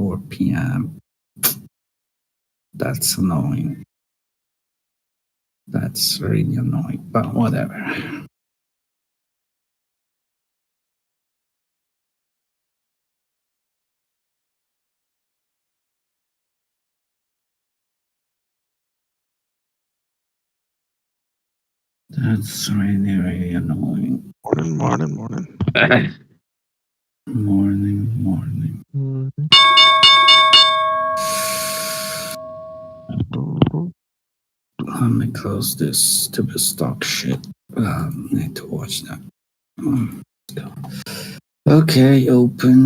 4 p.m. That's annoying. That's really annoying, but whatever. That's really, really annoying. Morning. Morning. Let me close this stupid stock shit. Need to watch that. Let's go. Okay, open.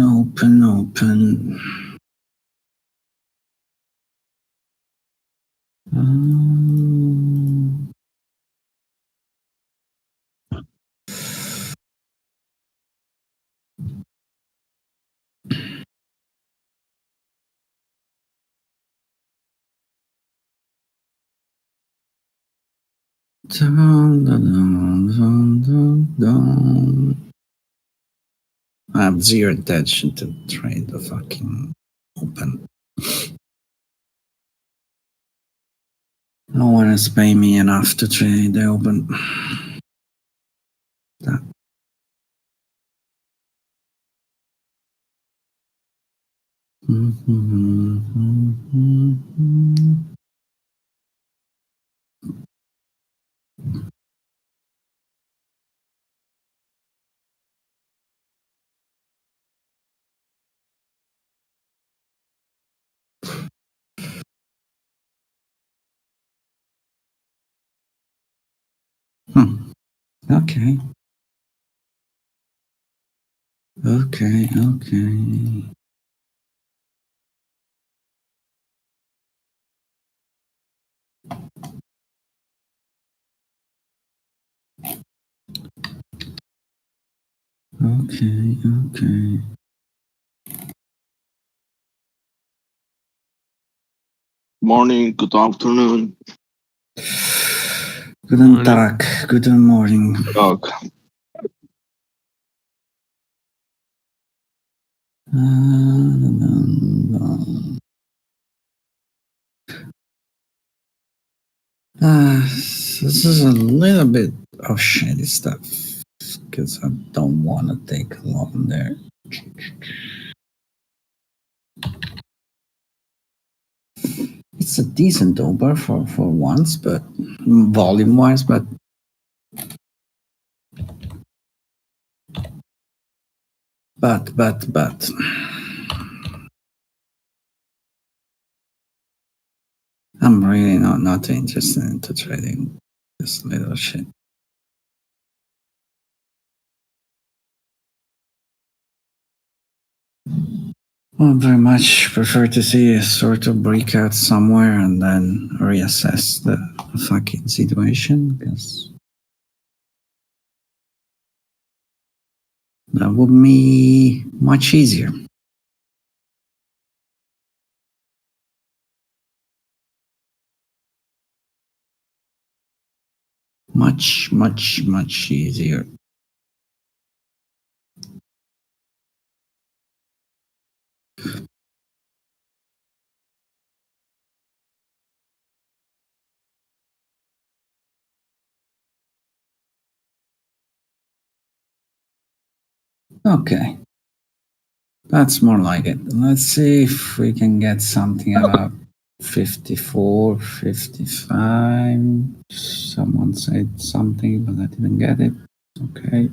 Dun, dun, dun, dun, dun. I have zero intention to trade the fucking open. No one has paid me enough to trade the open. That. Okay. Okay. Morning, good afternoon. Guten Tag, guten morning. Dog. This is a little bit of shady stuff because I don't want to take long there. It's a decent over for once, but volume wise, but I'm really not interested into trading this little shit. I very much prefer to see a sort of breakout somewhere and then reassess the fucking situation, because that would be much easier. Much easier. Okay. That's more like it. Let's see if we can get something about 54, 55. Someone said something, but I didn't get it. Okay.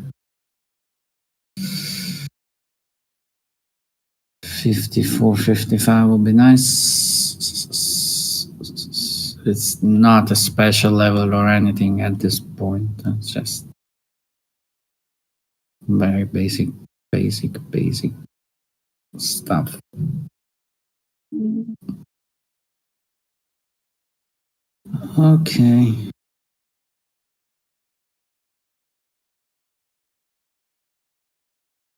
54, 55 would be nice. It's not a special level or anything at this point. It's just very basic stuff. Okay.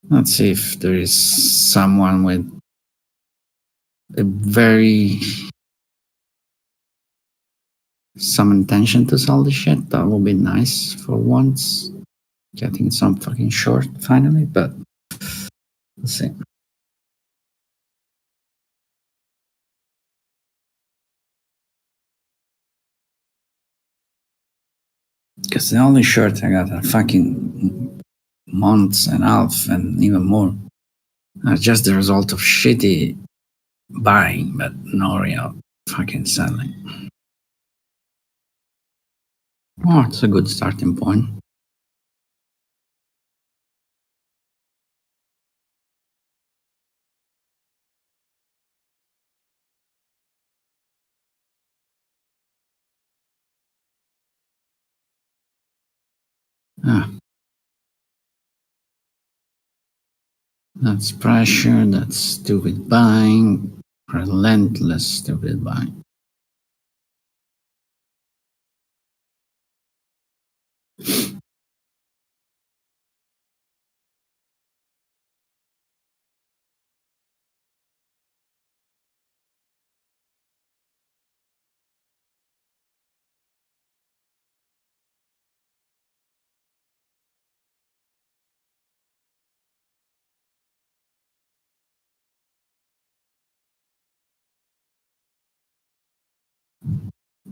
Let's see if there is someone with a very some intention to sell the shit. That would be nice for once. Getting some fucking short finally, but let's see. Because the only shirt I got a fucking months and half and even more are just the result of shitty buying, but no real fucking selling. Oh, it's a good starting point. Ah, that's pressure, that's stupid buying, relentless stupid buying.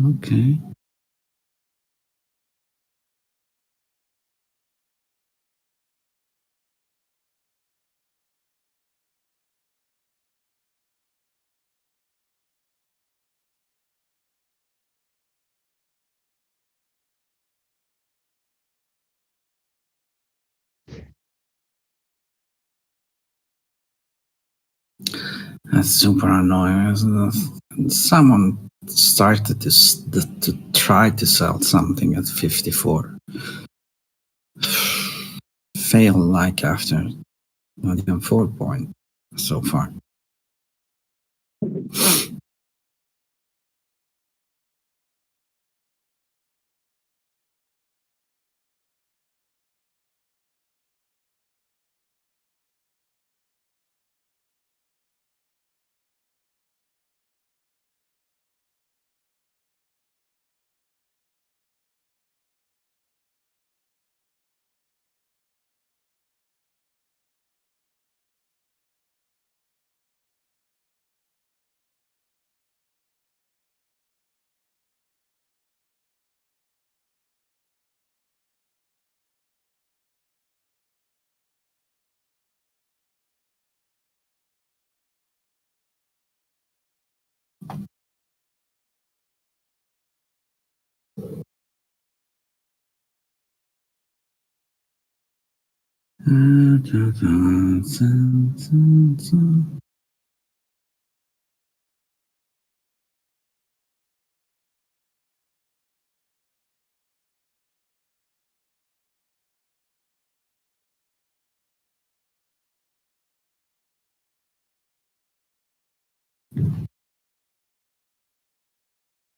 Okay. That's super annoying. Someone started to try to sell something at 54. Failed like after not even 4 points so far.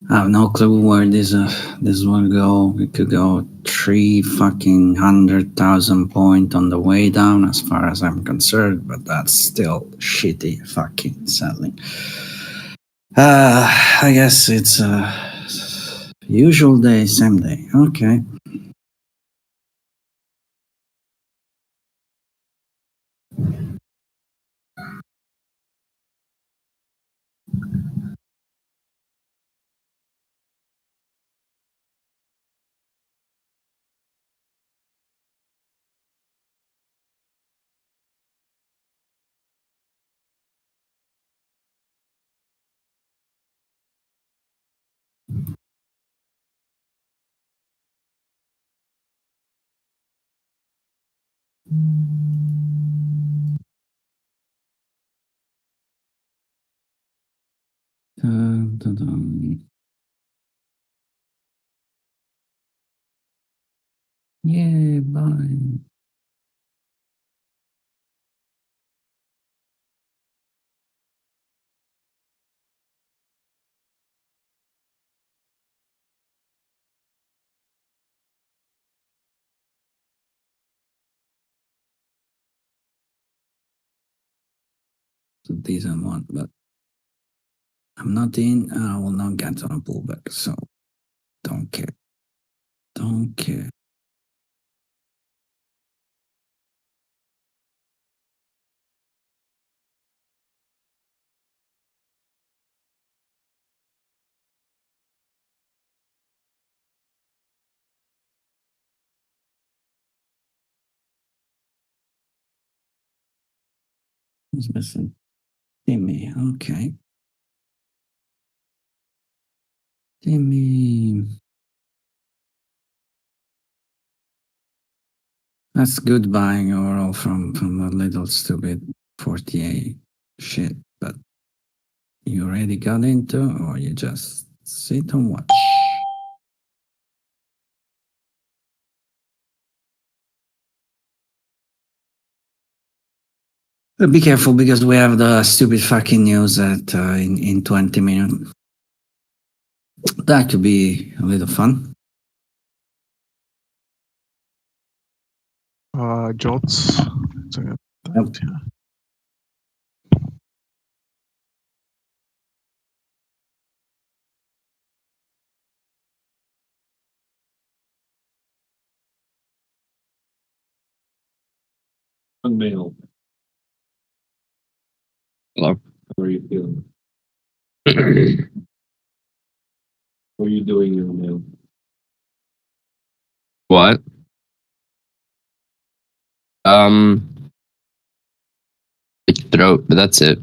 I have no clue where this will go. It could go 3 fucking 100,000 point on the way down, as far as I'm concerned, but that's still shitty fucking selling. I guess it's usual day, same day. Okay. Dun, dun, dun. Yeah, bye. It's a decent one, but I'm not in. I will not get on a pullback, so don't care. Don't care. Who's missing? Timmy. Okay. Timmy. That's good buying overall from a little stupid 48 shit, but you already got into, or you just sit and watch? Be careful because we have the stupid fucking news at in 20 minutes. That could be a little fun. Jots. So I got that, yeah. Mail. Hello. How are you feeling? What are you doing in the mail? What? Like throat, but that's it.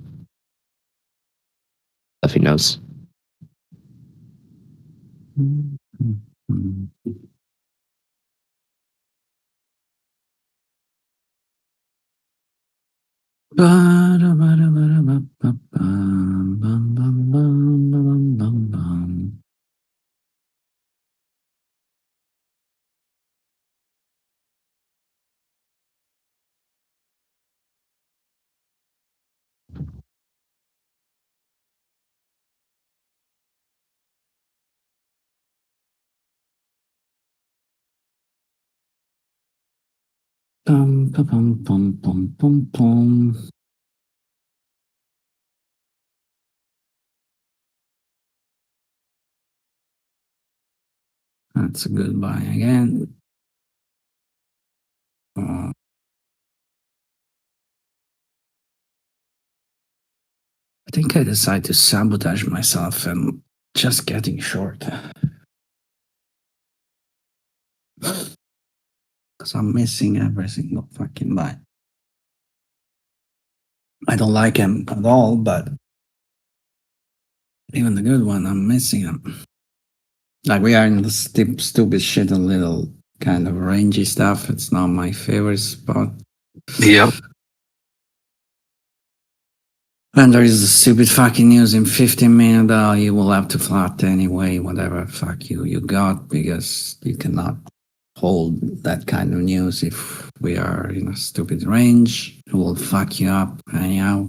Stuffy nose. That's a good buy again. I think I decided to sabotage myself and just getting short. Because I'm missing every single fucking buy. I don't like him at all, but even the good one, I'm missing them. Like we are in the stupid shit, a little kind of rangy stuff. It's not my favorite spot. Yep. And there is the stupid fucking news in 15 minutes. Oh, you will have to flat anyway, whatever fuck you got, because you cannot hold that kind of news if we are in a stupid range. It will fuck you up anyhow.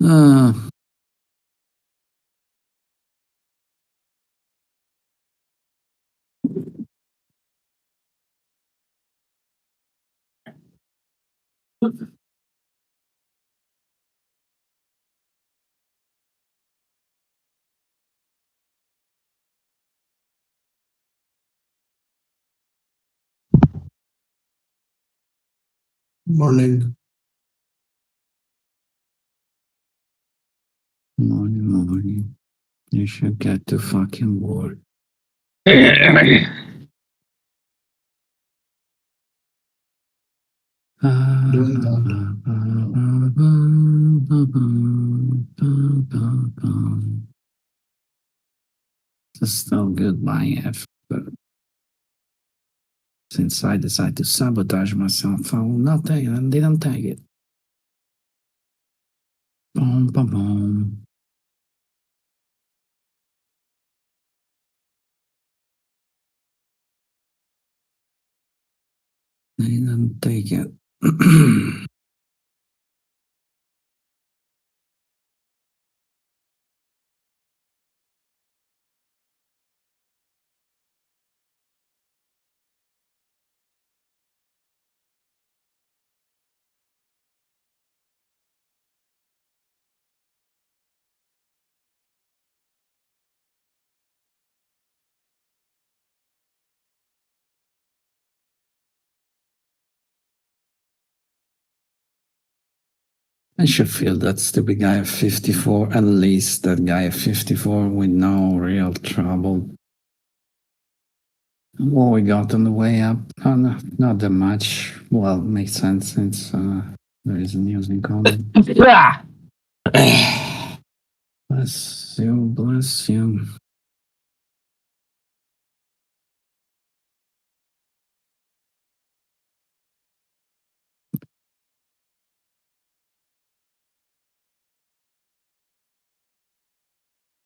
Uh, Morning. morning. You should get to fucking work. Doing that. It's still good buying it, but since I decided to sabotage myself, I will not take it and didn't take it. Boom, boom, boom. I didn't take it. I should feel that stupid guy of 54, at least that guy of 54 with no real trouble. what we got on the way up? Oh, no, not that much. Well, makes sense since there is news incoming. Bless you, bless you.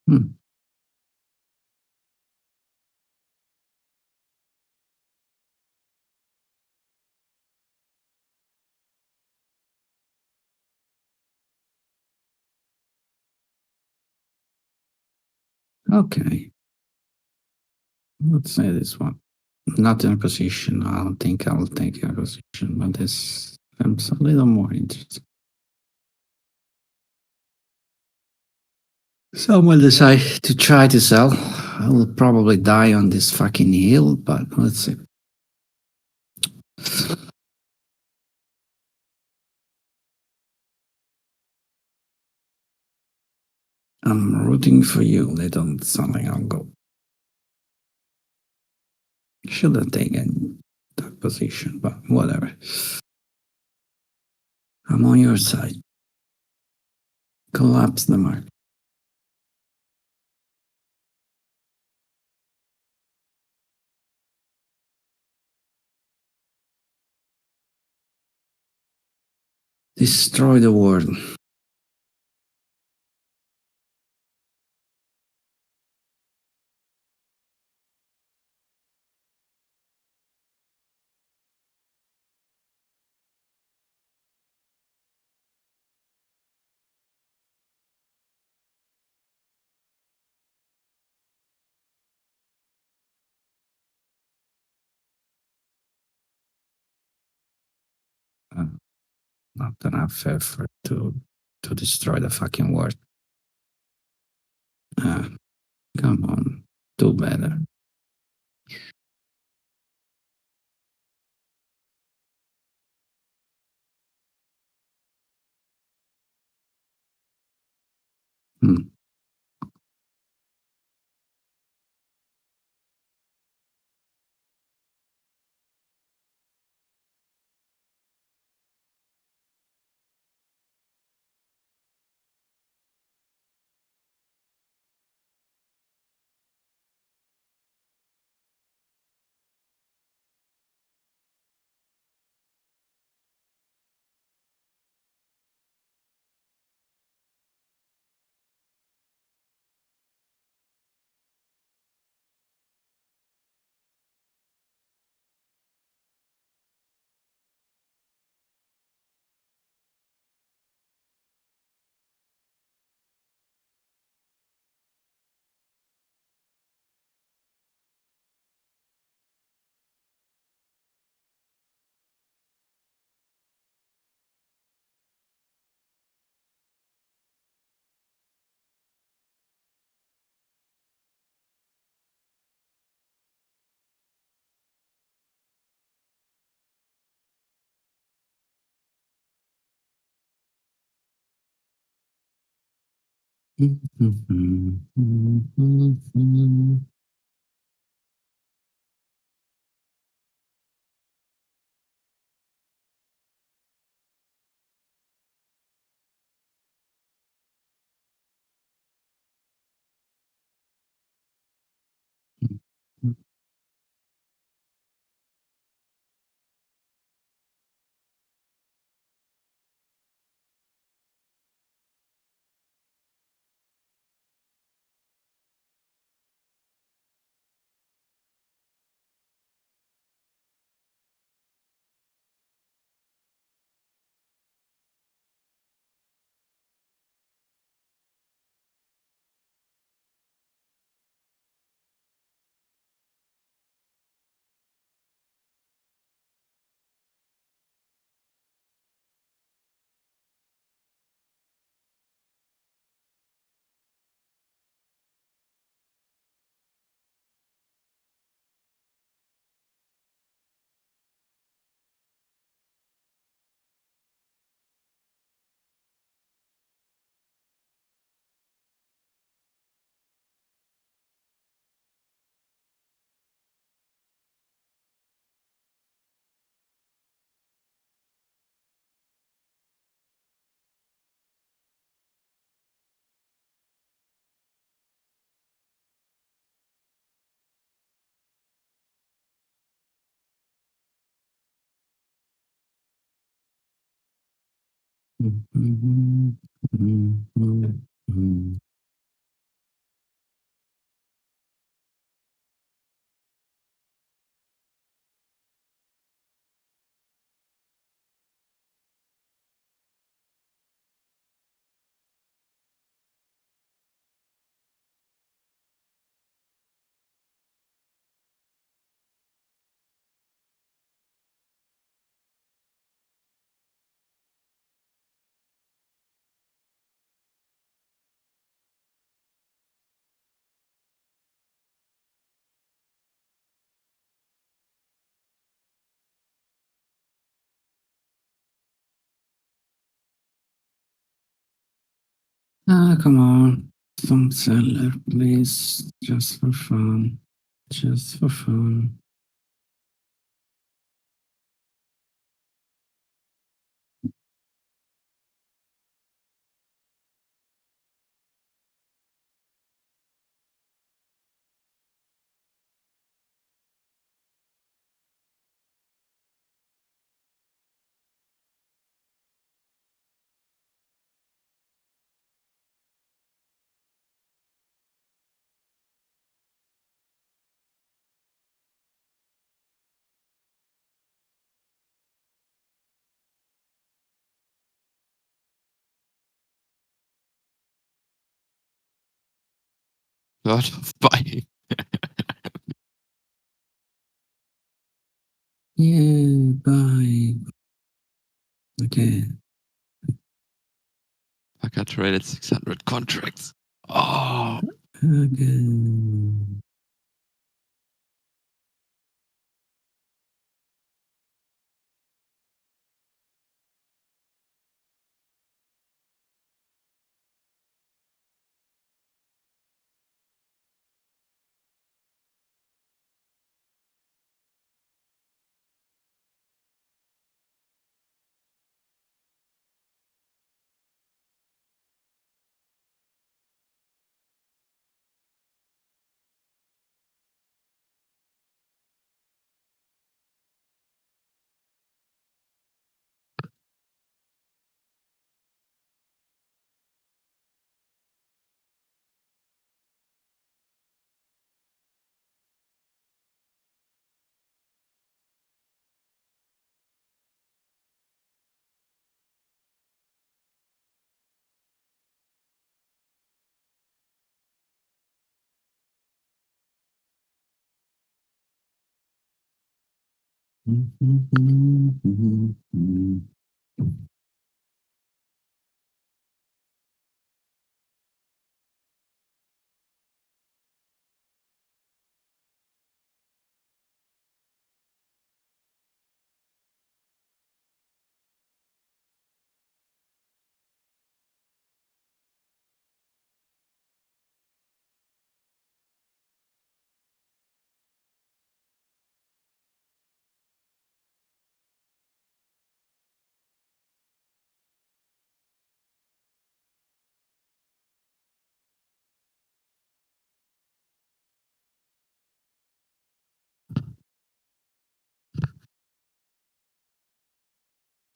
Hmm. Okay. Let's say this one. Not in a position. I don't think I will take a position, but this I'm a little more interested. Someone decide to try to sell. I will probably die on this fucking hill, but let's see. I'm rooting for you, little something. I'll go. Should have taken that position, but whatever. I'm on your side. Collapse the market. Destroy the world. Uh, Not enough effort to destroy the fucking world. Come on, do better. Hmm. Ah, come on. Some seller, please. Just for fun. Just for fun. God of buying. Yeah, bye. Okay. I got traded 600 contracts. Oh, Again.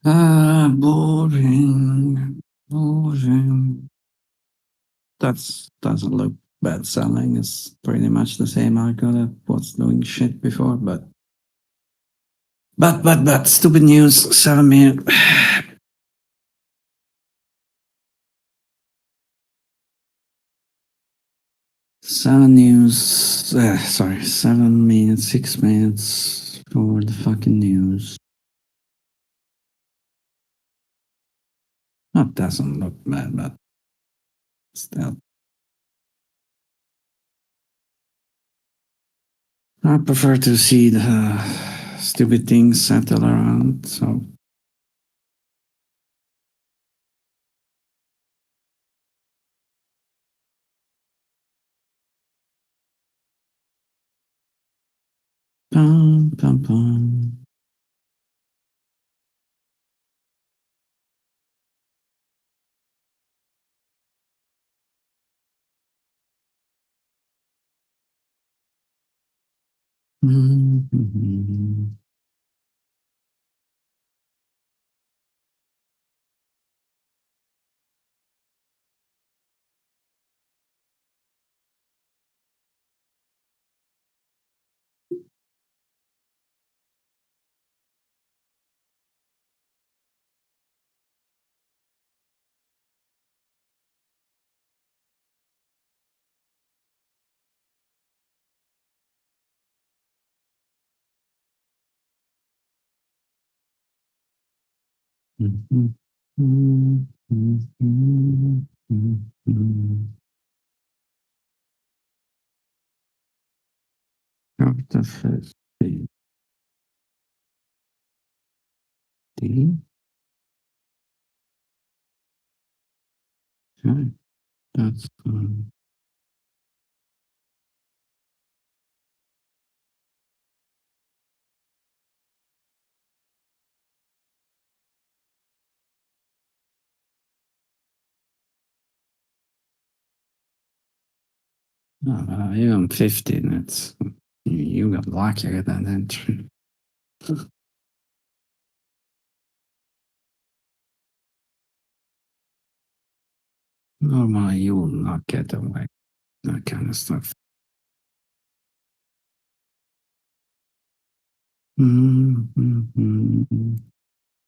Ah, boring. Boring. That's doesn't look bad selling. It's pretty much the same icon that was doing shit before, but stupid news. 7 minutes. 7 news. Sorry, 7 minutes, 6 minutes for the fucking news. That doesn't look bad, but still. I prefer to see the stupid things settle around, so. Pum, pum, pum. Chapter 50. D. Okay, that's even 15. It's you got lucky at that entry. Normally, you will not get away that kind of stuff.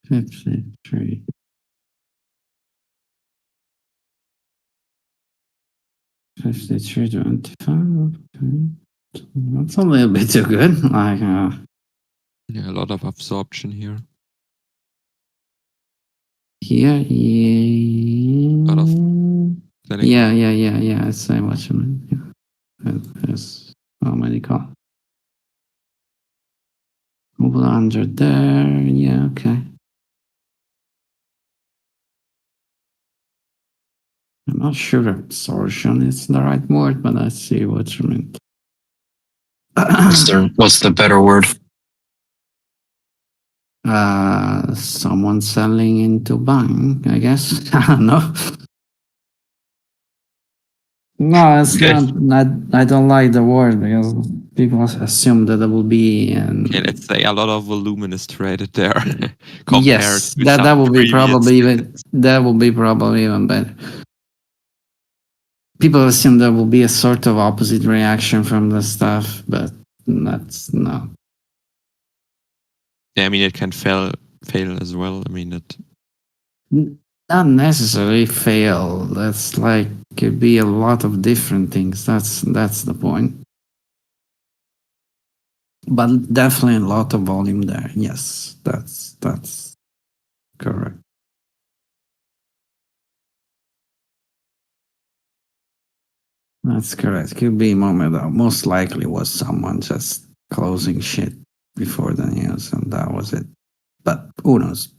53. Fifty-three 25. Okay. That's a little bit too good. Like, Yeah, a lot of absorption here. here, Lot of yeah. setting. Yeah. I see what you mean. Yeah. There's how many calls? Over 100 there. Yeah, okay. I'm not sure absorption is the right word, but I see what you mean. What's the better word? Someone selling into buying, I guess. I don't know. No, it's Okay. not. I don't like the word because people assume that it will be. Okay, let's say a lot of volume is traded there compared Yes, to that some will be previous probably even better. People assume there will be a sort of opposite reaction from the stuff, but that's no. Yeah, I mean, it can fail as well. I mean, it. Not necessarily fail. That's like could be a lot of different things. That's the point. But definitely a lot of volume there. Yes, that's correct. That's correct. Could be a moment though. Most likely was someone just closing shit before the news, and that was it. But who knows?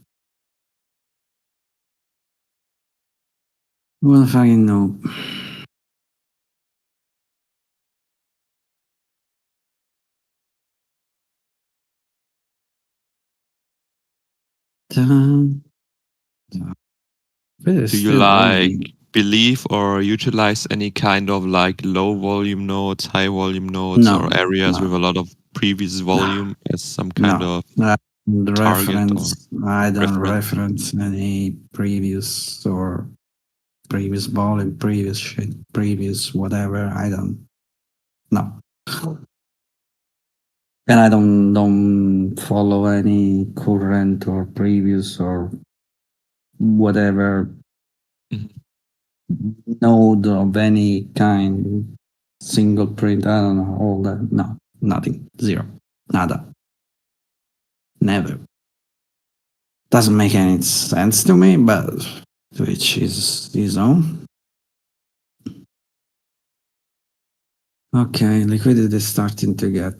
Well, fucking know. Dun, dun. Do you like believe or utilize any kind of like low volume nodes, high volume nodes, No, or areas no. with a lot of previous volume as some kind No, of the target or reference. I don't reference? reference any previous or previous volume, previous shit, previous whatever. I don't. No, and I don't follow any current or previous or whatever Mhm. node of any kind. Single print. I don't know all that. No, nothing. Zero. Nada. Never. Doesn't make any sense to me, but to each his own. Okay, liquidity is starting to get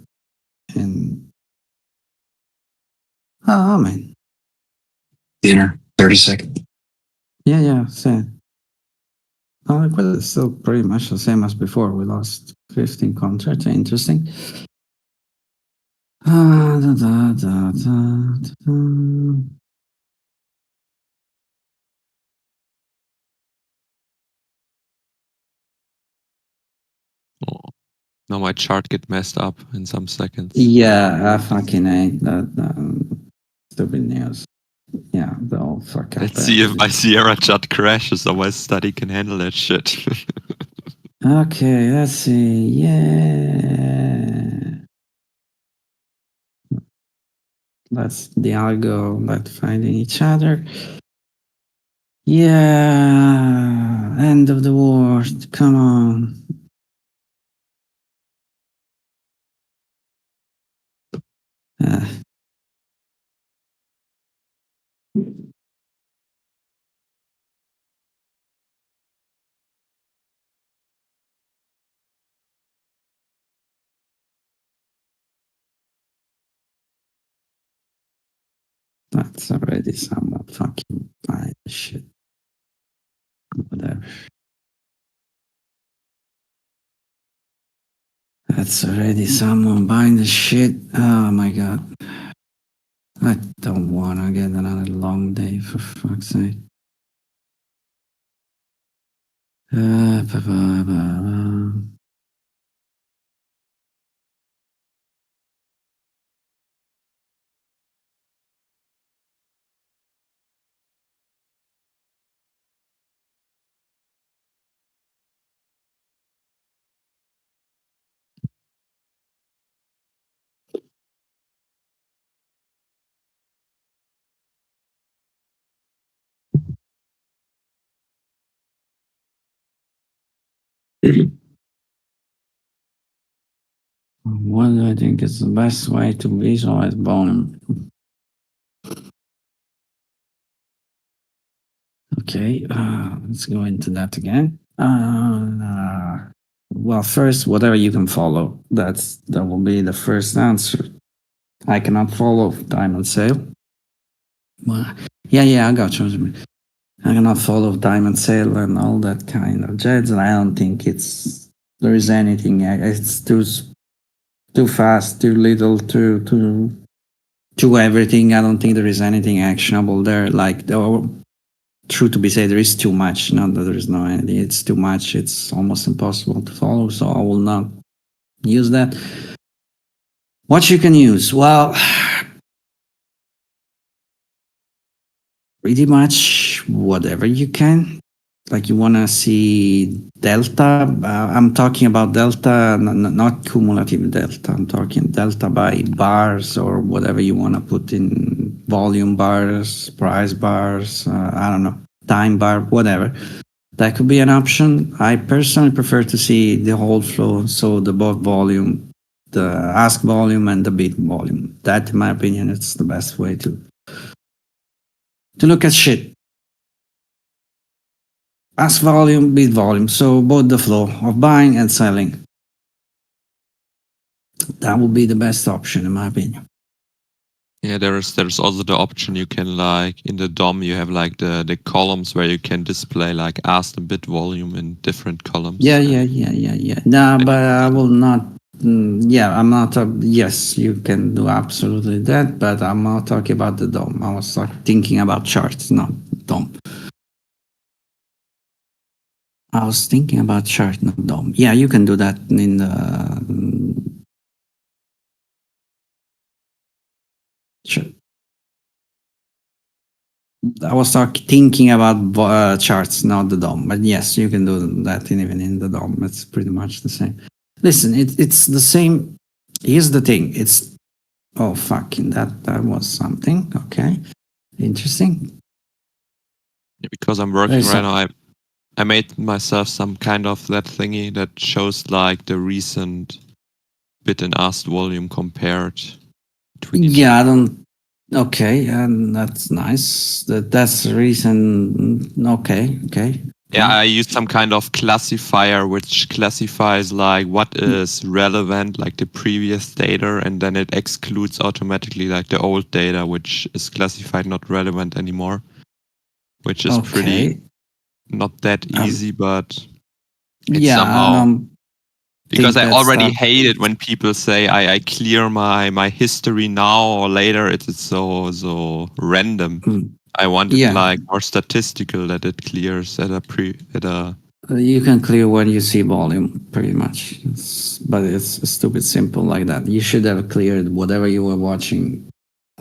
in. Oh, man. Dinner, 30 seconds. Yeah, same. Liquidity is still pretty much the same as before. We lost 15 contracts. Interesting. Da, da, da, da, da. Oh, now my chart get messed up in some seconds. Yeah, I fucking hate that stupid news. Yeah, they'll fuck up. Let's see if my Sierra chart crashes, or my study can handle that shit. Okay, let's see. Yeah. That's the algo not finding each other. Yeah. End of the world. Come on. Uh, That's already somewhat fucking fine shit. Whatever. That's already someone buying the shit. Oh my god. I don't wanna get another long day, for fuck's sake. Ba, ba, ba, ba. What do I think is the best way to visualize volume? Okay, let's go into that again. Well, first, whatever you can follow. That will be the first answer. I cannot follow diamond sale. Well, yeah, I got you. I cannot follow diamond sale and all that kind of jets, and I don't think there is anything. It's too fast, too little, too everything. I don't think there is anything actionable there. Like, true to be said, there is too much. Not that there is no anything. It's too much. It's almost impossible to follow. So I will not use that. What you can use? Well, pretty much whatever you can. Like you want to see delta. I'm talking about delta, not cumulative delta. I'm talking delta by bars or whatever you want to put in, volume bars, price bars, I don't know, time bar, whatever. That could be an option. I personally prefer to see the whole flow, so the both volume, the ask volume and the bid volume. That, in my opinion, it's the best way to look at shit. Ask volume, bid volume. So both the flow of buying and selling. That would be the best option, in my opinion. Yeah, there's also the option you can, like, in the DOM you have like the columns where you can display like ask and bid volume in different columns. Yeah. No, but I will not. Yeah, I'm not. Yes, you can do absolutely that, but I'm not talking about the DOM. I was thinking about charts, not DOM. I was thinking about chart, not DOM. Yeah, you can do that in the. Sure. I was thinking about charts, not the DOM. But yes, you can do that even in the DOM. It's pretty much the same. Listen, it's the same. Here's the thing. It's fucking that was something. Okay, interesting. Yeah, because I'm working right now, I made myself some kind of that thingy that shows like the recent bid and asked volume compared. Yeah, I don't. Okay, and that's nice. That's the reason. Okay. Yeah, I use some kind of classifier which classifies like what is relevant, like the previous data, and then it excludes automatically like the old data, which is classified not relevant anymore, which is pretty not that easy, but it's somehow. Because I already hate it when people say I clear my history now or later. It's so random. I want it like more statistical, that it clears at a. You can clear when you see volume, pretty much. But it's stupid simple like that. You should have cleared whatever you were watching.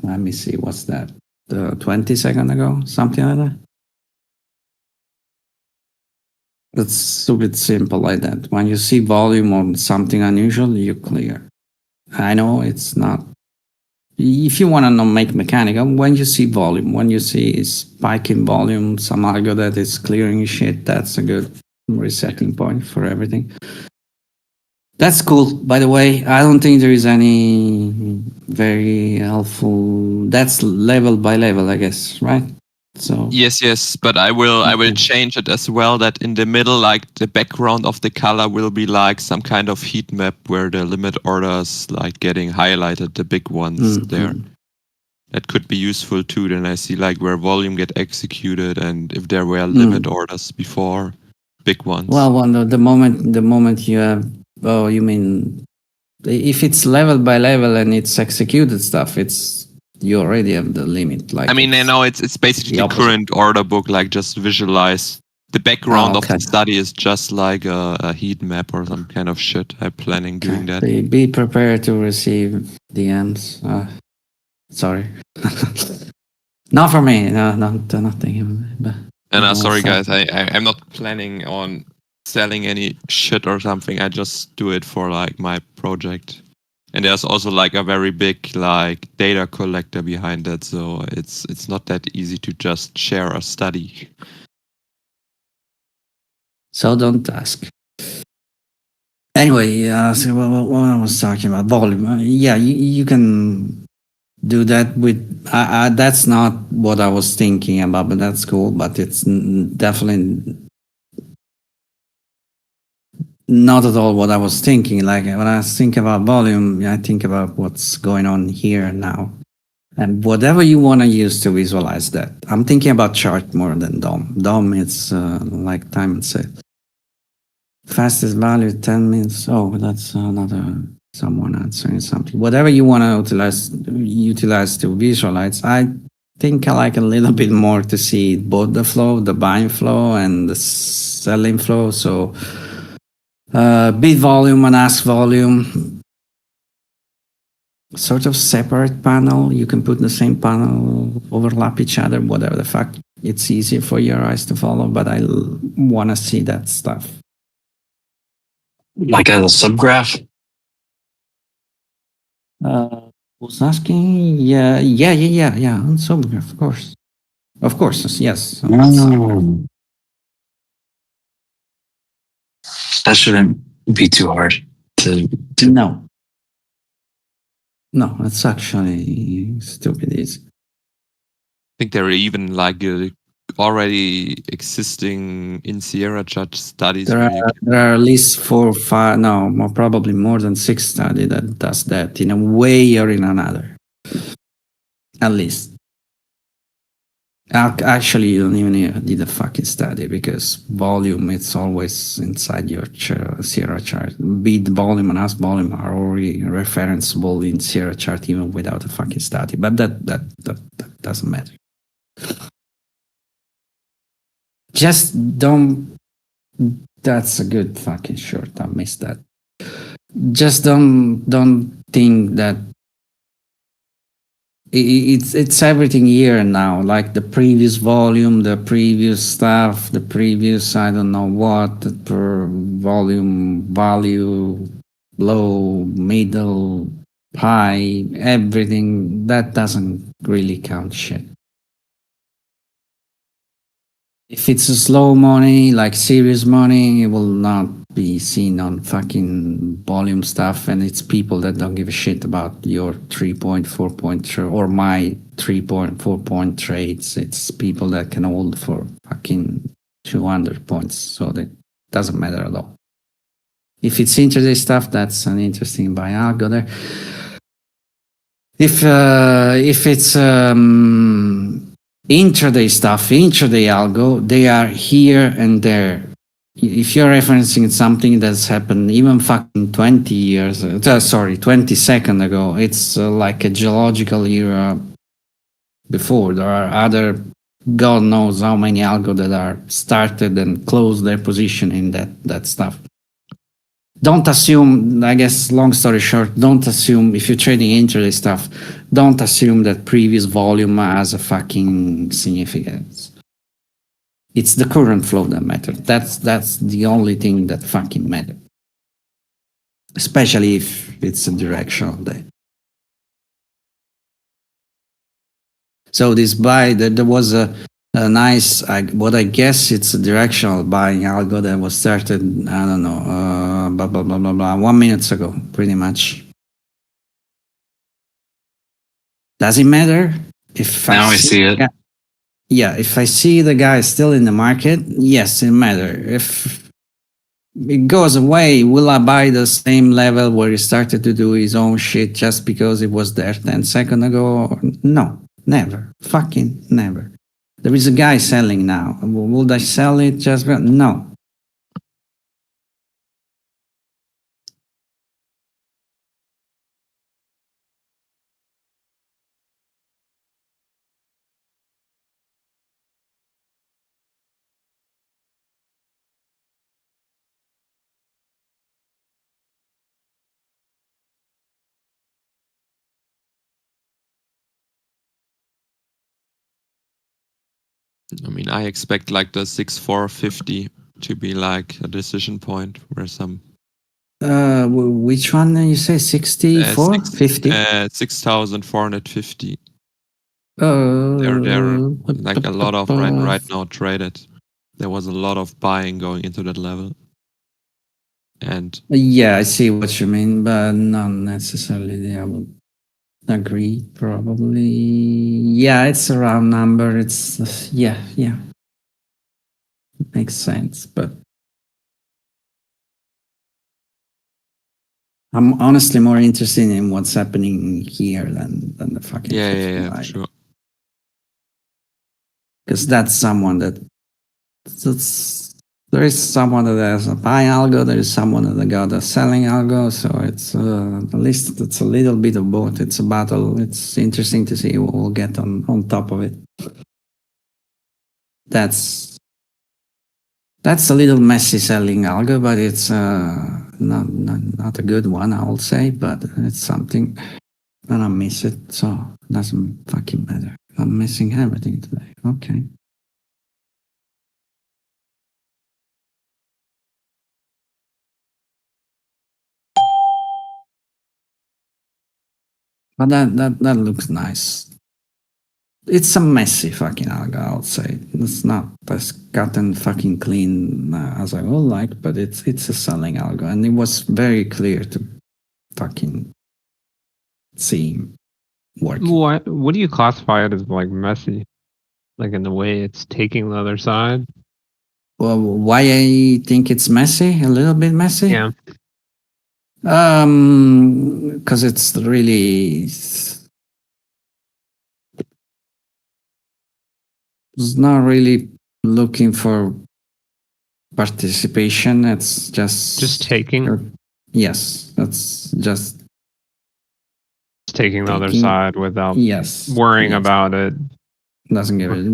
Let me see, what's that? 20 seconds ago, something like that. It's stupid simple like that. When you see volume on something unusual, you clear. I know it's not. If you want to not make mechanical, when you see volume, when you see spike in volume, some algo that is clearing shit, that's a good resetting point for everything. That's cool. By the way, I don't think there is any very helpful. That's level by level, I guess, right? So yes, but I will change it as well, that in the middle, like the background of the color will be like some kind of heat map where the limit orders like getting highlighted, the big ones there. that could be useful too. Then I see like where volume get executed and if there were limit orders before, big ones. Well, the moment you have, oh, you mean if it's level by level and it's executed stuff, it's you already have the limit. Like I mean, I know it's basically the current order book. Like just visualize the background of the study is just like a heat map or some kind of shit. I'm planning doing that. Be prepared to receive DMs. Sorry, not for me. No, nothing. And sorry guys, I'm not planning on selling any shit or something. I just do it for like my project. And there's also like a very big like data collector behind that, so it's not that easy to just share a study. So don't ask. Anyway, so what I was talking about volume. Yeah, you can do that with. That's not what I was thinking about, but that's cool. But it's definitely not at all what I was thinking. Like when I think about volume, I think about what's going on here and now. And whatever you want to use to visualize that. I'm thinking about chart more than DOM. DOM is like time and set. Fastest value, 10 minutes. Oh, that's another someone answering something. Whatever you want to utilize to visualize, I think I like a little bit more to see both the flow, the buying flow, and the selling flow. So bid volume and ask volume, sort of separate panel. You can put the same panel, overlap each other, whatever the fuck. It's easier for your eyes to follow, but I want to see that stuff. Like a subgraph? Who's asking? Yeah. On subgraph, of course, yes. Oh. That shouldn't be too hard to do. No, it's actually stupid easy. I think there are even like already existing in Sierra Chart studies. There are at least 4 or 5, no, probably more than 6 studies that does that in a way or in another. At least. Actually, you don't even need a fucking study because volume, it's always inside your Sierra chart. Bid volume and ask volume are already referenceable in Sierra chart even without a fucking study. But that doesn't matter. Just don't. That's a good fucking short. I missed that. Just don't think that it's everything here and now. Like the previous volume, the previous stuff, the previous I don't know what per volume, value, low, middle, high, everything that doesn't really count shit. If it's a slow money, like serious money, it will not be seen on fucking volume stuff. And it's people that don't give a shit about your 3.4 point or my 3.4 point trades. It's people that can hold for fucking 200 points. So that doesn't matter at all. If it's intraday stuff, that's an interesting buy. Algo there. If it's intraday stuff, intraday algo, they are here and there. If you're referencing something that's happened even fucking 20 seconds ago, it's like a geological era before. There are other, God knows how many algo that are started and closed their position in that stuff. Don't assume, I guess, long story short, don't assume, if you're trading intraday stuff, don't assume that previous volume has a fucking significance. It's the current flow that matters. That's the only thing that fucking matters. Especially if it's a directional day. So this buy, there was a nice, what I guess it's a directional buying algo that was started, I don't know, blah, blah, blah, blah, blah, 1 minute ago, pretty much. Does it matter? If now I see it. Yeah, if I see the guy still in the market, yes, it matters. it goes away. Will I buy the same level where he started to do his own shit just because it was there 10 seconds ago? No, never. Fucking never. There is a guy selling now. Would I sell it just? No. I mean, I expect like the 6450 to be like a decision point where some Which one you say? 64? 50? 6,450. Uh, They're like a lot of right now traded. There was a lot of buying going into that level. And Yeah, I see what you mean, but not necessarily. I would agree, probably. Yeah, it's a round number. It's, yeah. Makes sense, but I'm honestly more interested in what's happening here than the fucking yeah, for 55. sure. Because that's someone there is someone that has a buying algo, there is someone that got a selling algo, so it's at least it's a little bit of both. It's a battle. It's interesting to see what we'll get on top of it. That's a little messy selling algo, but it's not a good one, I will say, but it's something, and I miss it, so it doesn't fucking matter. I'm missing everything today. Okay. But that looks nice. It's a messy fucking algo, I'll say. It's not as cut and fucking clean as I would like, but it's a selling algo, and it was very clear to fucking see working. What do you classify it as, like, messy? Like, in the way it's taking the other side? Well, why I think it's messy, a little bit messy? Yeah. Because it's really, it's not really looking for participation. It's just taking. Yes, that's just Taking the other taking- side without yes worrying yes. about it. Doesn't give it.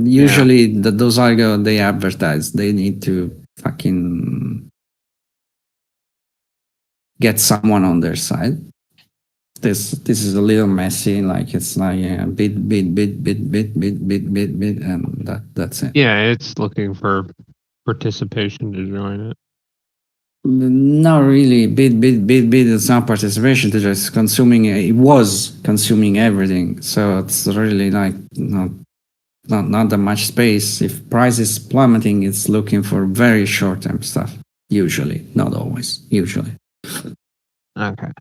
Usually, those algo they advertise. They need to fucking get someone on their side. This is a little messy. Like it's like bit, and that's it. Yeah, it's looking for participation to join it. Not really. Bit. It's not participation. To just consuming. It was consuming everything. So it's really like not that much space. If price is plummeting, it's looking for very short term stuff. Usually, not always. Usually. Okay.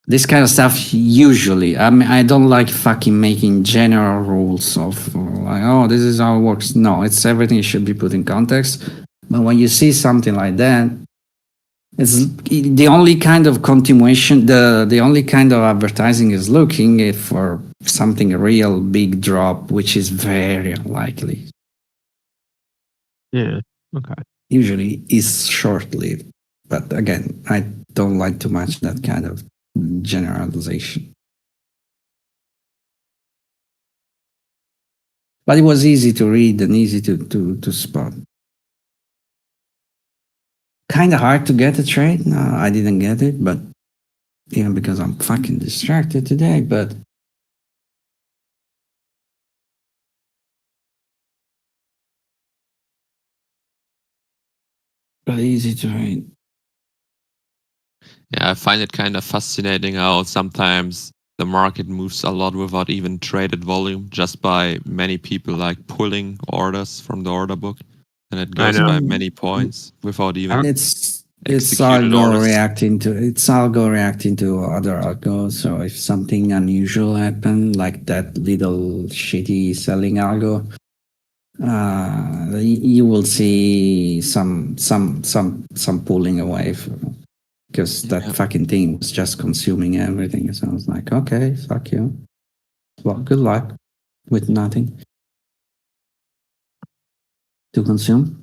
This kind of stuff usually. I mean, I don't like fucking making general rules of like, oh, this is how it works. No, it's everything should be put in context. But when you see something like that, it's the only kind of continuation. The only kind of advertising is looking for something a real big drop, which is very unlikely. Yeah. Okay. Usually is short lived. But again, I don't like too much that kind of generalization. But it was easy to read and easy to spot. Kind of hard to get a trade. No, I didn't get it, but even because I'm fucking distracted today, but easy to read. Yeah, I find it kind of fascinating how sometimes the market moves a lot without even traded volume, just by many people like pulling orders from the order book, and it goes know. by many points without even It's executed algo orders. reacting to other algos. So if something unusual happened, like that little shitty selling algo, you will see some pulling away because that Yeah. fucking thing was just consuming everything. So I was like, okay, fuck you. Well, good luck with nothing to consume.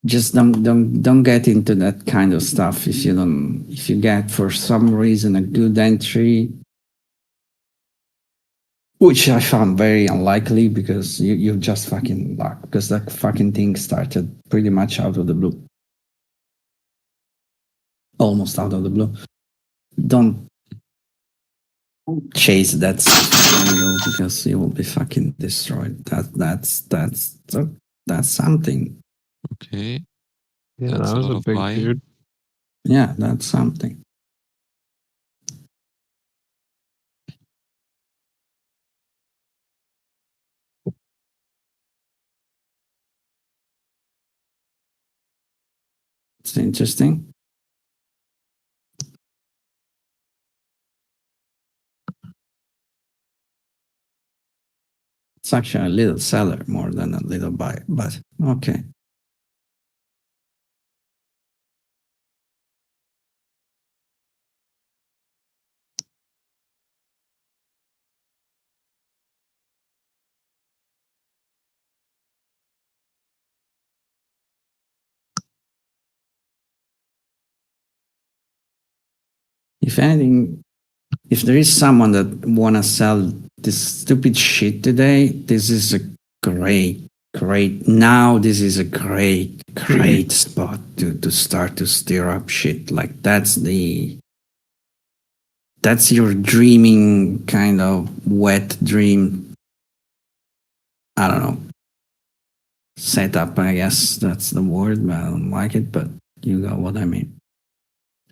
Just don't get into that kind of stuff if you get for some reason a good entry, which I found very unlikely because you just fucking luck because that fucking thing started pretty much out of the blue, almost out of the blue. Don't chase that stuff because you will be fucking destroyed. That's something. Okay. Yeah, That's that a was lot a of big buying. dude. Yeah, that's something. It's interesting. It's actually a little seller more than a little buyer, but okay. If anything, if there is someone that wanna sell this stupid shit today, this is a great now this is a great spot to start to stir up shit. Like that's your dreaming kind of wet dream. I don't know. Setup, I guess that's the word, but I don't like it, but you got what I mean.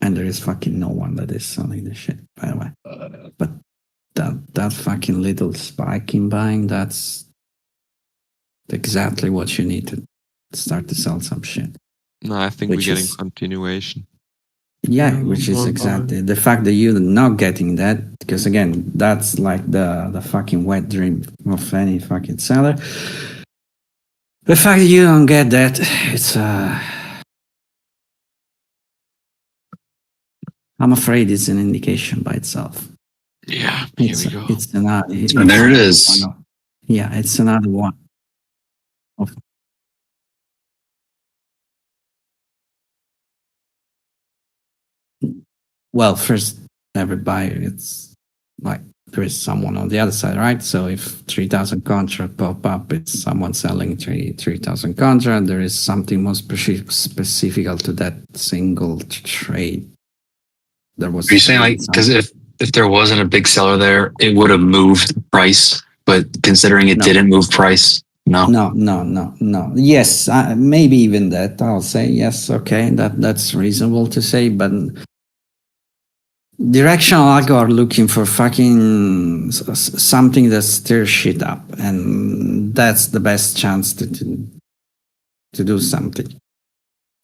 And there is fucking no one that is selling this shit, by the way. But that fucking little spike in buying, that's exactly what you need to start to sell some shit. No, I think Which we're getting is- continuation. Yeah, Yeah, which is more exactly the fact that you're not getting that, because again, that's like the fucking wet dream of any fucking seller. The fact that you don't get that, it's I'm afraid it's an indication by itself. Yeah, It's here we go. it's another. And there it is. Yeah, it's another one. Of, well, first, every buyer, it's like there is someone on the other side, right? So if 3,000 contract pop up, it's someone selling 3,000 contract. There is something more specific to that single trade. There was. Are you saying like because if there wasn't a big seller there, it would have moved price, but considering it No. didn't move price, no. No. Yes, maybe even that. I'll say yes. Okay, that's reasonable to say, but directional algo are looking for fucking something that stirs shit up, and that's the best chance to do something.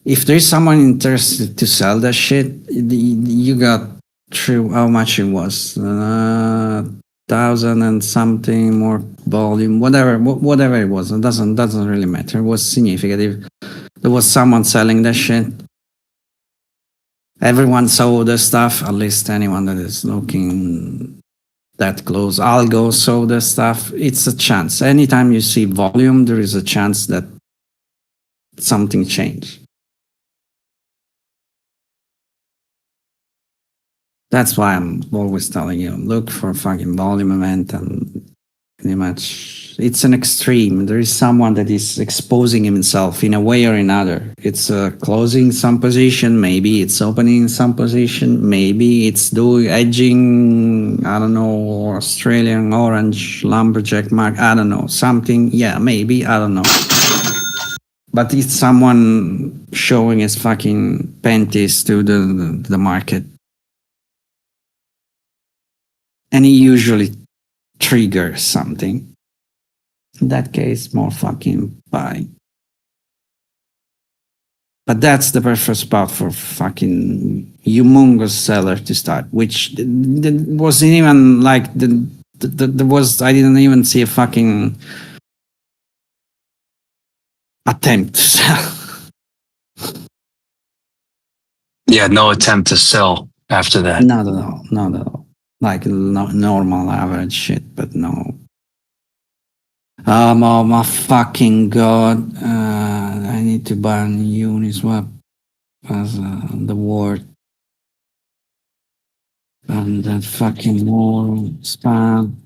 If there's someone interested to sell that shit, you got through how much it was, 1,000 and something more volume, whatever it was. It doesn't really matter. It was significant. If there was someone selling that shit, everyone saw the stuff. At least anyone that is looking that close, Algo saw the stuff. It's a chance. Anytime you see volume, there is a chance that something changed. That's why I'm always telling you, look for fucking volume event, and pretty much it's an extreme. There is someone that is exposing himself in a way or another. It's closing some position, maybe it's opening some position, maybe it's doing edging, I don't know, Australian orange lumberjack mark, I don't know, something. Yeah, maybe, I don't know. But it's someone showing his fucking panties to the market. And he usually triggers something. In that case, more fucking buy. But that's the perfect spot for fucking humongous seller to start, which wasn't even like there was. I didn't even see a fucking attempt to sell. Yeah, no attempt to sell after that. Not at all. Not at all. Like normal average shit, but no. Oh my fucking god! I need to ban Uniswap as the word. And that fucking more spam.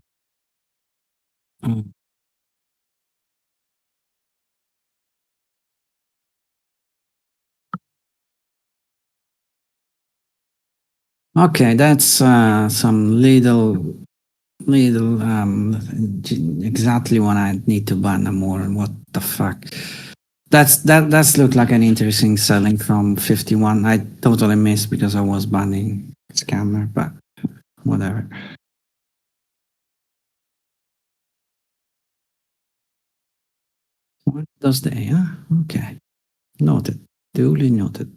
Okay, that's some little exactly what I need to ban more. What the fuck? That's looked like an interesting selling from 51. I totally missed because I was banning scammer, but whatever. What does they? Huh? Okay, noted. Duly noted.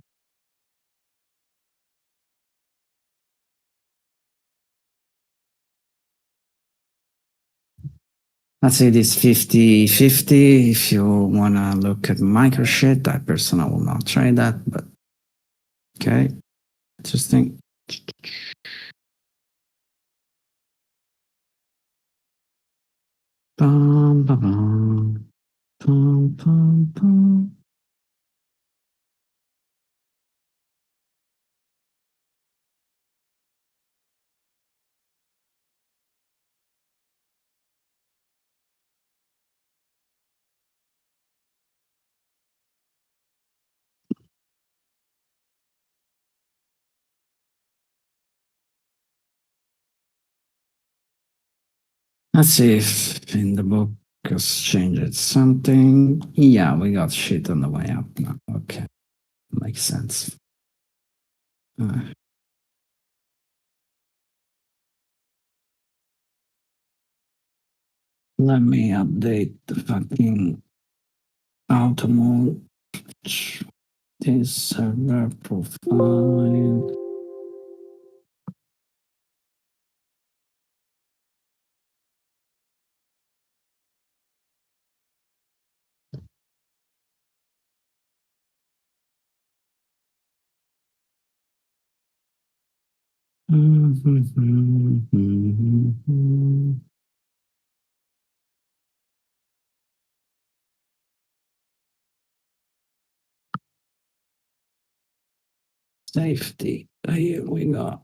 Let's say this 50-50. If you want to look at micro shit, I personally will not try that, but okay. Interesting. Bum, bum, bum. Bum, bum, bum. Let's see if in the book has changed something. Yeah, we got shit on the way up now. Okay, makes sense. Let me update the fucking auto mode. This server profile. Safety. Here we go.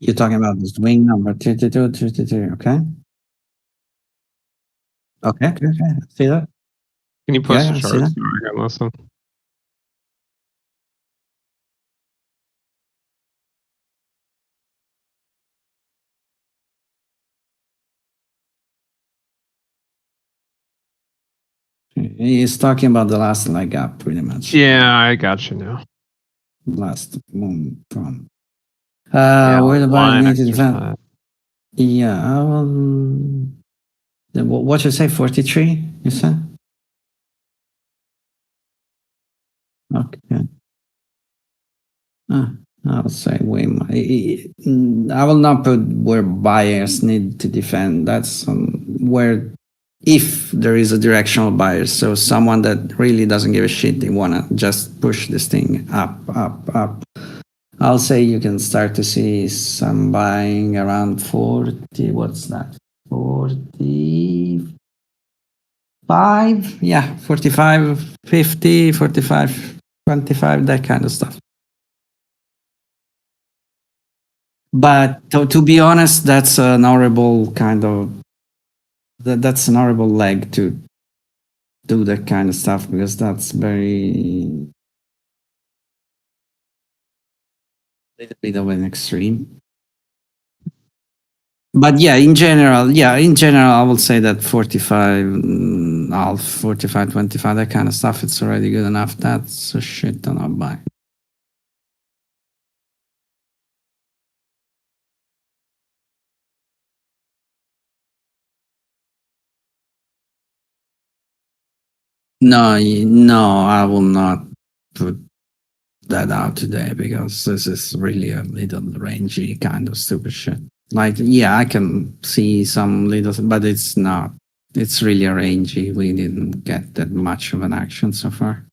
You're talking about the swing number 32, 33, okay? Okay. See that? Can you post Yeah, the I see charts? that. Sorry, I got lost them. He's talking about the last leg up, pretty much. Yeah, I got you now. Last one from. Yeah, Where the buyer line need to defend. exercise. Yeah, I will. What you say? 43? You said? Okay. I'll say way more. I will not put where buyers need to defend. That's where, if there is a directional buyer, so someone that really doesn't give a shit, they want to just push this thing up, up, up. I'll say you can start to see some buying around 40. What's that? 45? Yeah, 45, 50, 45, 25, that kind of stuff. But to be honest, that's an horrible kind of that's an horrible leg to do that kind of stuff because that's very little bit of an extreme. But yeah, in general, I will say that 45, half, 45, 25, that kind of stuff, it's already good enough. That's a shit ton of buy. No, I will not put that out today because this is really a little rangy kind of stupid shit. Like, yeah, I can see some little, but it's not. It's really rangy. We didn't get that much of an action so far.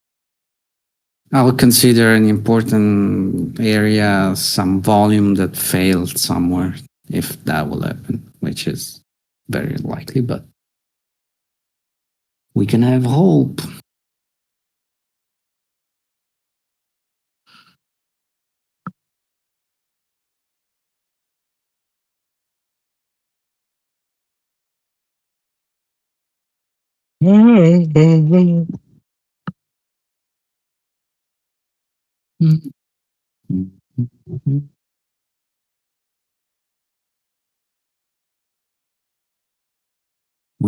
I would consider an important area some volume that failed somewhere, if that will happen, which is very likely, but we can have hope. We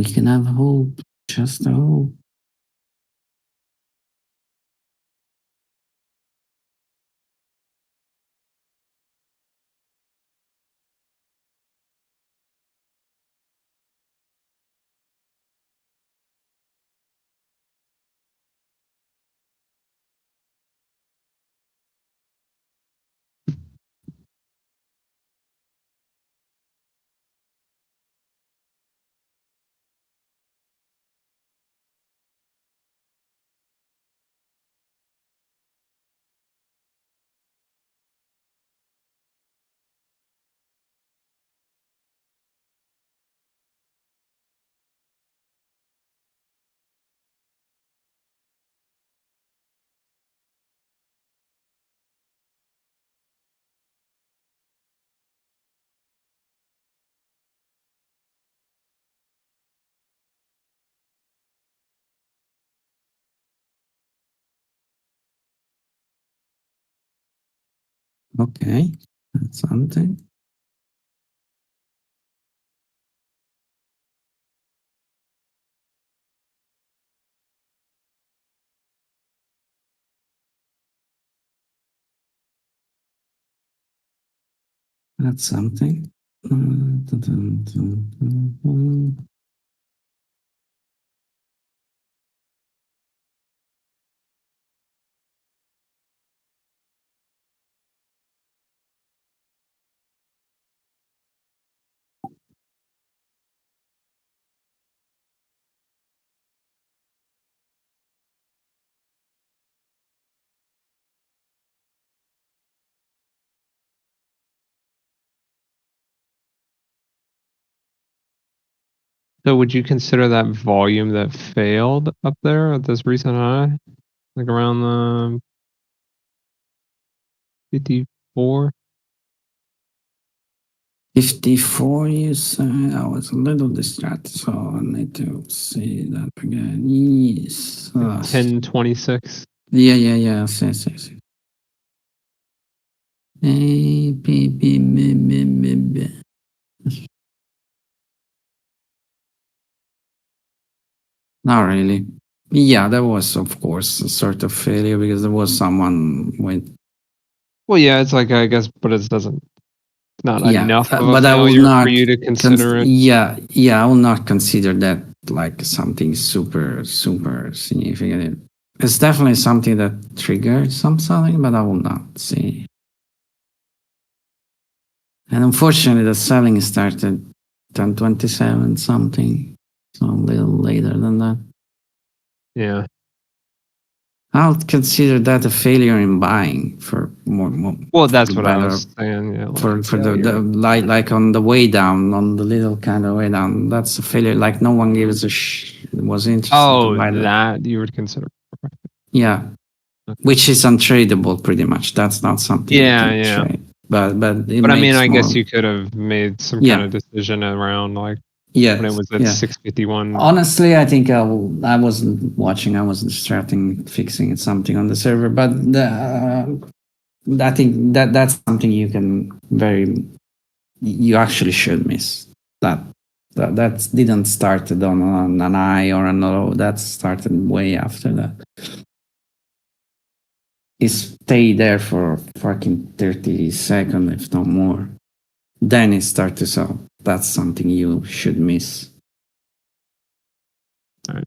can have hope, just a hope. Okay, that's something. That's something. So would you consider that volume that failed up there at this recent high? Like around the 54? 54, you said. I was a little distracted, so I need to see that again. Yes. 1026. Yeah. Yes. A, B, B, B, B, B, B. Not really. Yeah, that was, of course, a sort of failure because there was someone with. Well, yeah, it's like, I guess, but it doesn't, not Yeah, enough of a but I will failure not for you to consider it. Yeah, I will not consider that like something super significant. It's definitely something that triggered something, but I will not see. And unfortunately, the selling started 10:27 something, so a little later than that. Yeah. I'll consider that a failure in buying for more. Well, that's what I better- was saying. Yeah, like for the like on the way down, on the little kind of way down. That's a failure. Like no one gives a was interested oh, to buy that you would consider. Yeah, Okay. which is untradeable pretty much. That's not something you Yeah, can yeah. trade. but it But I mean, makes I guess more- you could have made some Yeah. kind of decision around like yeah, when it was at yeah. 651. Honestly, I think I wasn't watching. I was distracting, fixing something on the server. But I think that's something you can you actually should miss. That didn't start on an I or an O. That started way after that. It stayed there for fucking 30 seconds, if not more. Then it started to sell. That's something you should miss. Right.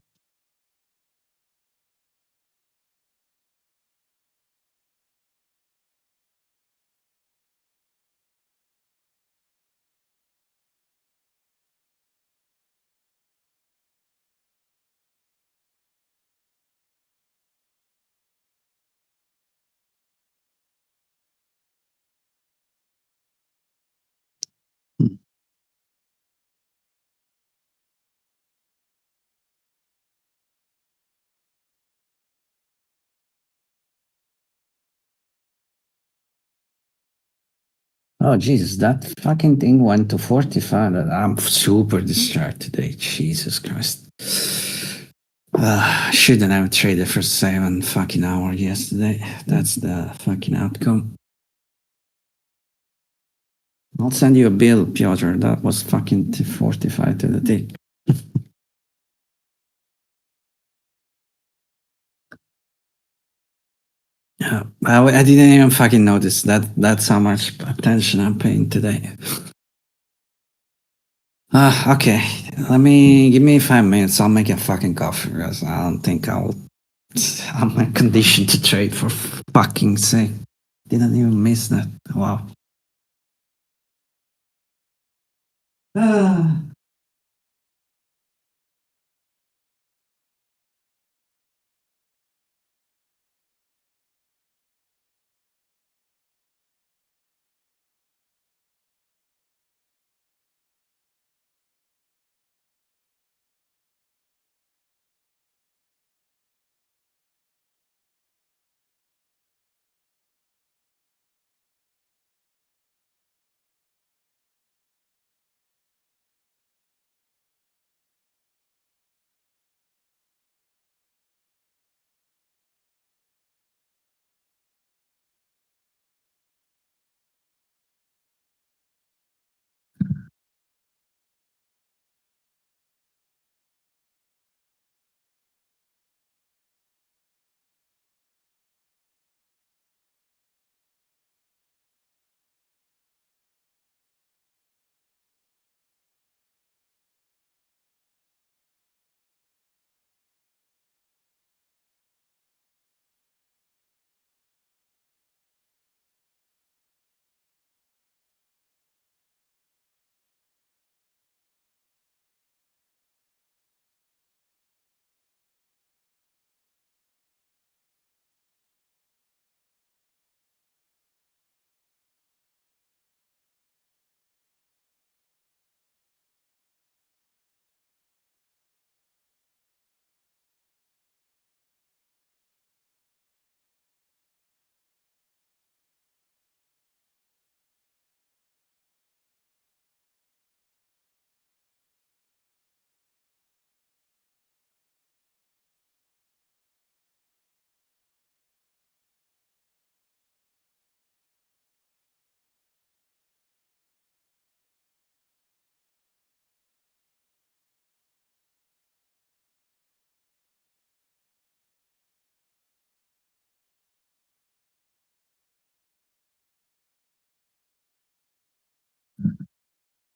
Oh Jesus, that fucking thing went to 45. I'm super distracted today. Jesus Christ. Shouldn't have traded for 7 fucking hours yesterday. That's the fucking outcome. I'll send you a bill, Piotr. That was fucking 45 to the tick. Yeah, I didn't even fucking notice that. That's how much attention I'm paying today. Okay. Give me 5 minutes. I'll make a fucking coffee because I don't think I'm in condition to trade for fucking sake. Didn't even miss that. Wow. Ah.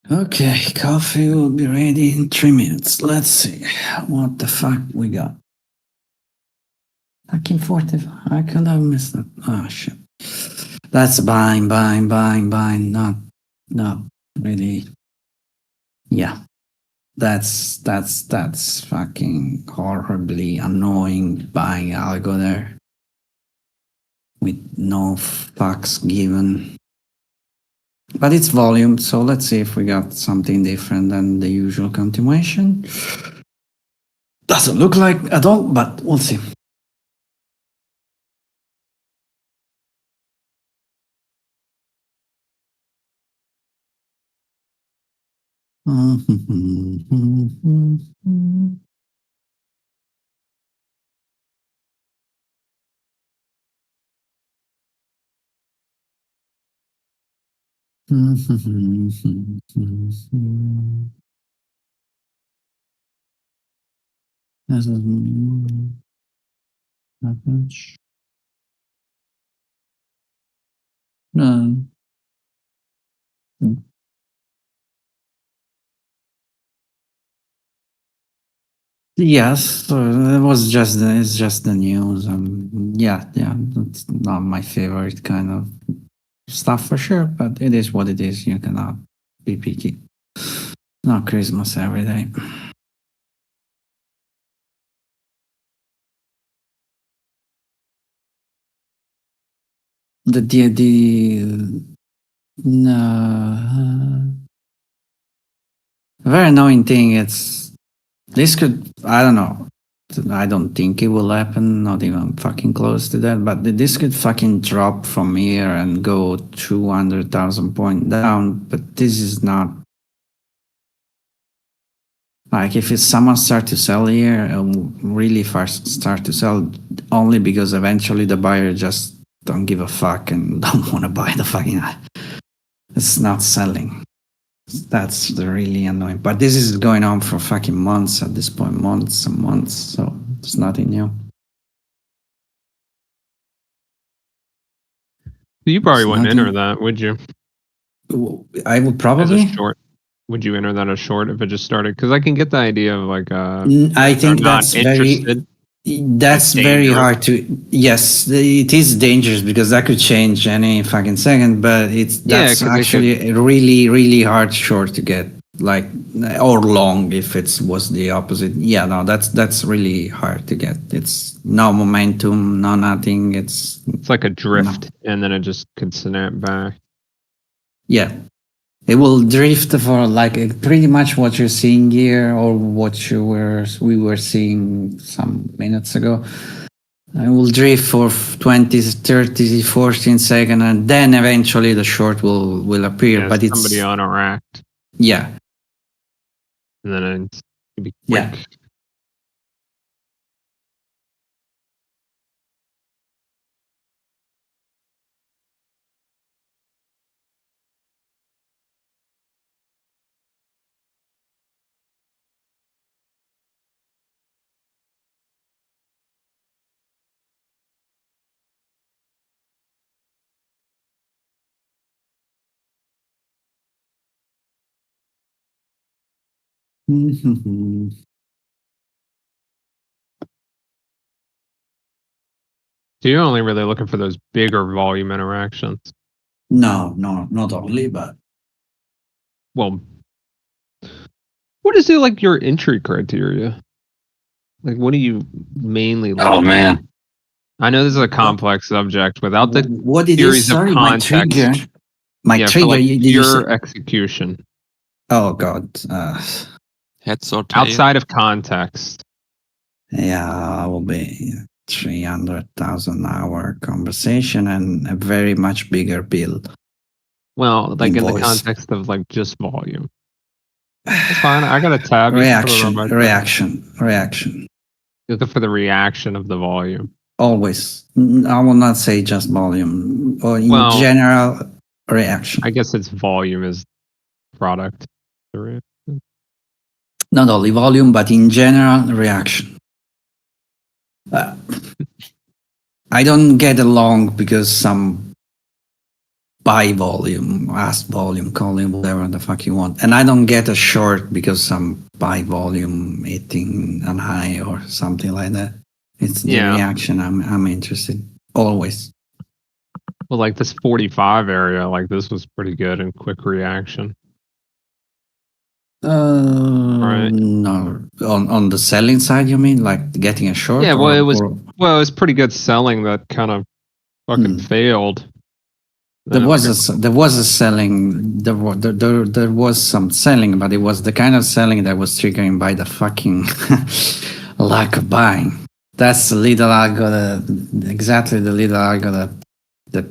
Okay, coffee will be ready in 3 minutes. Let's see what the fuck we got. Fucking 45. I could have missed that. Oh shit. That's buying. Not really. Yeah. That's fucking horribly annoying buying Algo there. With no fucks given. But it's volume, so let's see if we got something different than the usual continuation. Doesn't look like at all, but we'll see. Not much. No. Yes, it's just the news. Yeah, it's not my favorite kind of stuff for sure, but it is what it is. You cannot be picky. Not Christmas every day. The no, very annoying thing. It's this could, I don't know. I don't think it will happen. Not even fucking close to that. But this could fucking drop from here and go 200,000 point down. But this is not. Like if it's someone start to sell here, really fast start to sell only because eventually the buyer just don't give a fuck and don't want to buy the fucking. It's not selling. That's the really annoying. But this is going on for fucking months at this point, months and months. So it's nothing new. You probably It's wouldn't nothing- enter that, would you? I would As probably. a short. Would you enter that as short if it just started? Because I can get the idea of like I think not that's very. interested. That's very dangerous. hard to. Yes, it is dangerous because that could change any fucking second. But that's 'cause they actually a really, really hard short to get, like, or long if it was the opposite. Yeah, no, that's really hard to get. It's no momentum, no nothing. It's It's like a drift, and then it just could snap back. yeah. It will drift for like pretty much what you're seeing here, or what we were seeing some minutes ago. It will drift for 20, 30, 14 seconds, and then eventually the short will appear. Yeah, but it's somebody on a rack, yeah, and then it'd be quick. yeah. So you're only really looking for those bigger volume interactions. No, not only, but Well, what is it like your entry criteria? Like, what do you mainly look Oh for? man, I know this is a complex subject without the what it theories is? of Sorry, my context. trigger. My for trigger. like Did you say? pure execution Oh God. Heads or tails? outside of context. Yeah, it will be 300,000 hour conversation and a very much bigger bill. Well, like in the Invoice. context of like just volume. That's fine. I got a tab. You can put it on my tab. Reaction. Looking for the reaction of the volume. Always. I will not say just volume, or in Well, general, reaction. I guess it's volume is product. The reaction. Not only volume, but in general, reaction. I don't get along because some buy volume, ask volume, call it whatever the fuck you want. And I don't get a short because some buy volume hitting an high or something like that. It's the reaction I'm interested. Always. Well, like this 45 area, like this was pretty good and quick reaction. Right. No, on the selling side, you mean, like getting a short? Yeah, well, or- it was or- well, it was pretty good selling that kind of fucking failed. There was a selling. There was some selling, but it was the kind of selling that was triggering by the fucking lack of buying. That's the little algo, exactly the little algo that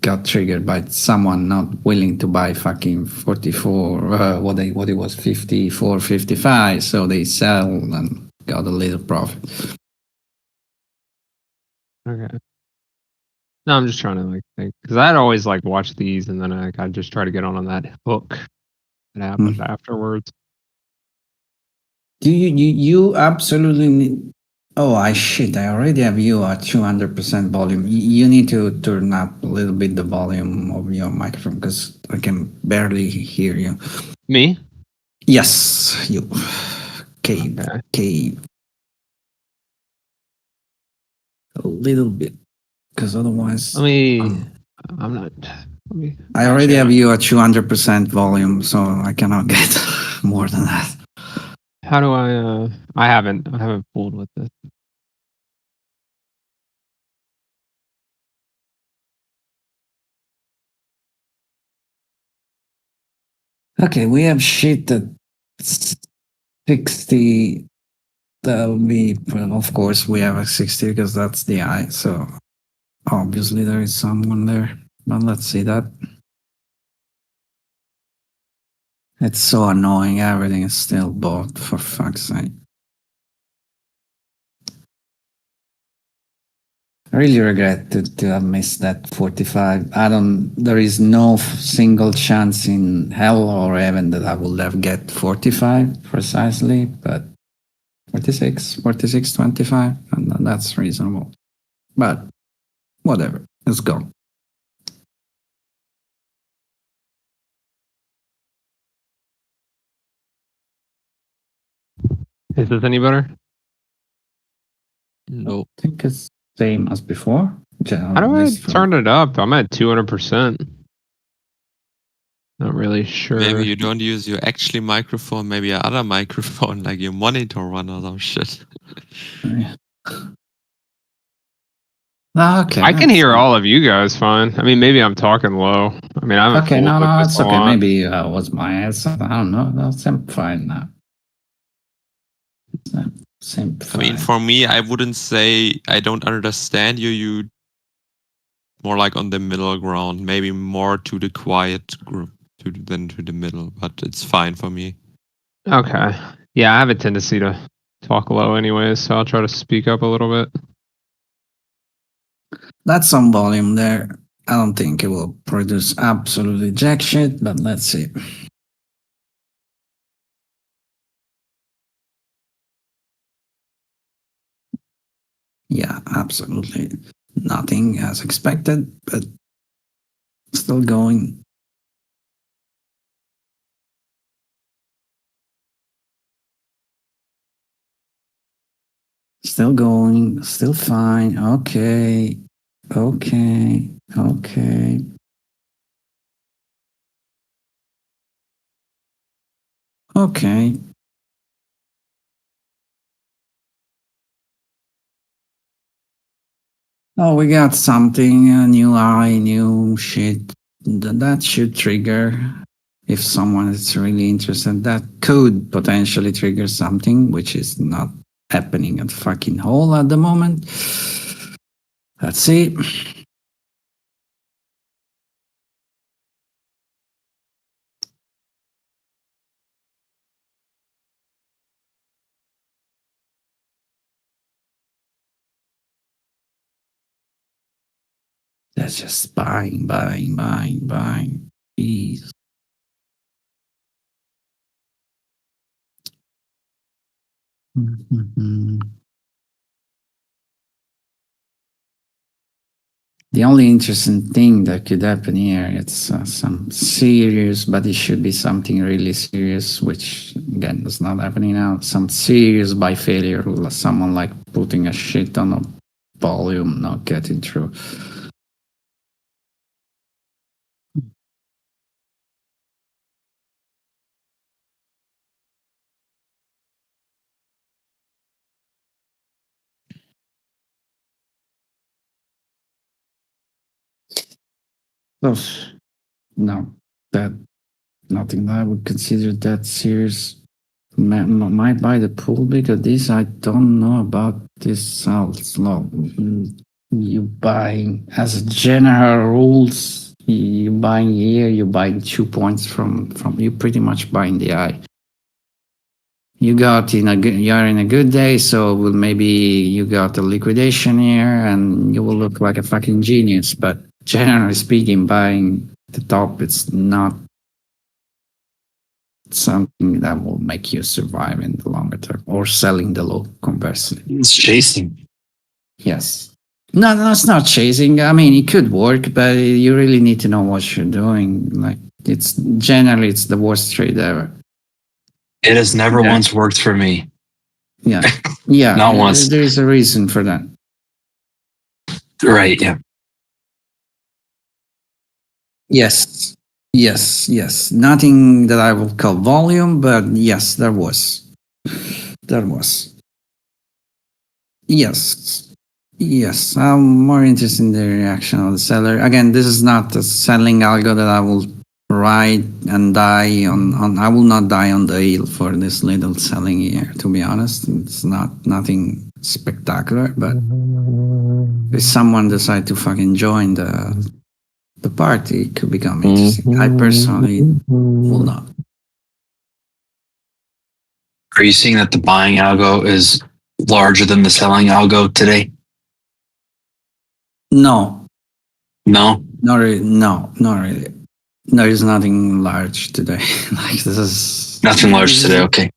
got triggered by someone not willing to buy fucking 44, what it was, 54, 55, so they sell and got a little profit. Okay. No, I'm just trying to like think because I'd always like watch these and then I'd just try to get on that hook that happened afterwards. Do you absolutely need? Oh, I already have you at 200% volume. You need to turn up a little bit the volume of your microphone because I can barely hear you. Me? Yes, you. Cave. Okay. Cave. A little bit. Because otherwise. I'm not. I already have you at 200% volume, so I cannot get more than that. How do I? I haven't fooled with this. Okay, we have shit at 60. That'll be, well, of course, we have a 60 because that's the eye. So obviously there is someone there. But let's see that. It's so annoying. Everything is still bought, for fuck's sake. I really regret to have missed that 45. There is no single chance in hell or heaven that I will ever get 45 precisely, but 46, 25, and that's reasonable. But whatever, let's go. Is this any better? No. I think it's same as before. How do I turn it up? I'm at 200%. Not really sure. Maybe you don't use your actually microphone, maybe your other microphone, like your monitor one or some shit. Okay. I can hear all of you guys fine. I mean, maybe I'm talking low. I mean, I'm okay. No, it's okay. Maybe it was my headset. I don't know. That's fine now. Same. I mean, for me, I wouldn't say I don't understand you. You more like on the middle ground, maybe more to the quiet group than to the middle, but it's fine for me. Okay. Yeah, I have a tendency to talk low anyways, so I'll try to speak up a little bit. That's some volume there. I don't think it will produce absolutely jack shit, but let's see. Yeah, absolutely nothing as expected, but still going. Still going, still fine. Okay. Okay. Oh, we got something, a new eye, new shit. That should trigger, if someone is really interested, that could potentially trigger something, which is not happening at fucking hole at the moment. Let's see. That's just buying. Jeez. The only interesting thing that could happen here, it's some serious, but it should be something really serious, which again is not happening now. Some serious by failure, someone like putting a shit on a volume, not getting through. So, no, that nothing that I would consider that serious. Might buy the pool because this I don't know about this slow. you buy as a general rules. You buying here, you buying 2 points from you pretty much buying the eye. You got you're in a good day, so maybe you got a liquidation here, and you will look like a fucking genius. But generally speaking, buying the top, it's not something that will make you survive in the longer term, or selling the low conversely. It's chasing. Yes. No, it's not chasing. I mean, it could work, but you really need to know what you're doing. Like, it's the worst trade ever. It has never once worked for me. Yeah. Yeah. Not once. There is a reason for that. Right, yeah. Yes. Nothing that I would call volume, but yes, there was. Yes. I'm more interested in the reaction of the seller. Again, this is not a selling algo that I will ride and die on. I will not die on the hill for this little selling here, to be honest. It's nothing spectacular, but if someone decide to fucking join the party, it could become interesting. I personally will not. Are you seeing that the buying algo is larger than the selling algo today? No, No? not really. No, not really. There is nothing large today. Like, this is Nothing large today, okay.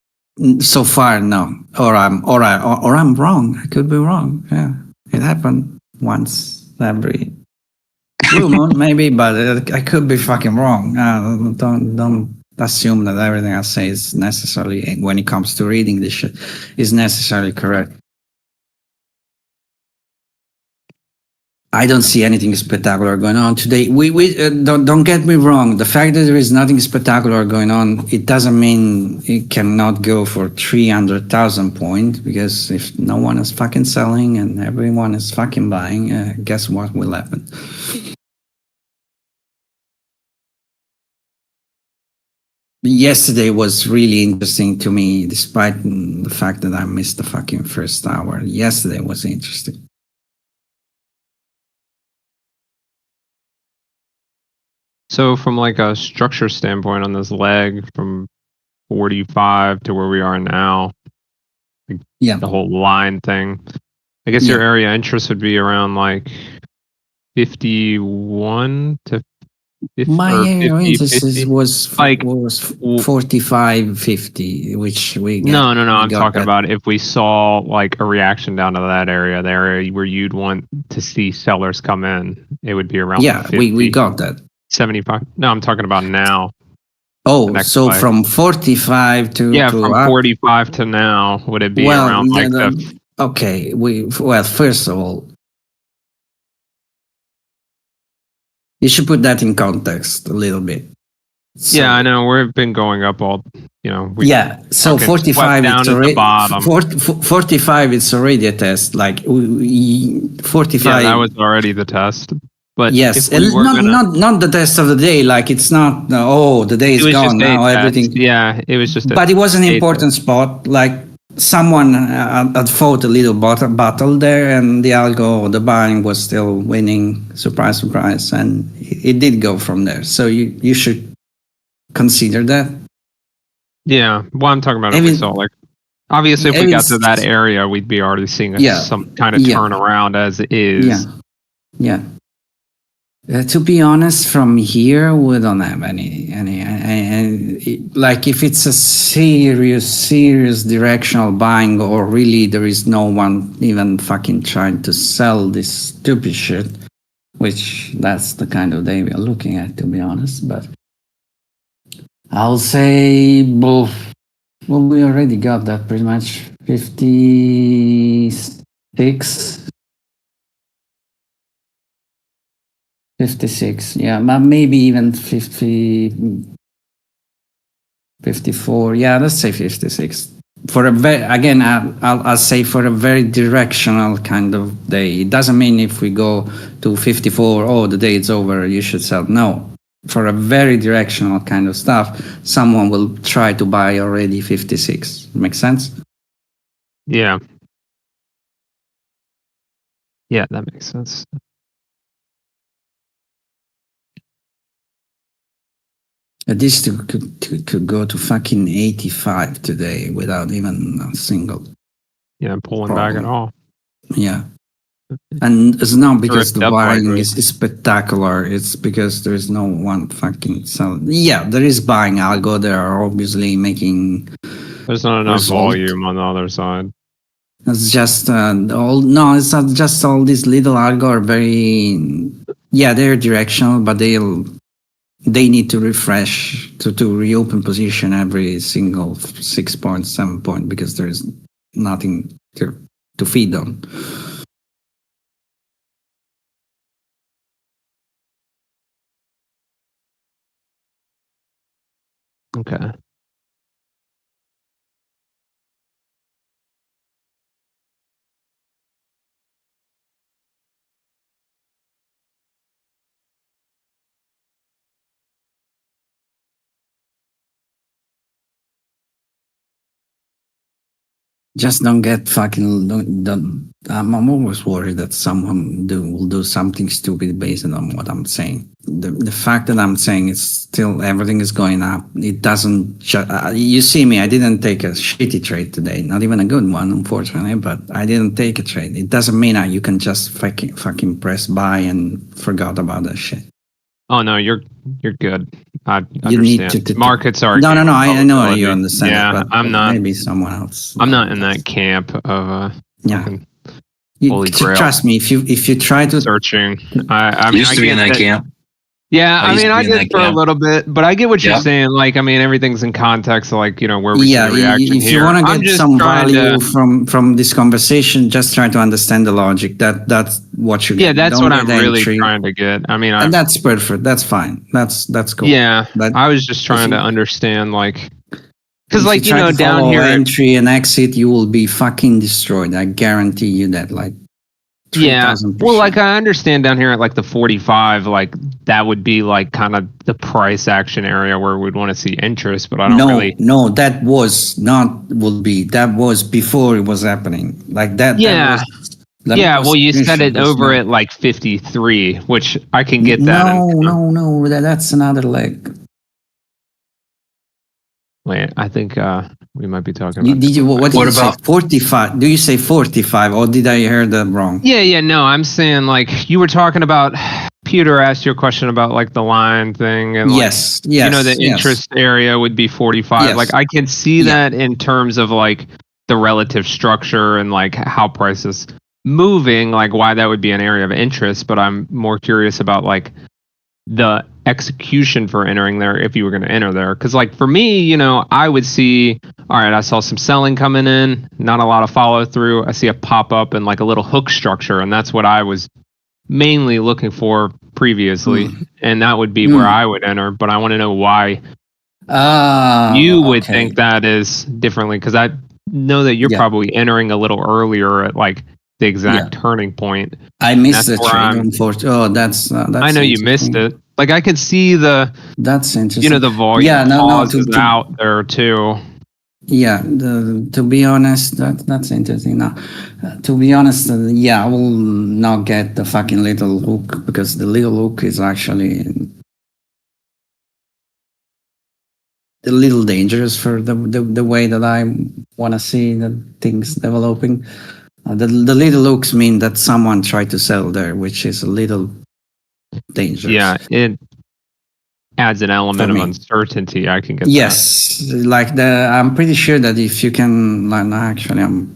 so far. No, or I'm wrong. I could be wrong. Yeah, it happened once every blue moon, maybe, but I could be fucking wrong. Don't assume that everything I say is necessarily, when it comes to reading this shit, is necessarily correct. I don't see anything spectacular going on today. We don't get me wrong. The fact that there is nothing spectacular going on, it doesn't mean it cannot go for 300,000 points, because if no one is fucking selling and everyone is fucking buying, guess what will happen? Yesterday was really interesting to me, despite the fact that I missed the fucking first hour. Yesterday was interesting. So from like a structure standpoint on this leg from 45 to where we are now, Yeah. the whole line thing, I guess your area interest would be around like 51 to 50. My area 50, interest 50. was Like 45, 50, which we got. No. I'm got talking that. about if we saw like a reaction down to that area, the area where you'd want to see sellers come in, it would be around. Yeah, 50, we got that. 75. No, I'm talking about now. Oh, so leg. from 45 to from up, 45 to now, would it be well, around like okay. First of all, you should put that in context a little bit. So, yeah, I know we've been going up all, so 45 down it's at the already bottom. 45 it's already a test. Like 45. Yeah, that was already the test. But yes, if we were not the test of the day. Like, it's not the day is gone now. Everything. Yeah, it was just. But it was an important spot. Like, someone had fought a little battle there, and the algo, the buying was still winning. Surprise, surprise, and it did go from there. So you should consider that. Yeah, well, I'm talking about if we saw like. Obviously, if we got to that area, we'd be already seeing some kind of turnaround as is. Yeah. To be honest, from here we don't have any like, if it's a serious directional buying, or really there is no one even fucking trying to sell this stupid shit, which that's the kind of day we are looking at, to be honest. But I'll say both. Well, we already got that pretty much. 56. 56, yeah, but maybe even 50, 54. Yeah, let's say 56. For a again, I'll say for a very directional kind of day. It doesn't mean if we go to 54, the day is over, you should sell. No, for a very directional kind of stuff, someone will try to buy already 56. Makes sense? Yeah. Yeah, that makes sense. This could go to fucking 85 today without even a single. Yeah, pulling back at Problem. all. Yeah. And it's not because Drift the up like buying this. is spectacular. It's because there is no one fucking sell. Yeah, there is buying Algo. They are obviously making. There's not enough Result. volume on the other side. It's just all. No, it's not just all these little Algo are very. Yeah, they're directional, but they need to refresh to reopen position every single 6 point, 7 point because there is nothing to feed on. Okay. Just don't get fucking. Don't, I'm always worried that someone will do something stupid based on what I'm saying. The fact that I'm saying it's still everything is going up. It doesn't. You see me. I didn't take a shitty trade today. Not even a good one, unfortunately. But I didn't take a trade. It doesn't mean that you can just fucking press buy and forgot about that shit. Oh no, you're good. I You need understand. to Markets are. No. I know volatility. you understand. Yeah, it, but I'm not. Maybe someone else. I'm not in that camp of. Yeah. fucking You, Holy Grail. trust me, if you try to searching. I mean, used to be in that camp. Yeah, I I used mean, to I be in did that for a camp. little bit, but I get what you're Yeah. saying. Like, I mean, everything's in context. Like, where we see yeah, the reaction if here. you want to I'm get just some trying value to- from this conversation, just try to understand the logic. That's what you get. Yeah, that's Don't what get I'm really entry. trying to get. I mean, And that's perfect. That's fine. That's cool. yeah, But I was just trying you- to understand, like, because, if like, you try to down follow here, entry and exit, you will be fucking destroyed. I guarantee you that. Like, yeah. 3000%. Well, like, I understand down here at like the 45, like that would be like kind of the price action area where we'd want to see interest, but I don't really. No, that was not will be. That was before it was happening. Like that. Yeah. That Yeah, was well, you set screenshot it this over now. at like 53, which I can get that. No. That's another leg. Wait, I think we might be talking about. Did you? What did What you say? about- 45? Do you say 45, or did I hear that wrong? Yeah, no, I'm saying like you were talking about. Peter asked you a question about like the line thing, and like, Yes. the yes. interest area would be 45. Yes. Like I can see Yeah. that in terms of like the relative structure and like how prices moving, like why that would be an area of interest. But I'm more curious about like the execution for entering there if you were going to enter there. Because like for me, I would see, all right, I saw some selling coming in, not a lot of follow through. I see a pop up and like a little hook structure, and that's what I was mainly looking for previously, and that would be where I would enter. But I want to know why you would okay. think that is differently, because I know that you're Yeah. probably entering a little earlier at like the exact turning point. I missed the that's where trade. I'm- Unfortunately, that's. I know you missed interesting. it. Like I could see the That's interesting. the volume Yeah, no, pauses to- out there too. Yeah, to be honest, that's interesting. Now, to be honest, yeah, I will not get the fucking little hook because the little hook is actually a little dangerous for the way that I want to see the things developing. The little hooks mean that someone tried to sell there, which is a little dangerous. Yeah, it adds an element For of me. uncertainty. I can get Yes, like I'm pretty sure that if you can, like, actually, that.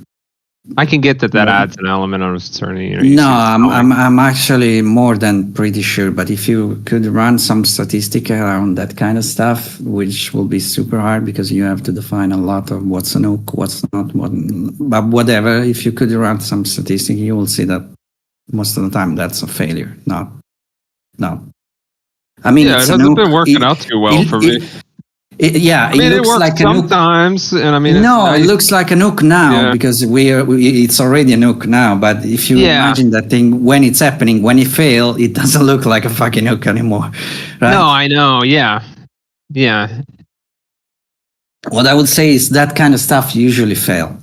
I can get that No. adds an element of uncertainty. You no, see it selling. I'm actually more than pretty sure. But if you could run some statistic around that kind of stuff, which will be super hard because you have to define a lot of what's an hook, what's not, but whatever. If you could run some statistic, you will see that most of the time that's a failure. No. I mean, Yeah, it it's hasn't been working out too well for me. Yeah, I mean, it looks works like a hook. sometimes, and I mean, No, it looks like a hook now Yeah. because it's already a hook now. But if you Yeah. imagine that thing when it's happening, when it fails, it doesn't look like a fucking hook anymore. Right? No, I know. Yeah. What I would say is that kind of stuff usually fail.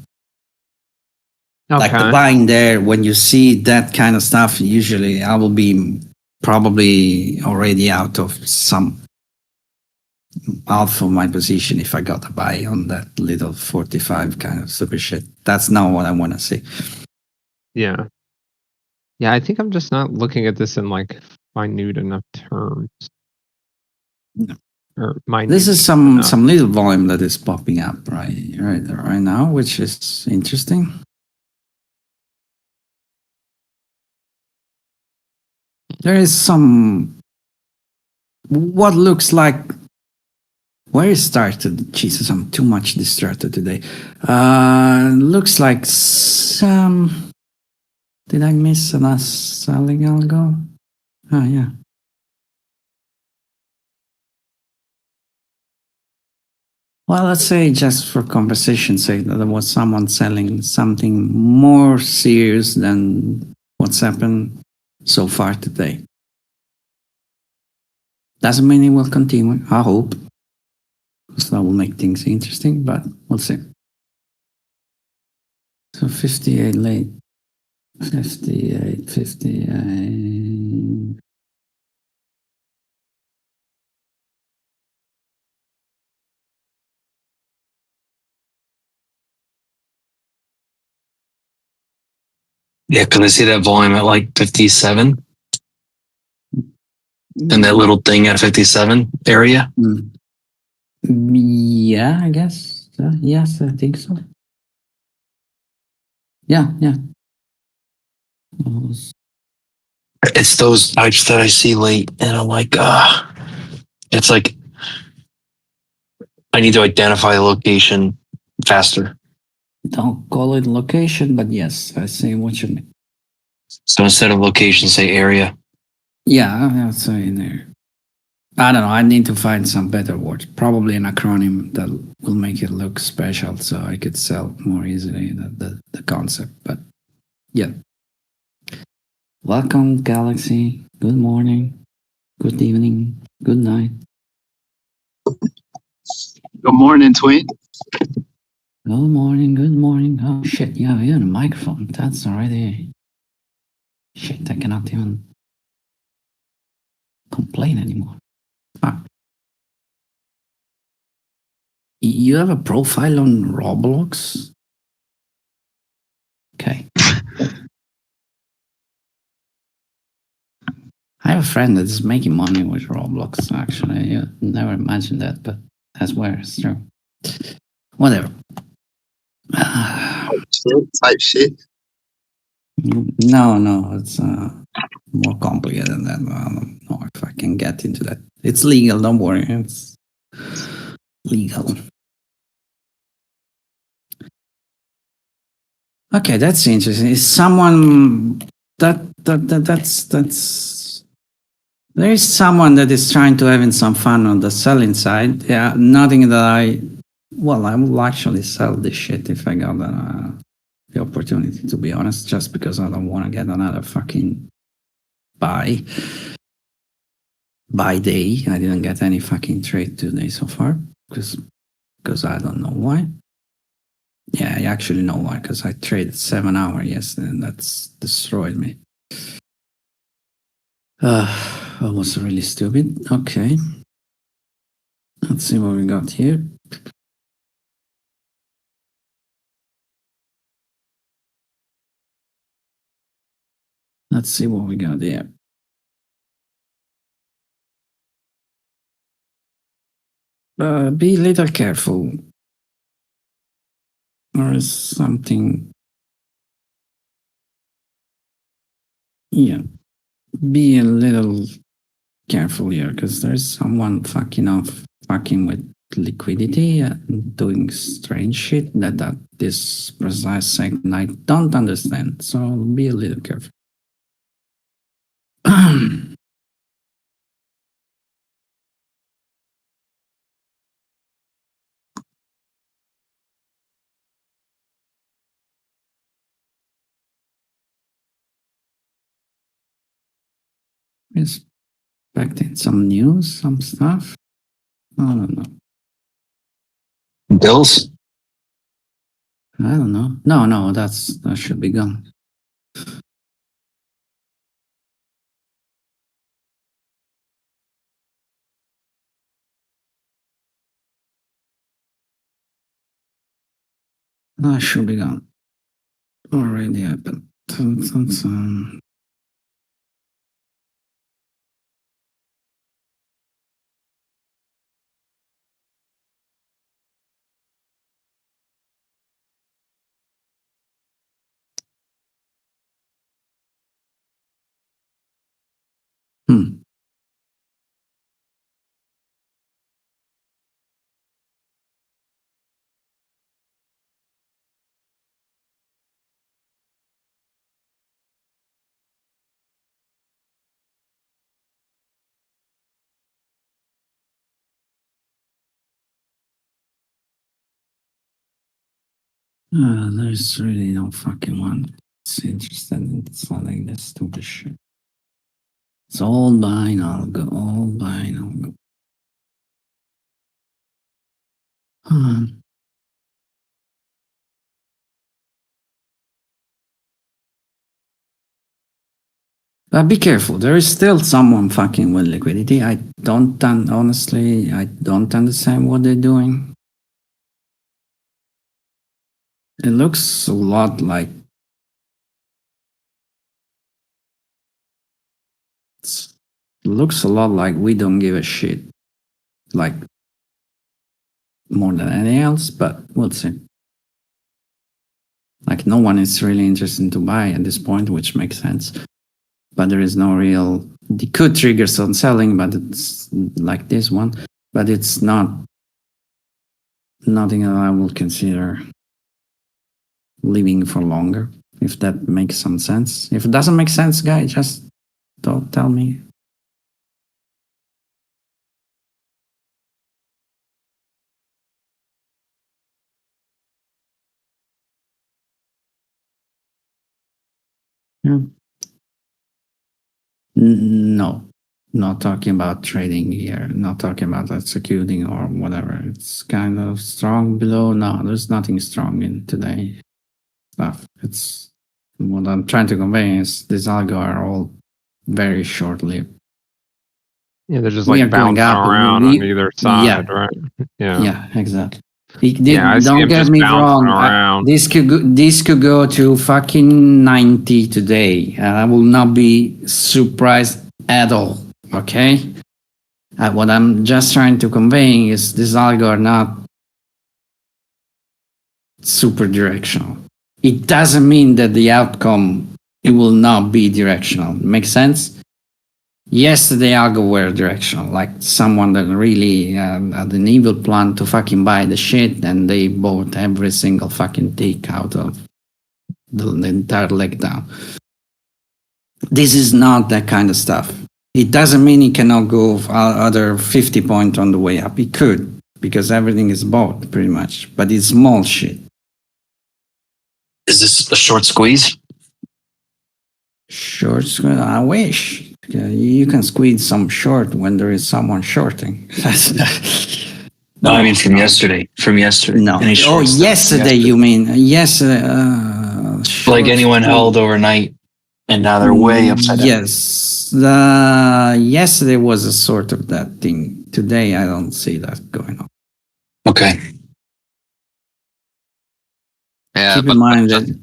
Like the Okay. buying there, when you see that kind of stuff, usually I will be probably already out of my position if I got a buy on that little 45 kind of super shit. That's not what I want to see. Yeah. Yeah, I think I'm just not looking at this in like minute enough terms. No. Or minute. This is enough. some little volume that is popping up right now, which is interesting. There is some what looks like where it started. Jesus, I'm too much distracted today. Looks like some. Did I miss us selling Algo? Oh yeah. Well, let's say just for conversation's sake that there was someone selling something more serious than what's happened so far today. Doesn't mean it will continue, I hope. Because that will make things interesting, but we'll see. So 58 late. 58. Yeah, because I see that volume at like 57 and that little thing at 57 area. Yeah, I guess. Yes, I think so. Yeah. It's those types that I see late, and I'm like, it's like I need to identify the location faster. Don't call it location, but yes, I see what you mean. So instead of location, say area. Yeah, I'll say in there. I don't know. I need to find some better words. Probably an acronym that will make it look special, so I could sell more easily the concept. But yeah. Welcome, Galaxy. Good morning. Good evening. Good night. Good morning, Tweet. Good morning. Good morning. Oh shit! Yeah, you're on a microphone. That's already shit. I cannot even complain anymore. Ah. You have a profile on Roblox? Okay. I have a friend that is making money with Roblox, actually. You never imagined that, but that's where it's true. Whatever. Type shit. No, it's more complicated than that. I don't know if I can get into that. It's legal, don't worry. It's legal. Okay, that's interesting. Is someone that's there is someone that is trying to having some fun on the selling side. Yeah, nothing that I will actually sell this shit if I got the opportunity, to be honest, just because I don't want to get another fucking buy day. I didn't get any fucking trade today so far because I don't know why. Yeah, I actually know why, because I traded 7 hours yesterday and that's destroyed me. That was really stupid. Okay. Let's see what we got here. Let's see what we got here. Be a little careful. Or is something. Yeah. Be a little careful here, because there's someone fucking with liquidity and doing strange shit that this precise second I don't understand. So be a little careful. Expecting some news, some stuff. I don't know. Bills? I don't know. No, that should be gone. That should be gone. Already happened. Hmm. There's really no fucking one. It's interested in selling this stupid shit. It's all buying Algo, all buying Algo. But be careful. There is still someone fucking with liquidity. Honestly, I don't understand what they're doing. It looks a lot like we don't give a shit. Like more than anything else, but we'll see. Like no one is really interested to buy at this point, which makes sense. But there is no real. It could trigger some selling, but it's like this one. But it's not nothing that I will consider leaving for longer. If that makes some sense. If it doesn't make sense, guys, just don't tell me. Yeah. No, not talking about trading here, not talking about executing or whatever. It's kind of strong below. No, there's nothing strong in today stuff. It's what I'm trying to convey is this algo are all very short lived. Yeah, they're just We are like going bouncing up. around on either side, Yeah, right? Yeah. yeah, exactly. Yeah, I see Don't him get just me bouncing wrong. around. This could go to fucking 90 today, and I will not be surprised at all. Okay. What I'm just trying to convey is this algo are not super directional. It doesn't mean that the outcome it will not be directional. Makes sense? Yesterday algo were directional, like someone that really had an evil plan to fucking buy the shit, and they bought every single fucking tick out of the entire leg down. This is not that kind of stuff. It doesn't mean it cannot go other 50 points on the way up. It could, because everything is bought pretty much, but it's small shit. Is this a short squeeze? Short squeeze, I wish. You can squeeze some short when there is someone shorting. No, I mean from yesterday. From yesterday. No. Any Oh, short stuff from yesterday you mean? Yesterday. Like anyone held overnight and now they're way upside down. Yes. Yesterday was a sort of that thing. Today I don't see that going on. Okay. Yeah, Keep but in mind just, that.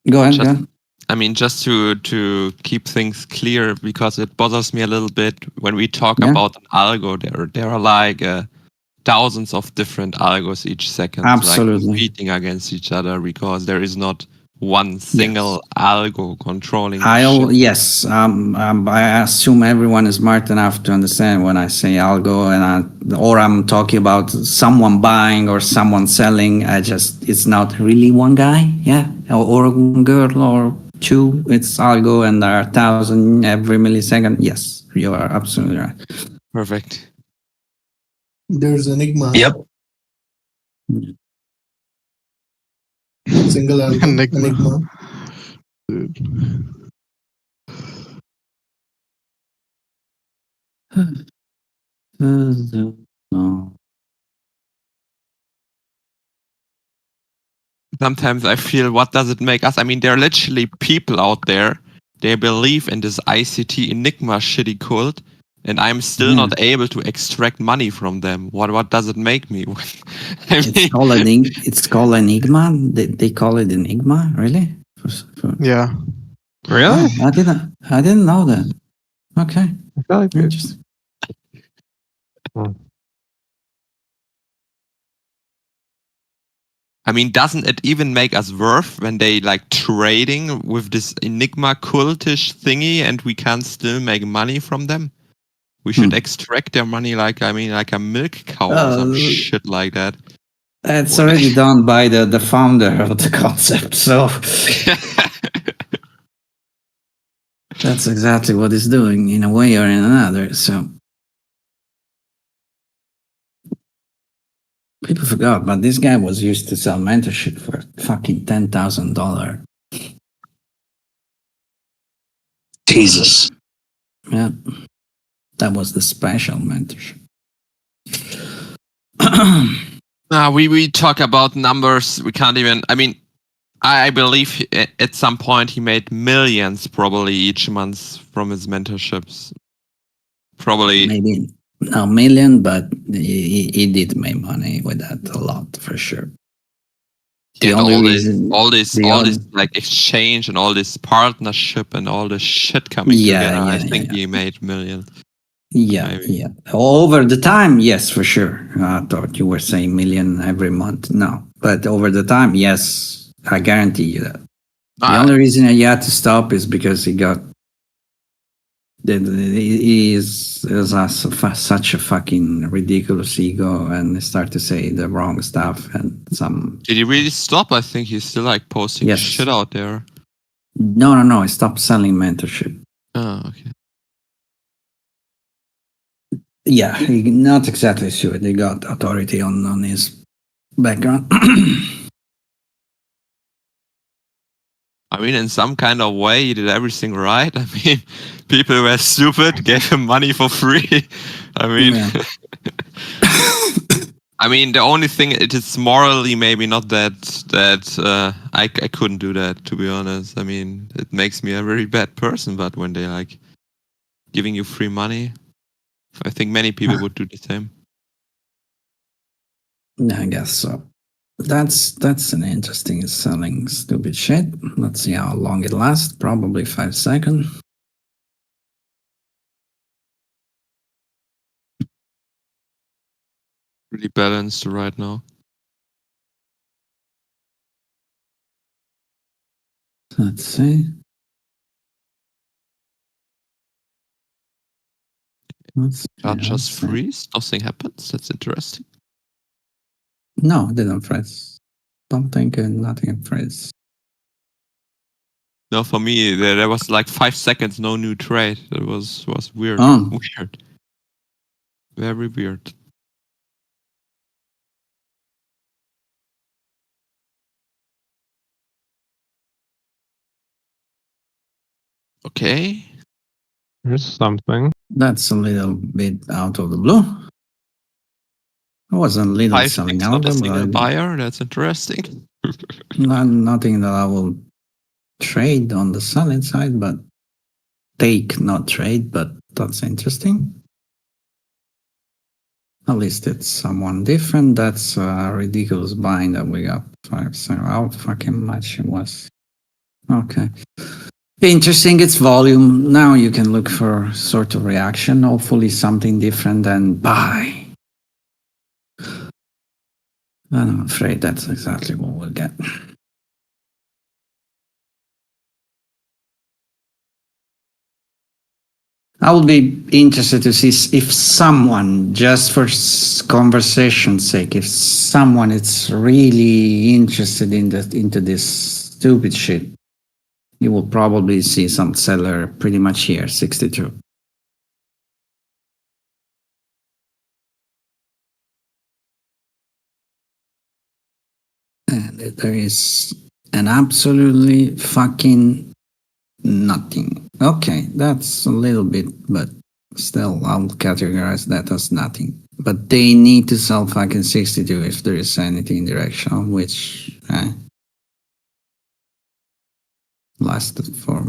Go ahead. just- Go ahead. I mean, just to keep things clear, because it bothers me a little bit when we talk Yeah. about an algo. There are like thousands of different algos each second, Absolutely. like competing against each other, because there is not one single algo controlling. Yes. I assume everyone is smart enough to understand when I say algo, or I'm talking about someone buying or someone selling. It's not really one guy, yeah, or one girl or two. It's algo, and there are 1,000 every millisecond. Yes, you are absolutely right. Perfect. There's Enigma. Yep. Single album. Enigma. Dude. No. sometimes I feel, what does it make us? I mean, there are literally people out there, they believe in this ICT Enigma shitty cult, and I'm still Yeah. not able to extract money from them. What does it make me? I mean, It's called Enigma. They call it Enigma, really? Yeah. Really? Oh, I didn't know that. Okay, I feel like interesting. I mean, doesn't it even make us worth when they like trading with this Enigma cultish thingy, and we can still make money from them? We should extract their money like a milk cow or some shit like that. It's already done by the founder of the concept, so that's exactly what it's doing in a way or in another. So people forgot, but this guy was used to sell mentorship for fucking $10,000. Jesus. Yeah, that was the special mentorship. We talk about numbers. We can't even. I mean, I believe at some point he made millions probably each month from his mentorships. Probably Maybe not a million, but he did make money with that a lot for sure. The and only all reason, this like exchange and all this partnership and all this shit coming together. I think he made millions. Yeah, maybe. yeah. Over the time, yes, for sure. I thought you were saying million every month. No, but over the time, yes, I guarantee you that. The only reason he had to stop is because he got. He is such a fucking ridiculous ego, and start to say the wrong stuff and some. Did he really stop? I think he's still like posting shit out there. No. He stopped selling mentorship. Oh, okay. Yeah, not exactly sure. They got authority on his background. I mean, in some kind of way, he did everything right. I mean, people were stupid, gave him money for free. I mean, I mean, the only thing, it is morally maybe not that I couldn't do that, to be honest. I mean, it makes me a very bad person. But when they like giving you free money, I think many people would do the same. I guess so. That's an interesting selling stupid shit. Let's see how long it lasts. Probably 5 seconds. Really balanced right now. Let's see. Just freeze. Nothing happens. That's interesting. No, it didn't freeze. Don't think nothing freeze. No, for me, there was like 5 seconds, no new trade. That was weird. Oh. Weird. Very weird. Okay. There's something. That's a little bit out of the blue. I was a little selling out, not a single buyer. That's interesting. nothing that I will trade on the selling side, but take, not trade, but that's interesting. At least it's someone different. That's a ridiculous buying that we got 5. So how fucking much it was. Okay. Interesting, it's volume. Now you can look for sort of reaction, hopefully something different than buy. I'm afraid that's exactly what we'll get. I would be interested to see if someone, just for conversation's sake, if someone is really interested into this stupid shit, you will probably see some seller pretty much here, 62. And there is an absolutely fucking nothing. Okay, that's a little bit, but still, I'll categorize that as nothing. But they need to sell fucking 62 if there is anything directional, which lasted for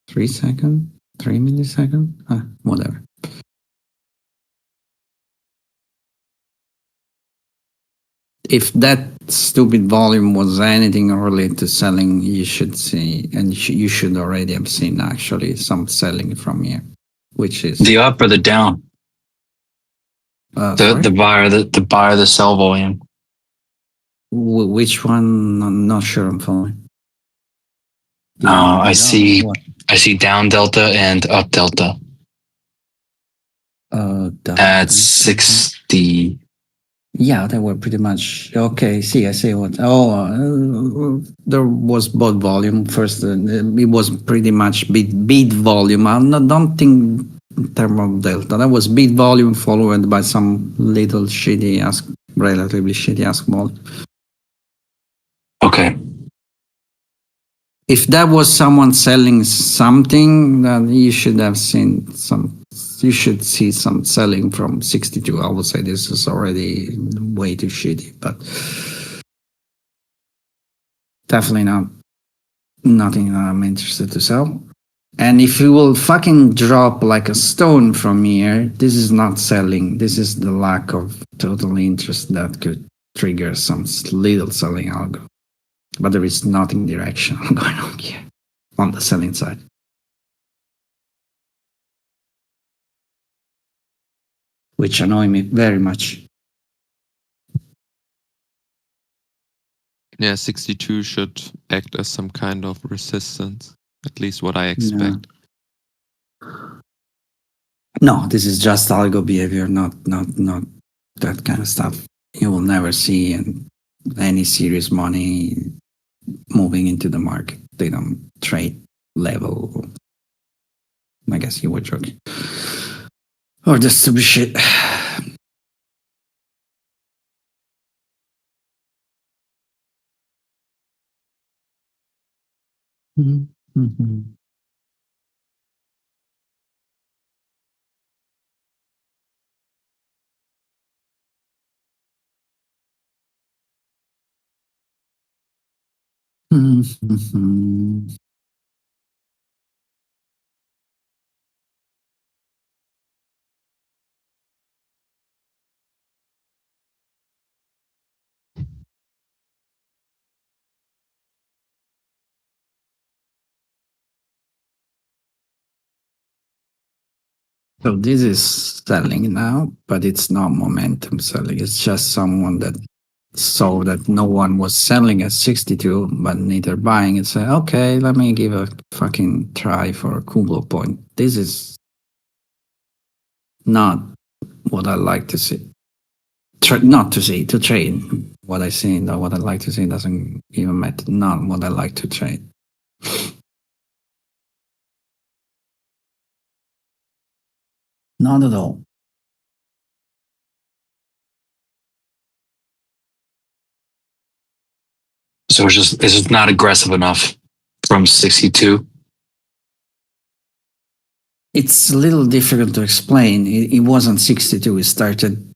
3 seconds, 3 milliseconds, whatever. If that stupid volume was anything related to selling, you should see, and you should already have seen actually some selling from here, which is The up or the down? The buy or the sell volume. Which one? I'm not sure I'm following. I see down delta and up delta at 60. Yeah, they were pretty much okay. See, I see what. There was both volume first. It was pretty much beat volume. Don't think in terms of delta. That was beat volume followed by some little shitty relatively shitty ask volume. Okay. If that was someone selling something, then you should have seen some. You should see some selling from 62. I would say this is already way too shitty, but definitely nothing I'm interested to sell. And if you will fucking drop like a stone from here, this is not selling. This is the lack of total interest that could trigger some little selling algo. But there is nothing directional going on here on the selling side. Which annoy me very much. Yeah, 62 should act as some kind of resistance. At least what I expect. No, this is just algo behavior, not that kind of stuff. You will never see any serious money moving into the market. They don't trade level. I guess you were joking. Or just stupid shit. Mm-hmm. Mm-hmm. So this is selling now, but it's not momentum selling. It's just someone that saw that no one was selling at 62, but neither buying and say, okay, let me give a fucking try for a Kubo point. This is not what I like to see. Not to see, to trade. What I see, what I like to see doesn't even matter. Not what I like to trade. Not at all. So it's just not aggressive enough from 62. It's a little difficult to explain. It wasn't 62. It started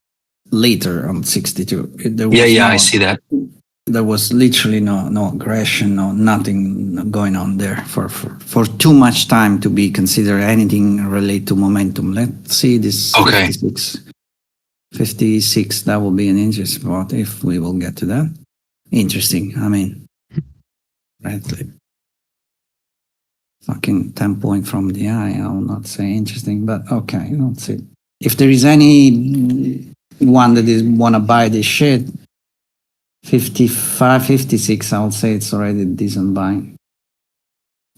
later on 62. I see that. There was literally no aggression, nothing going on there for too much time to be considered anything related to momentum. Let's see this 56. That will be an interesting spot if we will get to that. Interesting. I mean, right. Fucking 10 point from the eye. I will not say interesting, but okay, let's see. If there is any one that is want to buy this shit, 55, 56, I would say it's already a decent buying.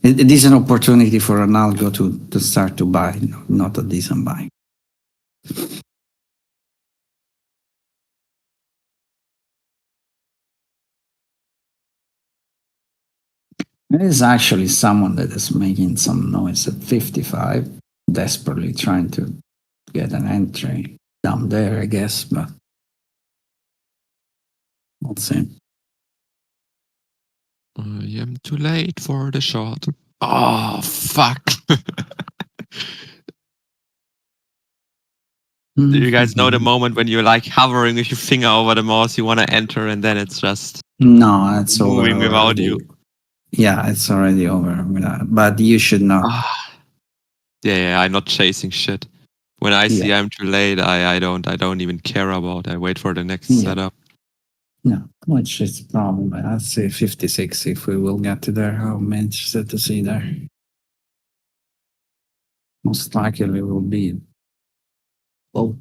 It is an opportunity for an algo to start to buy, not a decent buy. There is actually someone that is making some noise at 55, desperately trying to get an entry down there, I guess, but we'll see. I am too late for the shot. Oh, fuck. Do you guys know the moment when you're like hovering with your finger over the mouse, you want to enter, and then it's just No, it's over moving without already. you. Yeah, it's already over. But you should not. Yeah, I'm not chasing shit. When I see Yeah. I'm too late, I don't even care about. I wait for the next Yeah. setup. No, which is probably, I'd say 56 if we will get to there. I'm interested to see there. Most likely will be. Oh,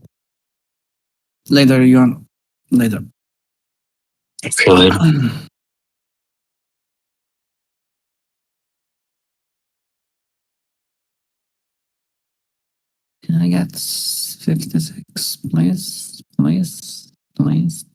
later, Jon. Later. Okay, later. Can I get 56, please? Please? Please?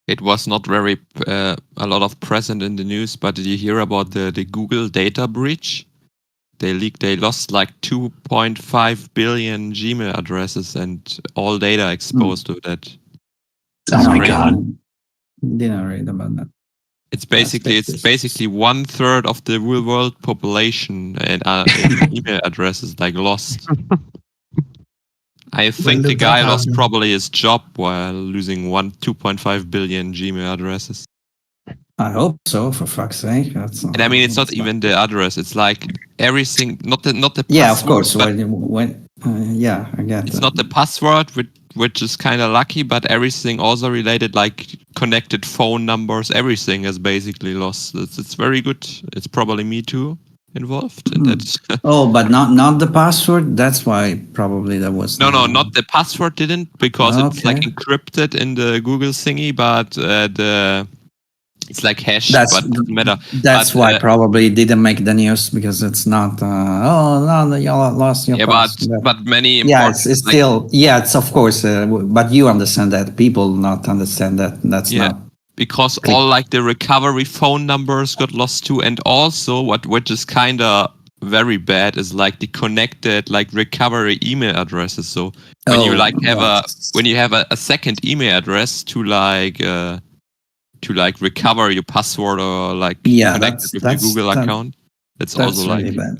It was not very a lot of present in the news, but did you hear about the Google data breach? They lost like 2.5 billion Gmail addresses and all data exposed to that. Oh my Crazy. god. Didn't read about that. It's basically 1/3 of the real world population and email addresses like lost. I think the did that guy lost happen? probably his job while losing 2.5 billion Gmail addresses. I hope so, for fuck's sake. That's And I mean, it's not that's even the address. It's like everything, not the Yeah, of password, course. but Yeah, I get it's that. not the password, which is kind of lucky, but everything also related, like connected phone numbers, everything is basically lost. It's very good. It's probably me too involved in that. Oh, but not the password. That's why probably that was. No, not the password didn't, because it's like Okay. encrypted in the Google thingy, but it's like hashed, That's but doesn't matter. That's But, why probably didn't make the news because it's not. Oh no, you lost your yeah, password. but many Yeah, important, it's like, still. Yeah, it's of course. But you understand that. People not understand that. That's yeah, not. because Click. all like the recovery phone numbers got lost too, and also which is kind of very bad is like the connected like recovery email addresses. So when you like have a second email address to recover your password or like Yeah, connect it with your Google account, that's also like really bad.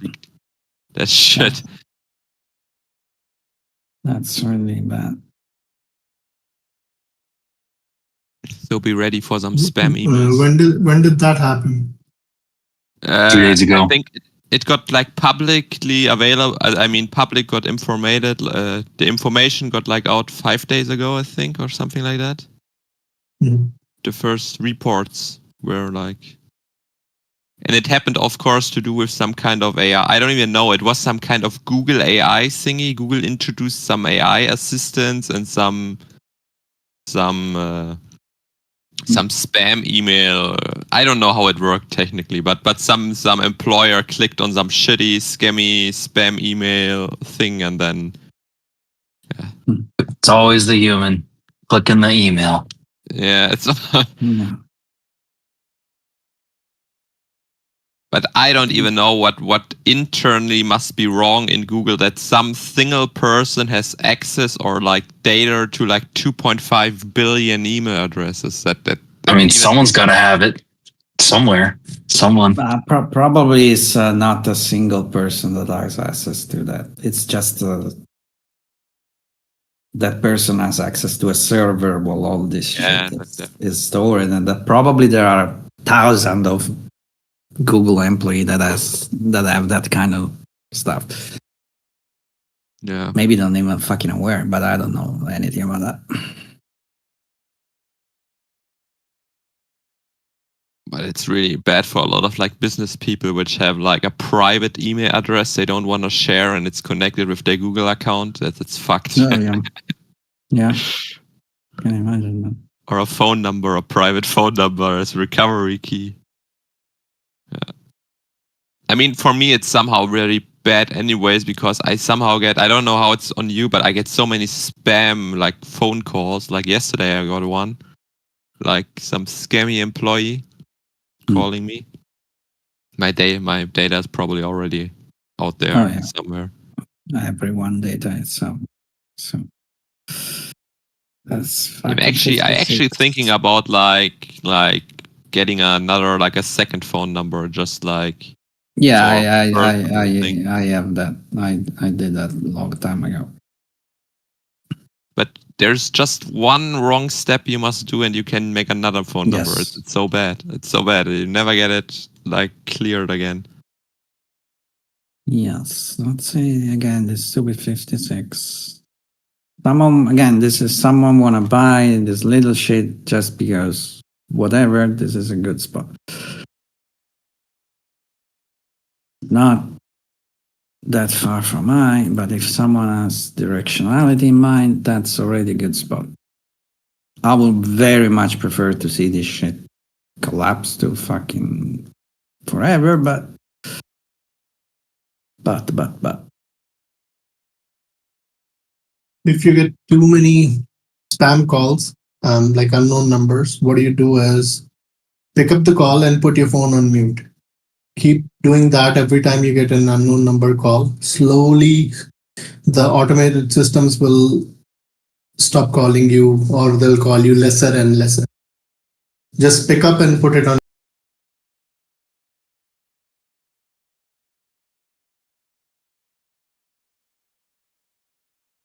that shit. That's really bad. So be ready for some spam emails. When did that happen? 2 days ago. I think it got like publicly available. I mean, public got informated. The information got like out 5 days ago, I think, or something like that. Mhm. The first reports were like, and it happened, of course, to do with some kind of AI. I don't even know. It was some kind of Google AI thingy. Google introduced some AI assistants and some spam email. I don't know how it worked technically, but some employer clicked on some shitty, scammy spam email thing, and then It's always the human clicking the email. yeah, it's. Yeah. But I don't even know what internally must be wrong in Google that some single person has access or like data to like 2.5 billion email addresses. That I mean, someone's got to have it somewhere. Someone. Probably it's not a single person that has access to that. It's just that person has access to a server while all this Yeah, shit is stored, and that probably there are thousands of Google employee that have that kind of stuff. yeah. Maybe don't even fucking aware, but I don't know anything about that. But it's really bad for a lot of like business people which have like a private email address they don't want to share and it's connected with their Google account. It's fucked. Yeah. Can imagine that. Or a phone number, a private phone number as recovery key. Yeah. I mean, for me, it's somehow really bad anyways, because I somehow get, I don't know how it's on you, but I get so many spam like phone calls. Like yesterday I got one, like some scammy employee calling me. My data is probably already out there somewhere. Everyone data is so That's I'm fucking actually 56. thinking about like getting another like a second phone number, just like Yeah, for thing. I have that. I did that a long time ago. But there's just one wrong step you must do, and you can make another phone number. Yes. It's so bad. It's so bad. You never get it like cleared again. Yes. Let's see again. This stupid 56. Someone again. This is someone wanna buy this little shit just because whatever. This is a good spot. Not that far from mine, but if someone has directionality in mind, that's already a good spot. I would very much prefer to see this shit collapse to fucking forever, but. If you get too many spam calls, like unknown numbers, what you do is pick up the call and put your phone on mute. Keep doing that every time you get an unknown number call. Slowly, the automated systems will stop calling you, or they'll call you lesser and lesser. Just pick up and put it on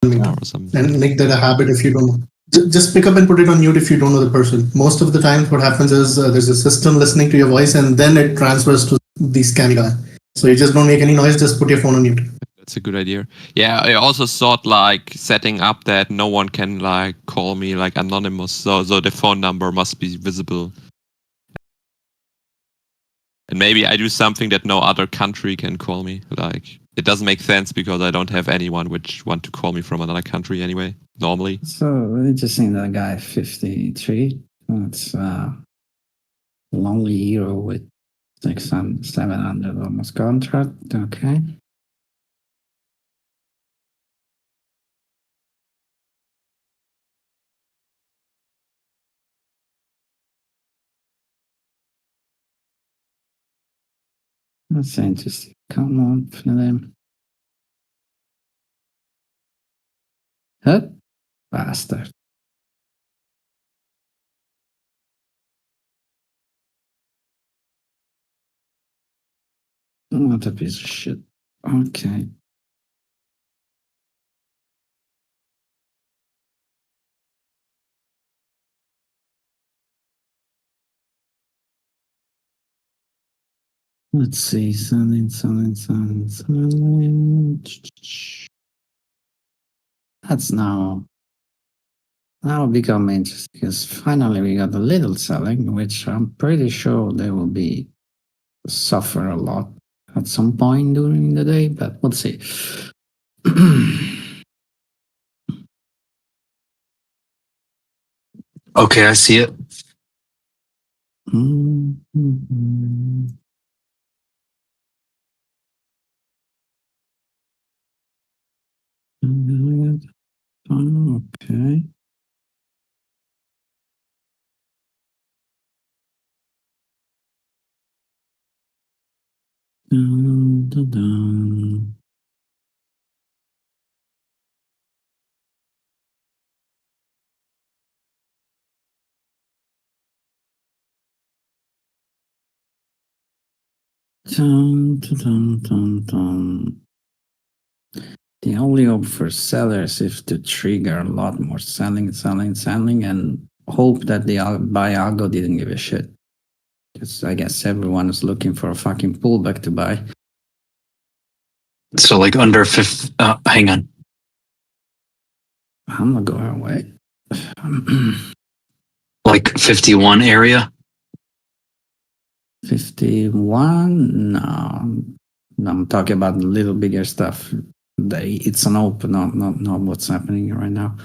mute. Or something. And make that a habit if you don't. Just pick up and put it on mute if you don't know the person. Most of the time, what happens is there's a system listening to your voice, and then it transfers to the scam guy. So you just don't make any noise. Just put your phone on mute. That's a good idea. Yeah, I also thought like setting up that no one can like call me like anonymous, so the phone number must be visible. And maybe I do something that no other country can call me. Like it doesn't make sense because I don't have anyone which want to call me from another country anyway. Normally. So we just seen that guy 53. That's lonely hero with 600, 700 almost contract. Okay. That's interesting. Come on, Philip. Huh? Bastard. What a piece of shit. Okay. Let's see. Something. That's now become interesting because finally we got a little selling, which I'm pretty sure they will be suffer a lot at some point during the day, but we'll see. Okay, I see it. Okay. Dun, dun, dun. Dun, dun, dun, dun. The only hope for sellers is to trigger a lot more selling, and hope that the buy algo didn't give a shit. Because I guess everyone is looking for a fucking pullback to buy. So like under fifth. Hang on. I'm not going away. Like 51 area. 51? No. I'm talking about a little bigger stuff. It's an open, not what's happening right now.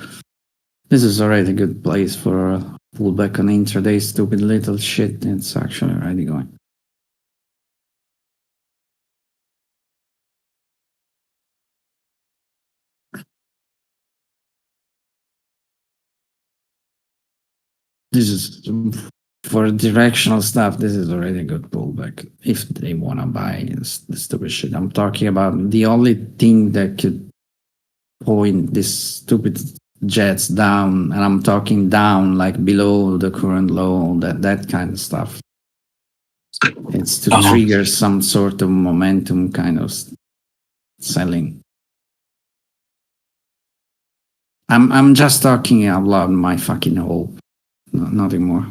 This is already a good place for a pullback on intraday stupid little shit. It's actually already going. This is for directional stuff. This is already a good pullback if they want to buy this stupid shit. I'm talking about the only thing that could point this stupid jets down, and I'm talking down like below the current low, that kind of stuff. It's to trigger some sort of momentum kind of selling. I'm just talking out loud my fucking hole. No, nothing more.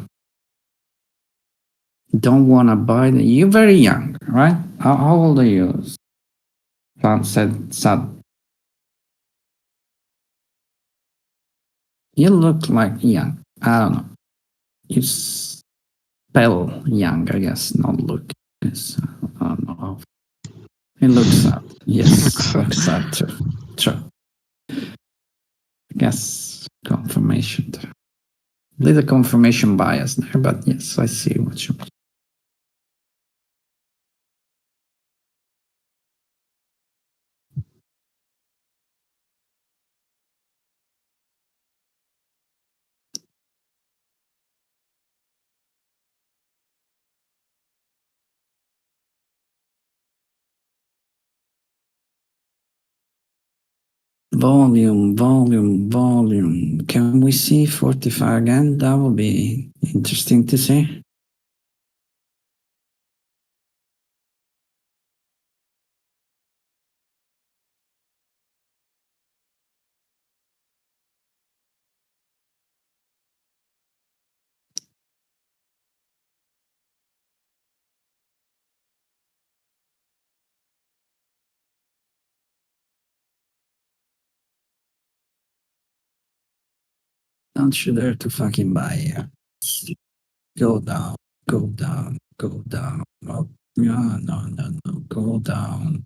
Don't want to buy the... You're very young, right? How old are you? Sad. You look like young. I don't know. You spell young, I guess, not look. Yes, I don't know how. It looks sad. Yes, looks sad too. True. I guess confirmation there. Little confirmation bias there, but yes, I see what you mean. Volume. Can we see 45 again? That would be interesting to see. Don't you dare to fucking buy here. Go down. Oh, no. Go down. No. Go down.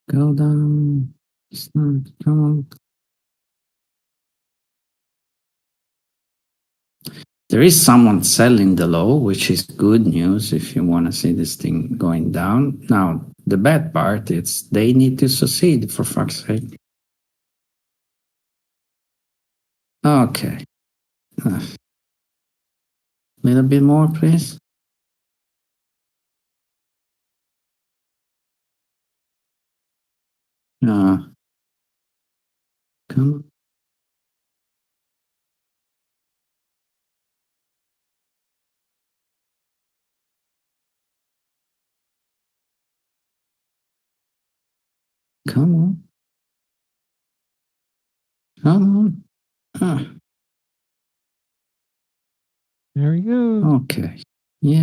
Go down. Come on. There is someone selling the low, which is good news if you want to see this thing going down. Now, the bad part is they need to succeed, for fuck's sake. Okay. Little bit more, please. Come on. Come on. There we go. Okay. Yeah.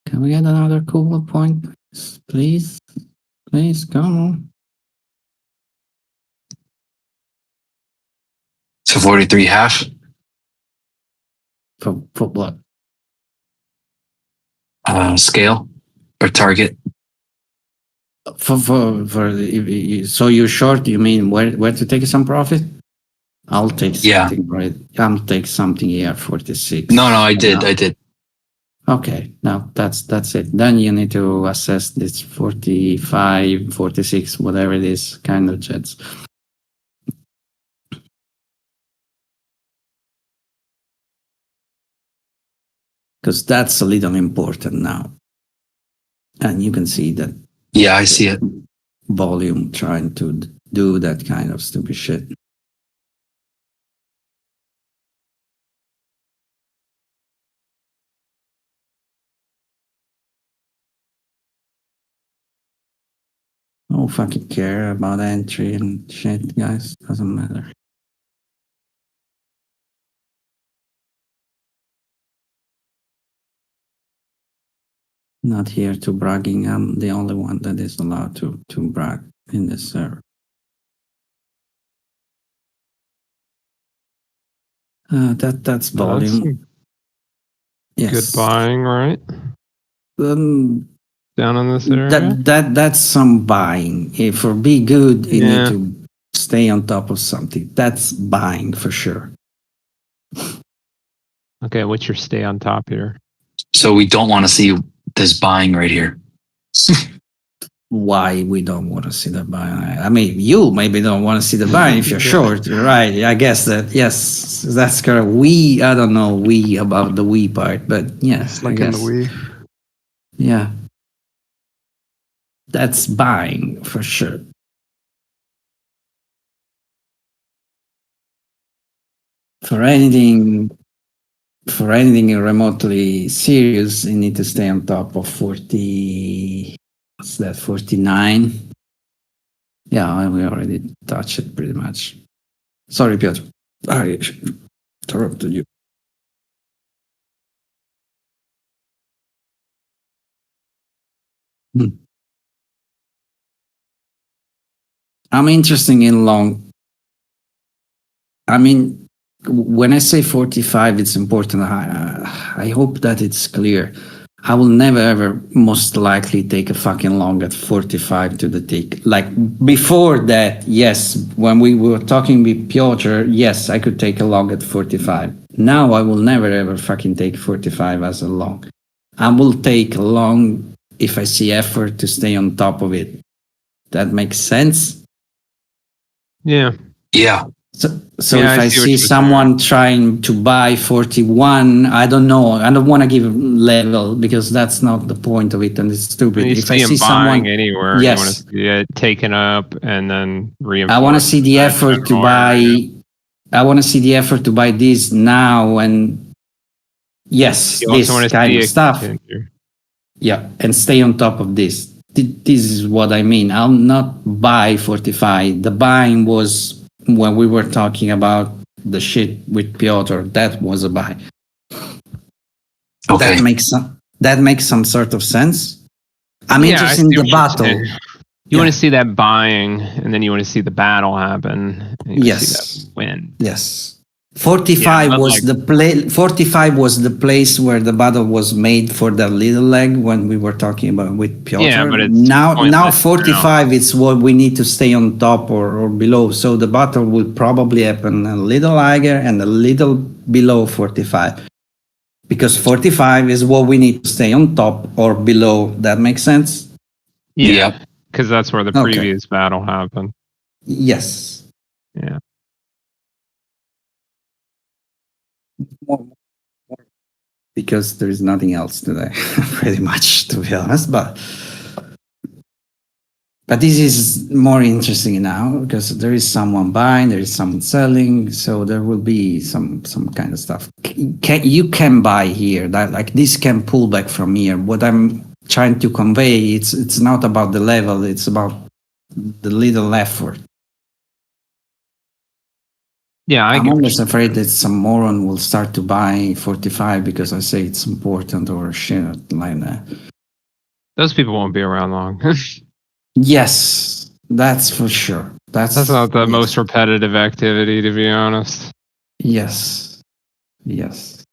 Can we get another cool point, please? Please, come on. So 43 half. For what? Scale or target. So you're short, you mean where to take some profit? I'll take something, right? I'll take something here, 46. No, I did. Okay, now that's it. Then you need to assess this 45, 46, whatever it is, kind of jets. Because that's a little important now. And you can see that. Yeah, I see it. Volume trying to do that kind of stupid shit. Don't fucking care about entry and shit, guys. Doesn't matter. Not here to bragging. I'm the only one that is allowed to brag in this server. That's volume. Yes. Good buying, right? down on this area. That's some buying. If for be good, you Yeah. need to stay on top of something. That's buying for sure. Okay, what's your stay on top here? So we don't want to see this buying right here. Why we don't want to see the buy? I mean, you maybe don't want to see the buy if you're short, right? I guess that yes, that's correct. I don't know about the we part, but yeah, It's I like in the guess Wii. yeah, that's buying for sure. For anything remotely serious, you need to stay on top of 40. What's that? 49. Yeah, we already touched it pretty much. Sorry, Piotr. I interrupted you. I'm interested in long. I mean, when I say 45, it's important. I hope that it's clear. I will never ever most likely take a fucking long at 45 to the tick. Like before that, yes, when we were talking with Piotr, yes, I could take a long at 45. Now I will never ever fucking take 45 as a long. I will take a long if I see effort to stay on top of it. That makes sense. Yeah. Yeah. So Yeah, if I I see what see you're someone trying to buy 41, I don't know. I don't want to give a level because that's not the point of it, and it's stupid. When you If I see see him someone, buying anywhere, you want to yes, see it taken up and then reinforced. I want to see the that effort to general area. buy. I want to see the effort to buy this now, and yes, You also want this to kind see of it stuff. continue. Yeah, and stay on top of this. This is what I mean. I'll not buy 45. The buying was when we were talking about the shit with Piotr. That was a buy. Okay. That makes some sort of sense. I'm Yeah, I interested see in what the you're battle. saying. You want to see that buying, and then you want to see the battle happen. And you want to see Yes. that win. Yes. 45 Yeah, was like- 45 was the place where the battle was made for the little leg when we were talking about with Piotr. Yeah, but it's now pointless 45 it's what we need to stay on top or below. So the battle will probably happen a little higher and a little below 45. Because 45 is what we need to stay on top or below. That makes sense? Yeah, Yep. because that's where the Okay. previous battle happened. Yes. Yeah. Because there is nothing else today, pretty much, to be honest. But this is more interesting now because there is someone buying, there is someone selling, so there will be some kind of stuff. You can buy here, that like this can pull back from here. What I'm trying to convey, it's not about the level, it's about the little effort. Yeah, I'm almost afraid that some moron will start to buy 45 because I say it's important or shit like that. those people won't be around long. Yes, that's for sure. That's not the yes. most repetitive activity, to be honest. Yes. Yes.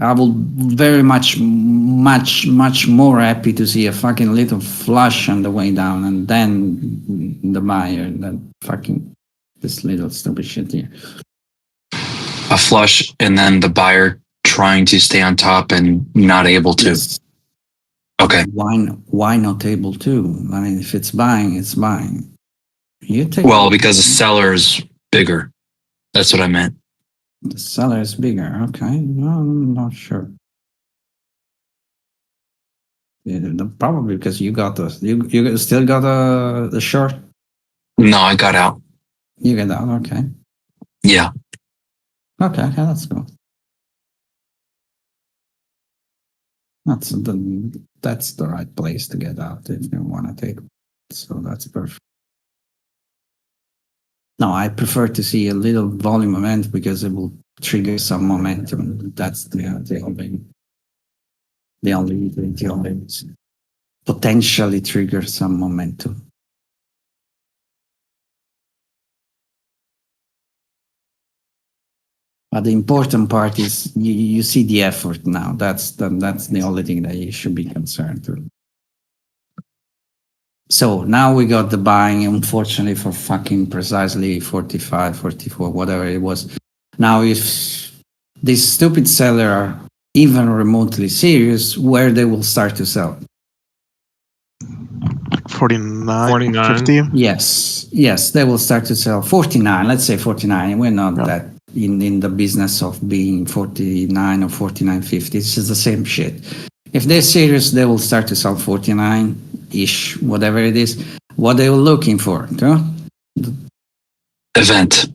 I will very much more happy to see a fucking little flush on the way down and then the buyer than fucking this little stupid shit here. A flush and then the buyer trying to stay on top and not able to. Yes. Okay. Why not able to? I mean, if it's buying, it's buying. You take Well, because the seller is bigger. That's what I meant. the seller is bigger. Okay, no, I'm not sure. Yeah, probably because you got you still got the short. No, I got out. You get that. Okay. Yeah. Okay, that's cool. That's the right place to get out if you want to take. So that's perfect. No, I prefer to see a little volume event because it will trigger some momentum. That's the only potentially trigger some momentum. But the important part is you see the effort now. That's the only thing that you should be concerned with. So now we got the buying, unfortunately, for fucking precisely 45, 44, whatever it was. Now, if these stupid sellers are even remotely serious, where they will start to sell? 49, 49. 50. Yes, they will start to sell 49. Let's say 49. We're not Yeah. that in the business of being 49 or 49.50. It's just the same shit. If they're serious, they will start to sell 49-ish, whatever it is. What they were looking for, huh? Event.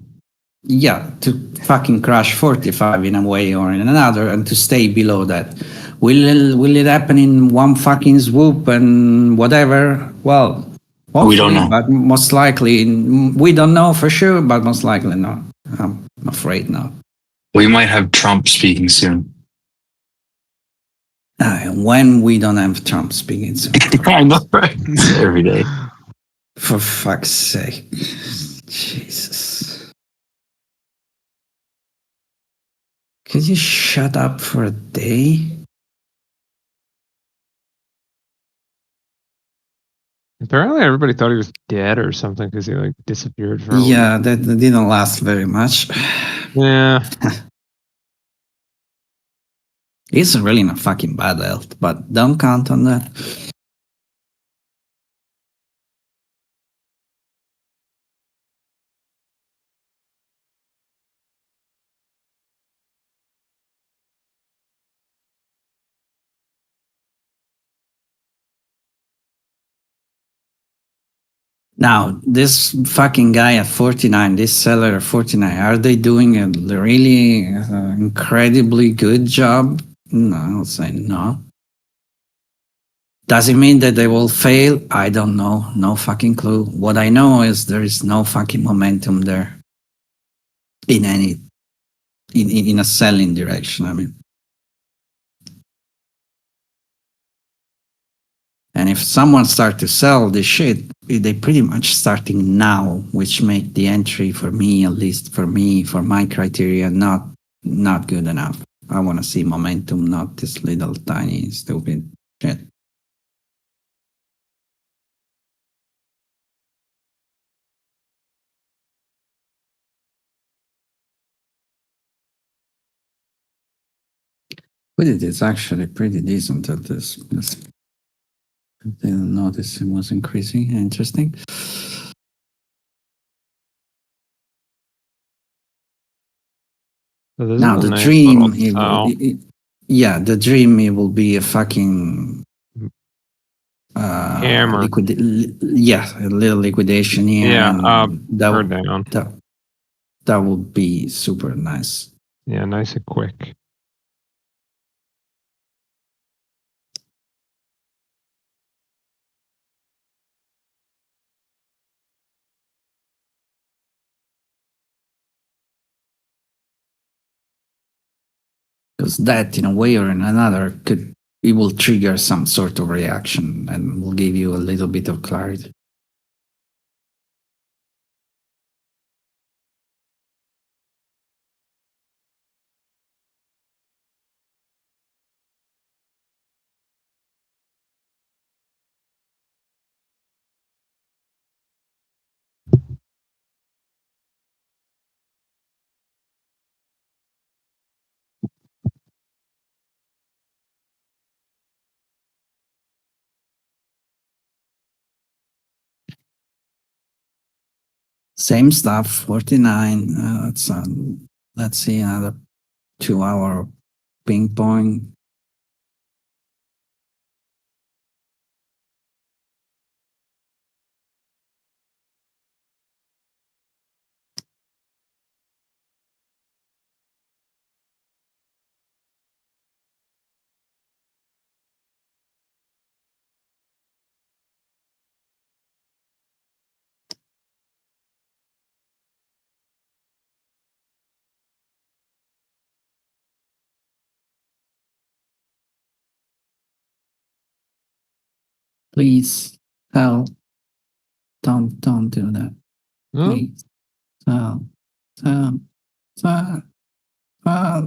Yeah, to fucking crash 45 in a way or in another and to stay below that. Will it happen in one fucking swoop and whatever? Well, We don't hopefully, know. but most likely, we don't know for sure, but most likely not. I'm afraid not. We might have Trump speaking soon. When we don't have Trump speaking, so I know, right? Every day. for fuck's sake. Jesus. Could you shut up for a day? Apparently, everybody thought he was dead or something because he like disappeared for a Yeah, that didn't last very much. Yeah. He's really in a fucking bad health, but don't count on that. Now, this fucking guy at 49, this seller at 49, are they doing a really incredibly good job? No, I'll say no. Does it mean that they will fail? I don't know. No fucking clue. What I know is there is no fucking momentum there in any, in a selling direction. I mean, and if someone start to sell this shit, they pretty much starting now, which make the entry for me, at least for me, for my criteria, not good enough. I want to see momentum, not this little tiny stupid shit. But it is actually pretty decent at this. I didn't notice it was increasing. Interesting. So this Now is a the nice dream, little cell. yeah, the dream it will be a fucking Hammer. yeah, a little liquidation here. Yeah, and up that or would, down. that would be super nice. Yeah, nice and quick. Because that, in a way or in another, it will trigger some sort of reaction and will give you a little bit of clarity. Same stuff, 49. Let's see, another 2 hour ping pong. Please, hell, don't do that. Hmm? Please, hell. Uh,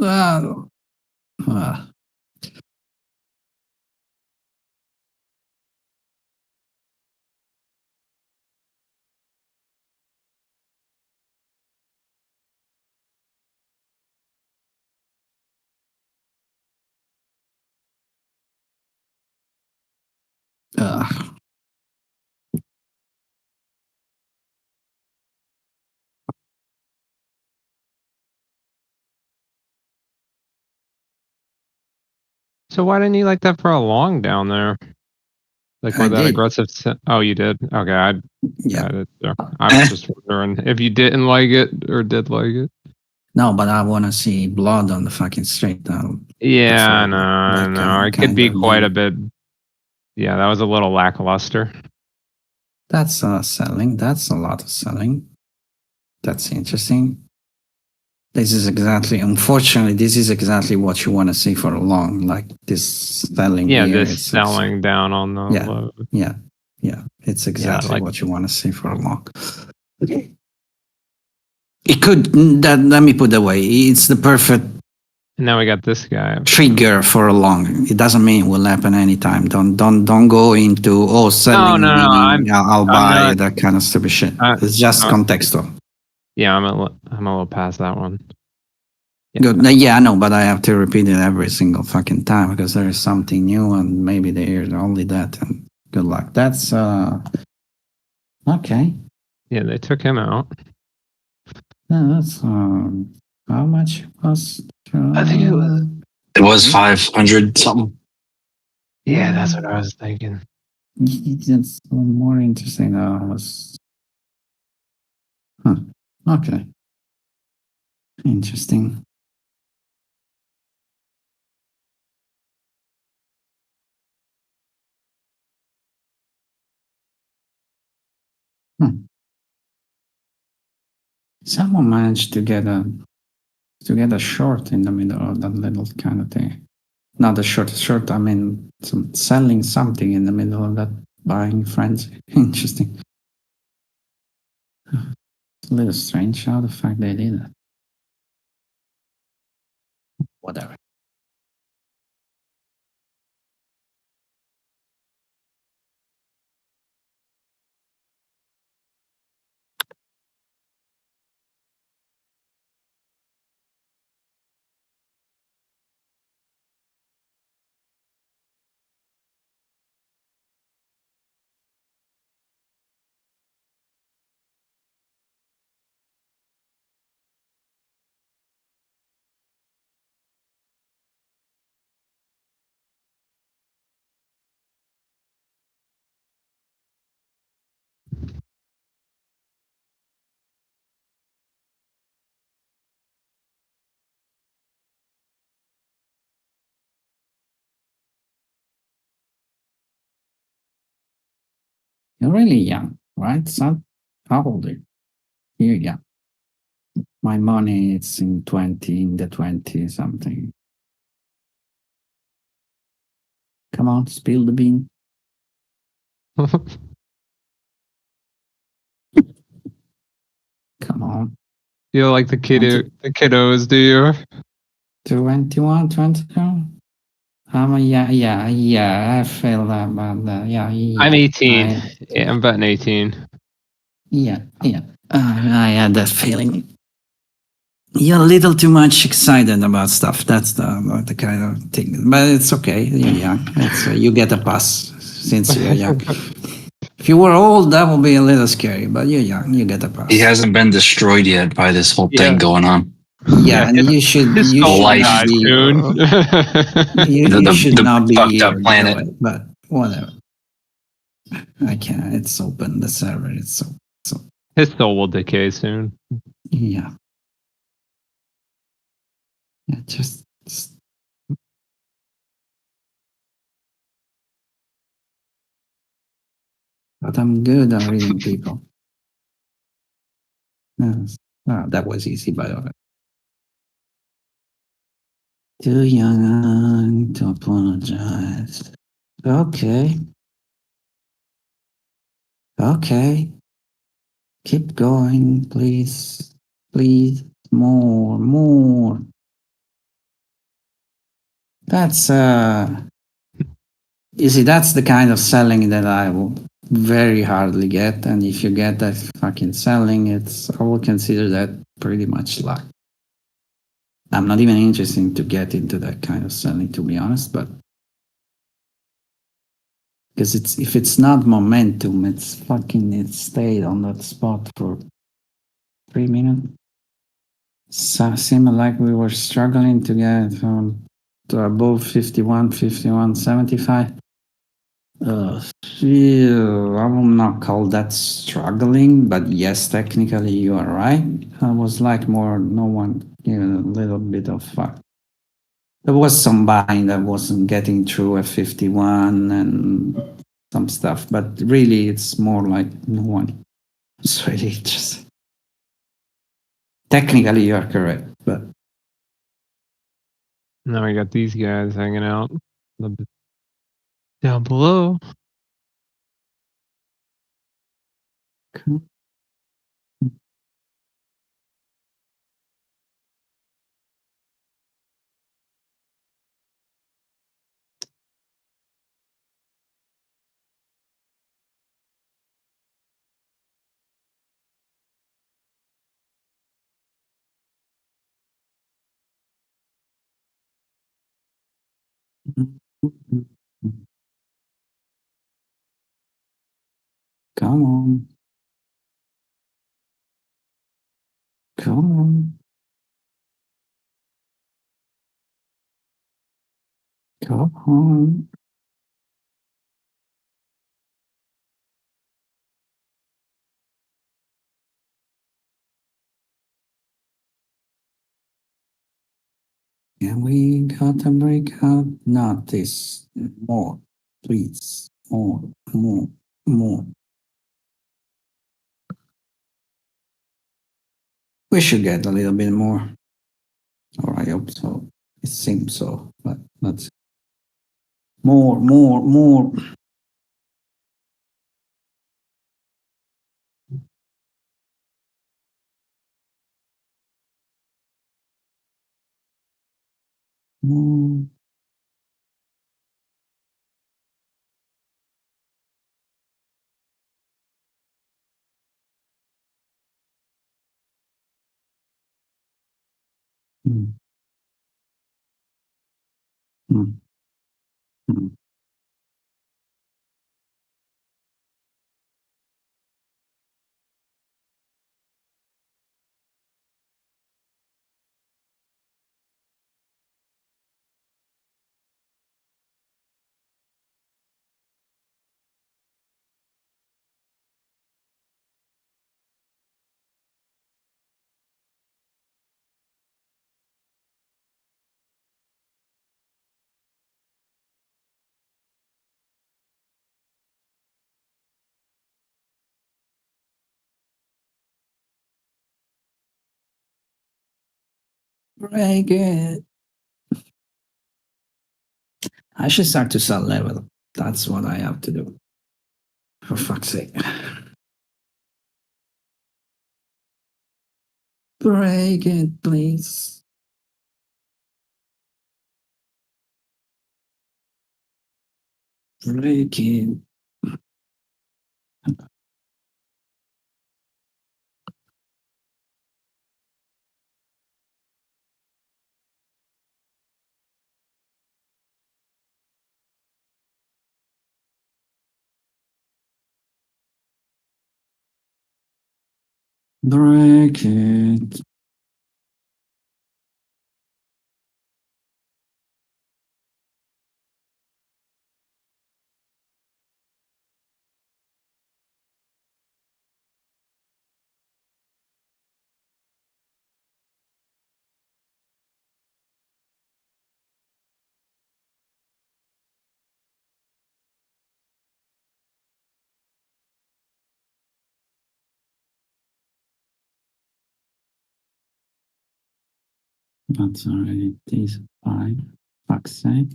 uh, uh, uh. So why didn't you like that for a long down there? Like I with that did. aggressive. Oh, you did. Okay, Yeah. got it. I was just wondering if you didn't like it or did like it. No, but I want to see blood on the fucking street now. Yeah, Before no, they no. It could kind be of quite a leave. bit. Yeah, that was a little lackluster. That's selling. That's a lot of selling. That's interesting. This is exactly, unfortunately, this is exactly what you want to see for a long, like this selling Yeah, here. this It's selling down on the yeah, low. yeah, yeah. It's exactly like- what you want to see for a long. It could. That let me put that way. It's the perfect And now we got this guy. trigger for a long. It doesn't mean it will happen anytime. Don't go into selling. No, meaning I'll buy not- that kind of stupid shit. It's just contextual. Yeah, I'm a little past that one. Yeah. Good. Yeah, I know, but I have to repeat it every single fucking time because there is something new and maybe they hear only that and good luck. That's okay. Yeah, they took him out. Yeah, that's how much was I think it was. It was 500 something. Yeah, that's what I was thinking. It's more interesting than I was. Okay. Interesting. Someone managed to get a short in the middle of that little kind of thing. Not a short. I mean, selling something in the middle of that buying frenzy. Interesting. It's a little strange how the fact they did it. Whatever. You're really young, right, son? How old are you? You're young. My money is in the 20 something. Come on, spill the bean. Come on. You don't like the kiddos, do you? 21, 22? Yeah, I feel that about that. Yeah. I'm 18. I- Yeah, I'm betting 18. Yeah. I had that feeling. You're a little too much excited about stuff. That's the kind of thing. But it's okay. You're young. You get a pass since you're young. If you were old, that would be a little scary. But you're young. You get a pass. He hasn't been destroyed yet by this whole thing Yeah. going on. Yeah, and you should. His You soul should life. not died be. soon. You should the not be fucked up here, planet. by the way, but whatever. I can't. It's open. The server. It's so. His soul will decay soon. Yeah. Yeah. Just. But I'm good at reading people. Yes. That was easy, by the way. Too young to apologize. Okay. Okay. Keep going, please. Please. More. That's you see, that's the kind of selling that I will very hardly get. And if you get that fucking selling, I will consider that pretty much luck. I'm not even interested to get into that kind of selling, to be honest, but because if it's not momentum, it stayed on that spot for 3 minutes. So seemed like we were struggling to get to above 51, 51, 75. I will not call that struggling, but yes, technically you are right. I was like more, no one given a little bit of fuck. There was some buying that wasn't getting through at 51 and some stuff, but really it's more like no one. It's really interesting. Technically you are correct, but Now we got these guys hanging out a little bit down below. come on. Come on. Come on. And we got a breakout. Not this. More. Please. More. We should get a little bit more. Or I hope so. It seems so. But let's more. More. Mm. Mm. Mm. Break it. I should start to sell level. That's what I have to do. For fuck's sake. Break it, please. Break it. Break it. That's already this fine. Fuck's sake.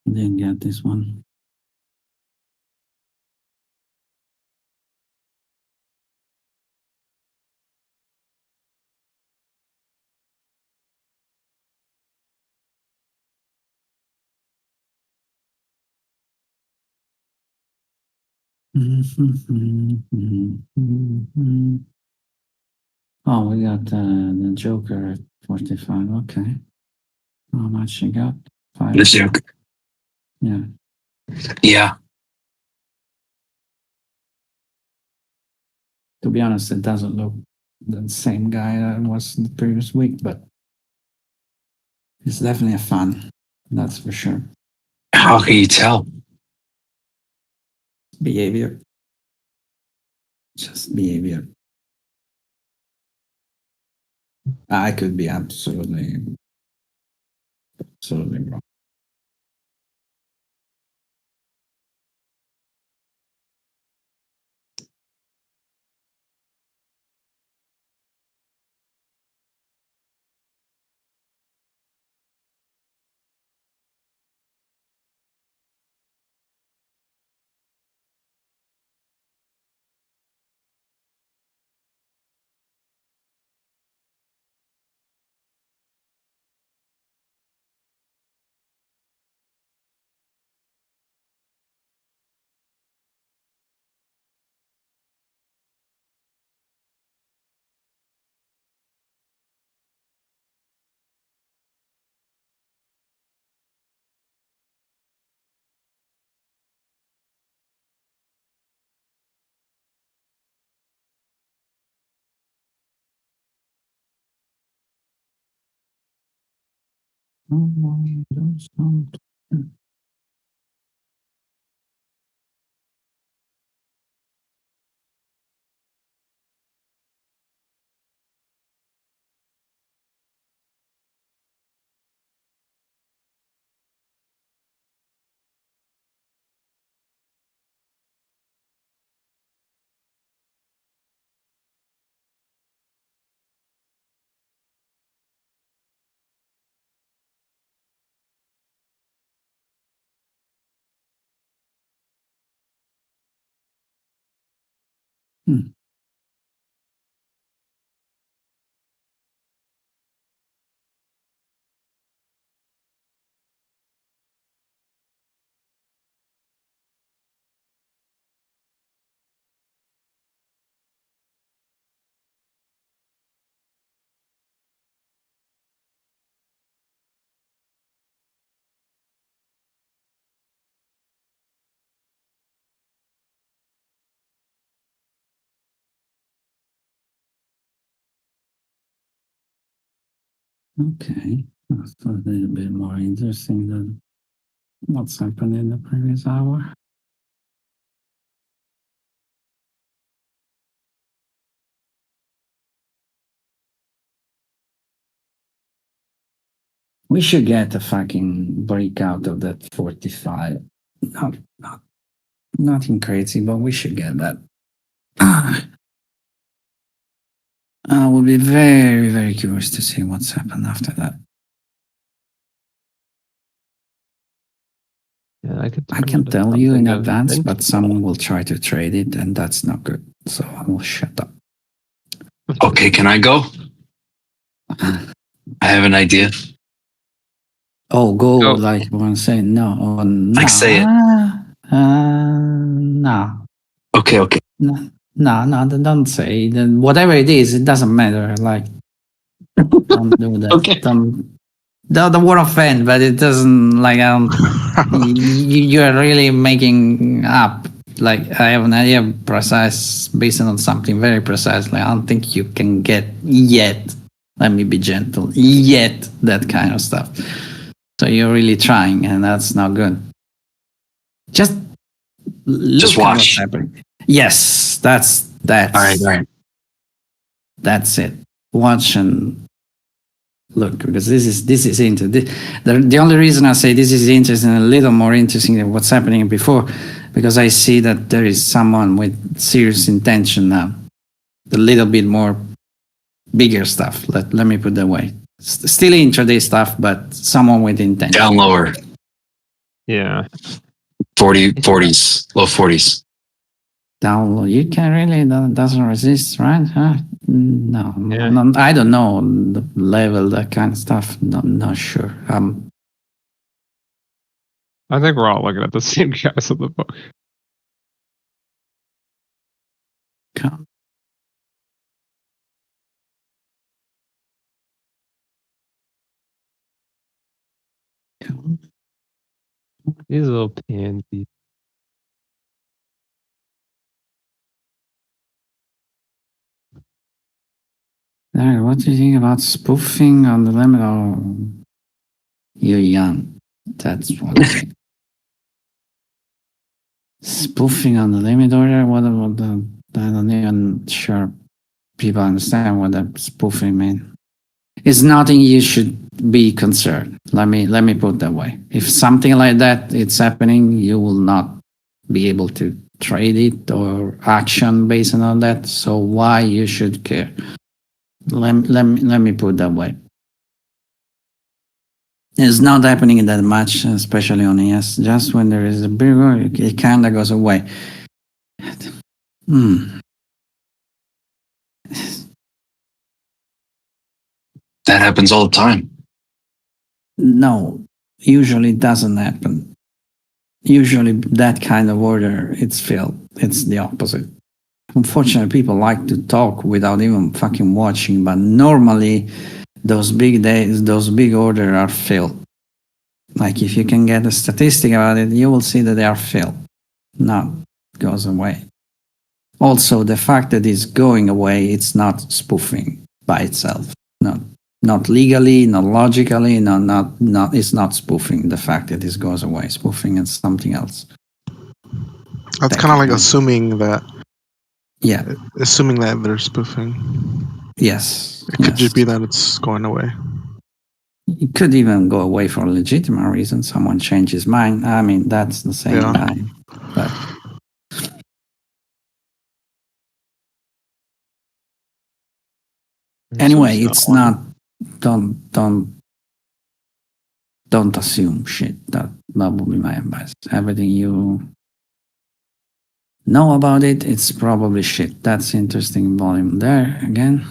Didn't get this one. Oh, we got the Joker at 45. Okay. How much you got? The Joker. Yeah. Yeah. To be honest, it doesn't look the same guy that was the previous week, but it's definitely a fan. That's for sure. How can you tell? Behavior. Just behavior. I could be absolutely wrong. Hmm. Okay. That's a little bit more interesting than what's happened in the previous hour. We should get a fucking break out of that 45. Nothing crazy, but we should get that. I will be very, very curious to see what's happened after that. Yeah, I could. I can tell you in advance, but someone will try to trade it, and that's not good. So I will shut up. Okay, can I go? I have an idea. Oh, go Go. like one say no. Oh, no. Like say it. No. Okay, okay. No, don't say. Whatever it is, it doesn't matter. Like, don't do that. Okay. Don't want to offend, but it doesn't, like, I don't, you're really making up. Like, I have an idea precise, based on something very precisely. I don't think you can get yet, let me be gentle, yet that kind of stuff. So you're really trying, and that's not good. Just look watch. at what's happening. Yes, that's All right. That's it. Watch and look, because this is interesting. The only reason I say this is interesting, a little more interesting than what's happening before, because I see that there is someone with serious intention now. A little bit more bigger stuff. Let me put that way. Still intraday stuff, but someone with intention. Down lower. Yeah. 40s, low 40s. Down low. You can really doesn't resist, right? Huh? No, Yeah. no, I don't know the level, that kind of stuff. Not sure. I think we're all looking at the same guys on the book. These little pansies. Larry, what do you think about spoofing on the limit? Oh, you're young. That's what I think. Spoofing on the limit order? What about the? I don't even sure people understand what that spoofing means. It's nothing you should be concerned. Let me put it that way. If something like that it's happening, you will not be able to trade it or action based on that. So why you should care? Let me put it that way. It's not happening that much, especially on ES. Just when there is a bigger, it kind of goes away. That happens all the time. No, usually it doesn't happen. Usually that kind of order, it's filled. It's the opposite. Unfortunately, people like to talk without even fucking watching, but normally those big days, those big orders are filled. Like if you can get a statistic about it, you will see that they are filled. Not goes away. Also, the fact that it's going away, it's not spoofing by itself. Not legally, not logically, not. It's not spoofing. The fact that it goes away, spoofing is something else. That's kind of like Yeah. assuming that they're spoofing. Yes. It could just be that it's going away. It could even go away for a legitimate reason. Someone changed his mind. I mean, that's the same guy. But anyway, it's not. Don't assume shit. That would be my advice. Everything you know about it, it's probably shit. That's interesting volume there again.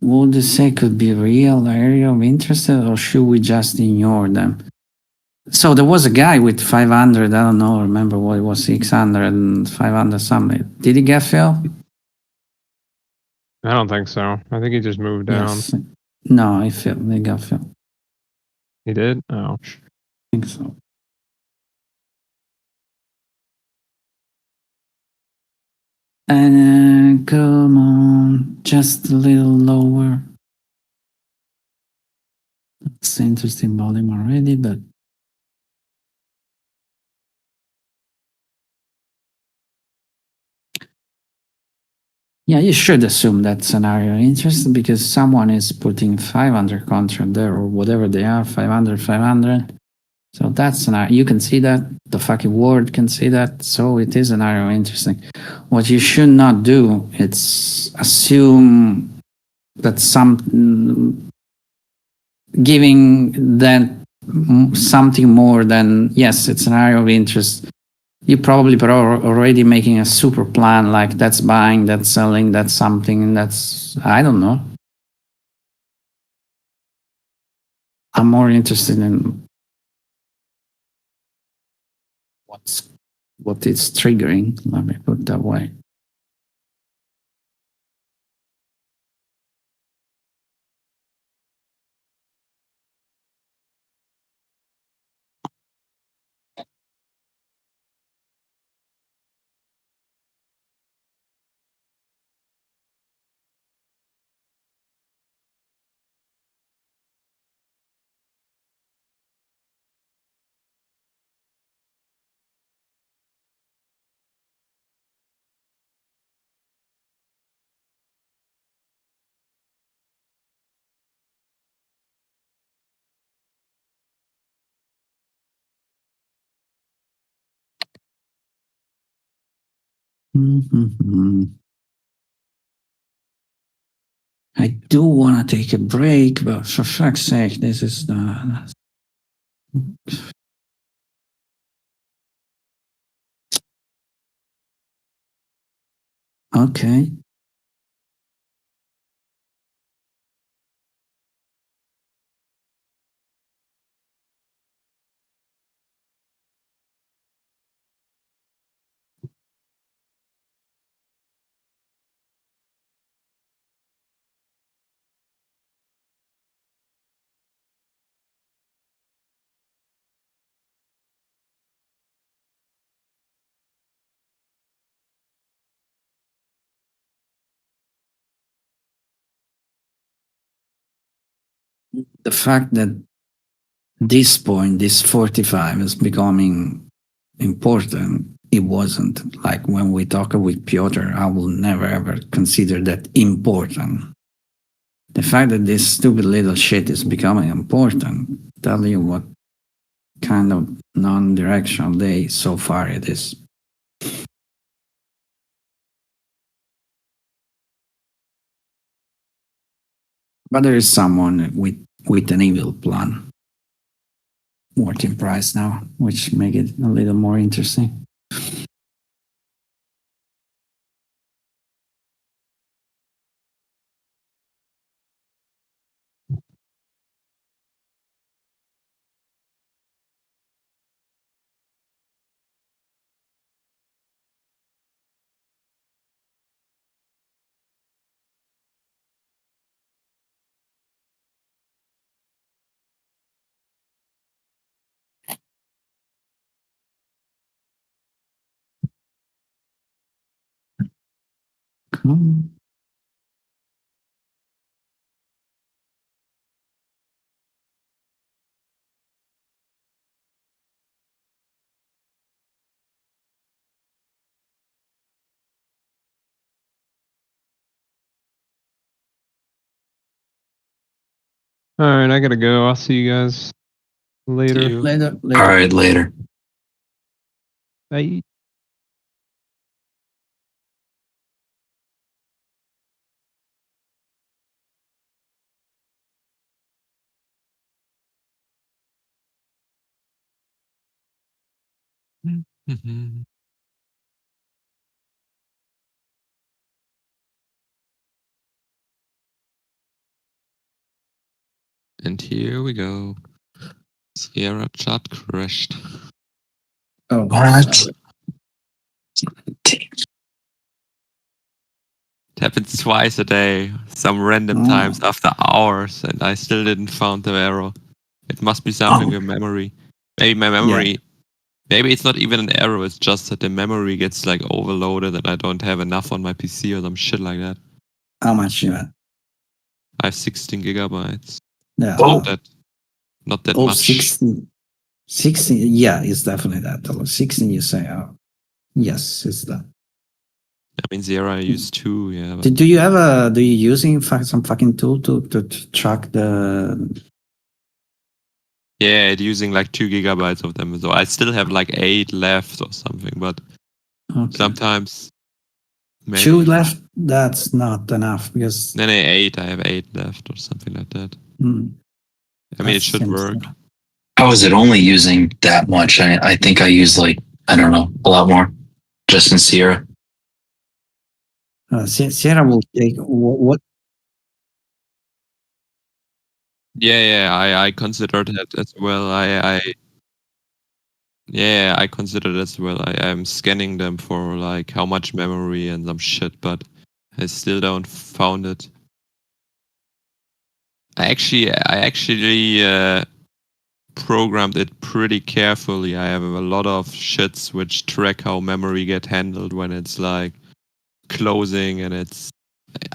Would you say could be real area of interest, or should we just ignore them? So there was a guy with 500, I don't know, remember what it was, 600 and 500 something. Did he get filled? I don't think so. I think he just moved down. Yes. No, he filled. He got filled. He did? Oh. I think so. And come on, just a little lower. It's interesting volume already, but yeah, you should assume that scenario interest because someone is putting 500 contract there or whatever they are, 500, 500. So that's scenario. You can see that. The fucking world can see that. So it is an area interesting. What you should not do is assume that giving that something more than yes, it's an area of interest. You probably are already making a super plan like that's buying, that's selling, that's something, that's I don't know. I'm more interested in what it's triggering. Let me put it that way. Mm-hmm. I do want to take a break, but for fuck's sake, this is the. Okay. the fact that this point, this 45 is becoming important, it wasn't. Like when we talk with Piotr, I will never ever consider that important. The fact that this stupid little shit is becoming important, tell you what kind of non-directional day so far it is. But there is someone with an evil plan working price now, which make it a little more interesting. Come. All right, I gotta go. I'll see you guys later. See you. Later. All right, later. Bye. Mhm. And here we go. Sierra chat crashed. Oh, What? sorry. It happens twice a day, some random Oh. times after hours, and I still didn't found the error. It must be something Oh. with memory. Maybe my memory. Maybe it's not even an error. It's just that the memory gets like overloaded, and I don't have enough on my PC or some shit like that. How much you had? I have 16 gigabytes. Yeah. Oh. Not that Oh, much. 16. 16. Yeah, it's definitely that. 16, you say, oh, yes, it's that. I mean, Sierra I use 2, yeah. But Do you have do you using some fucking tool to track the? yeah, it's using like 2 gigabytes of them. So I still have like 8 left or something, but Okay. sometimes maybe. 2 left. That's not enough because. No, 8. I have 8 left or something like that. Hmm, I mean, that it should seems work. to- How is it only using that much? I think I use like, I don't know, a lot more just in Sierra. Sierra will take what? Yeah, I considered that as well. Yeah, I considered it as well. I'm scanning them for like how much memory and some shit, but I still don't found it. I actually programmed it pretty carefully. I have a lot of shits which track how memory get handled when it's like closing, and it's.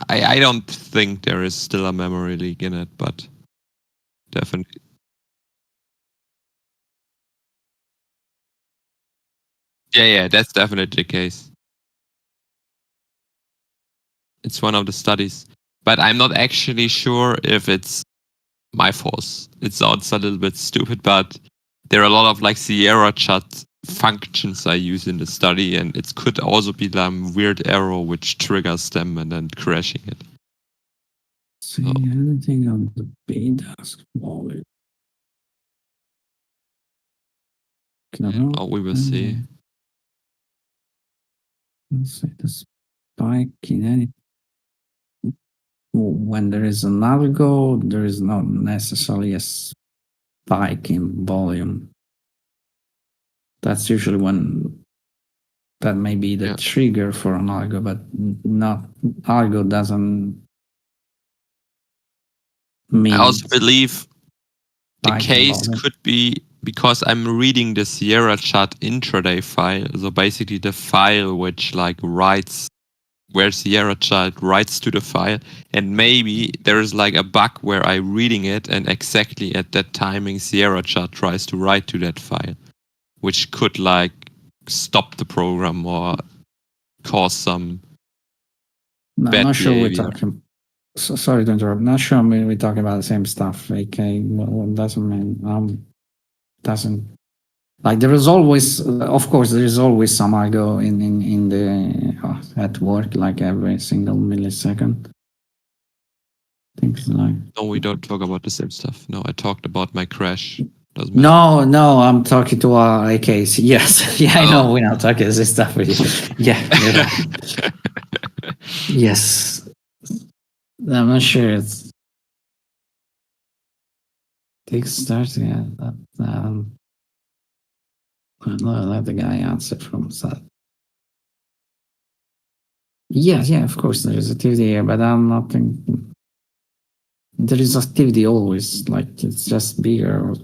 I don't think there is still a memory leak in it, but definitely. Yeah, that's definitely the case. It's one of the studies, but I'm not actually sure if it's my fault. It sounds a little bit stupid, but there are a lot of like Sierra chat functions I use in the study, and it could also be some weird error which triggers them and then crashing it. See anything on the BDAS wallet? Oh, we will see. Let's say the spike in any. When there is an algo, there is not necessarily a spike in volume. That's usually when that may be the trigger for an algo, but not algo doesn't mean. I also believe the spike in case volume. could be because I'm reading the Sierra chat intraday file. So basically the file which like writes where Sierra Child writes to the file, and maybe there is like a bug where I'm reading it, and exactly at that timing Sierra Child tries to write to that file, which could like stop the program or cause some No, I'm bad not sure we're behavior. talking. So, sorry to interrupt. Not sure we're talking about the same stuff. Okay, well, doesn't mean doesn't like there is always, of course, there is always some algo in the at work, like every single millisecond. Things like. No, we don't talk about the same stuff. No, I talked about my crash. Doesn't matter. No, I'm talking to a case. Yes, yeah, I know. We're not talking this stuff with you. Yeah, you're right. Yes, I'm not sure it's start. Yeah, I'll let the guy answer from that. Yeah, of course there is activity here, but I'm not thinking. There is activity always, like it's just bigger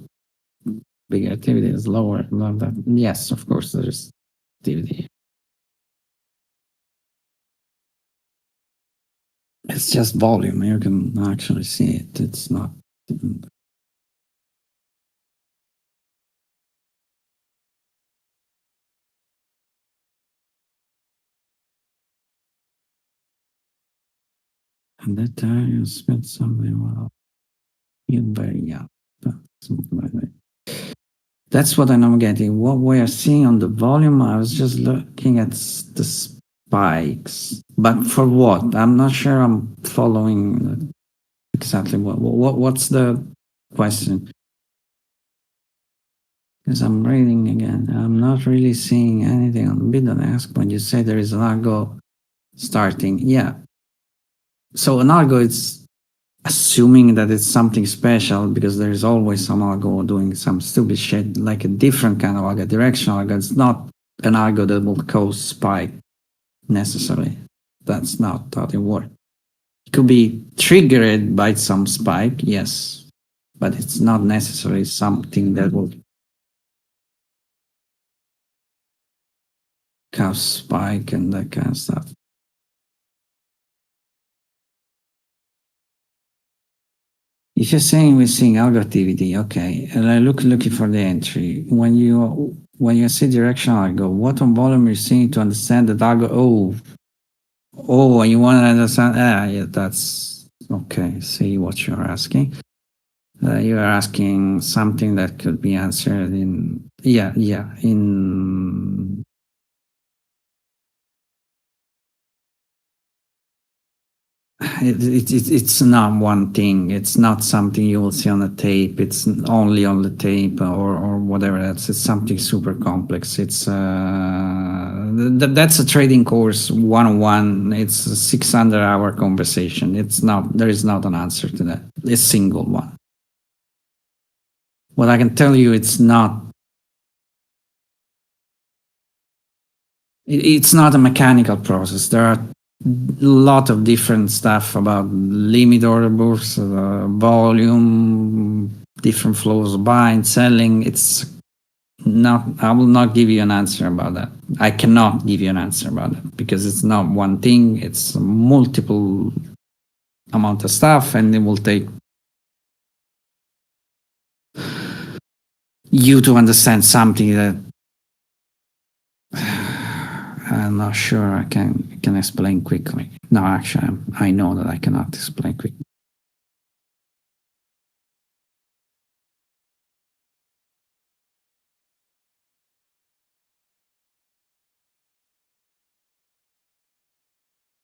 activity is lower. Not that. Yes, of course there is activity. It's just volume. You can actually see it. It's not. And that time you spent something well. You're very young. Something like that. That's what I'm getting. What we are seeing on the volume, I was just looking at the spikes. But for what? I'm not sure I'm following exactly what's the question. Because I'm reading again. I'm not really seeing anything on the bid and ask when you say there is an algo starting. Yeah. So an algo is assuming that it's something special because there's always some algo doing some stupid shit, like a different kind of algo, directional algo. It's not an algo that will cause spike necessarily. That's not how it works. It could be triggered by some spike, yes, but it's not necessarily something that will cause spike and that kind of stuff. If you're saying we're seeing algo activity, okay, and I looking for the entry. When you see directional algo, what on volume you're seeing to understand that algo? Oh, you want to understand? Yeah, that's okay. See what you're asking. You're asking something that could be answered in in. It's not one thing. It's not something you will see on the tape. It's only on the tape or whatever. It's something super complex. It's that's a trading course 101. It's a 600-hour conversation. It's not. There is not an answer to that. A single one. What I can tell you, it's not. It's not a mechanical process. There are lot of different stuff about limit order books, volume, different flows of buying, selling. It's not. I will not give you an answer about that. I cannot give you an answer about that because it's not one thing. It's multiple amount of stuff, and it will take you to understand something that I'm not sure I can explain quickly. No, actually, I know that I cannot explain quickly.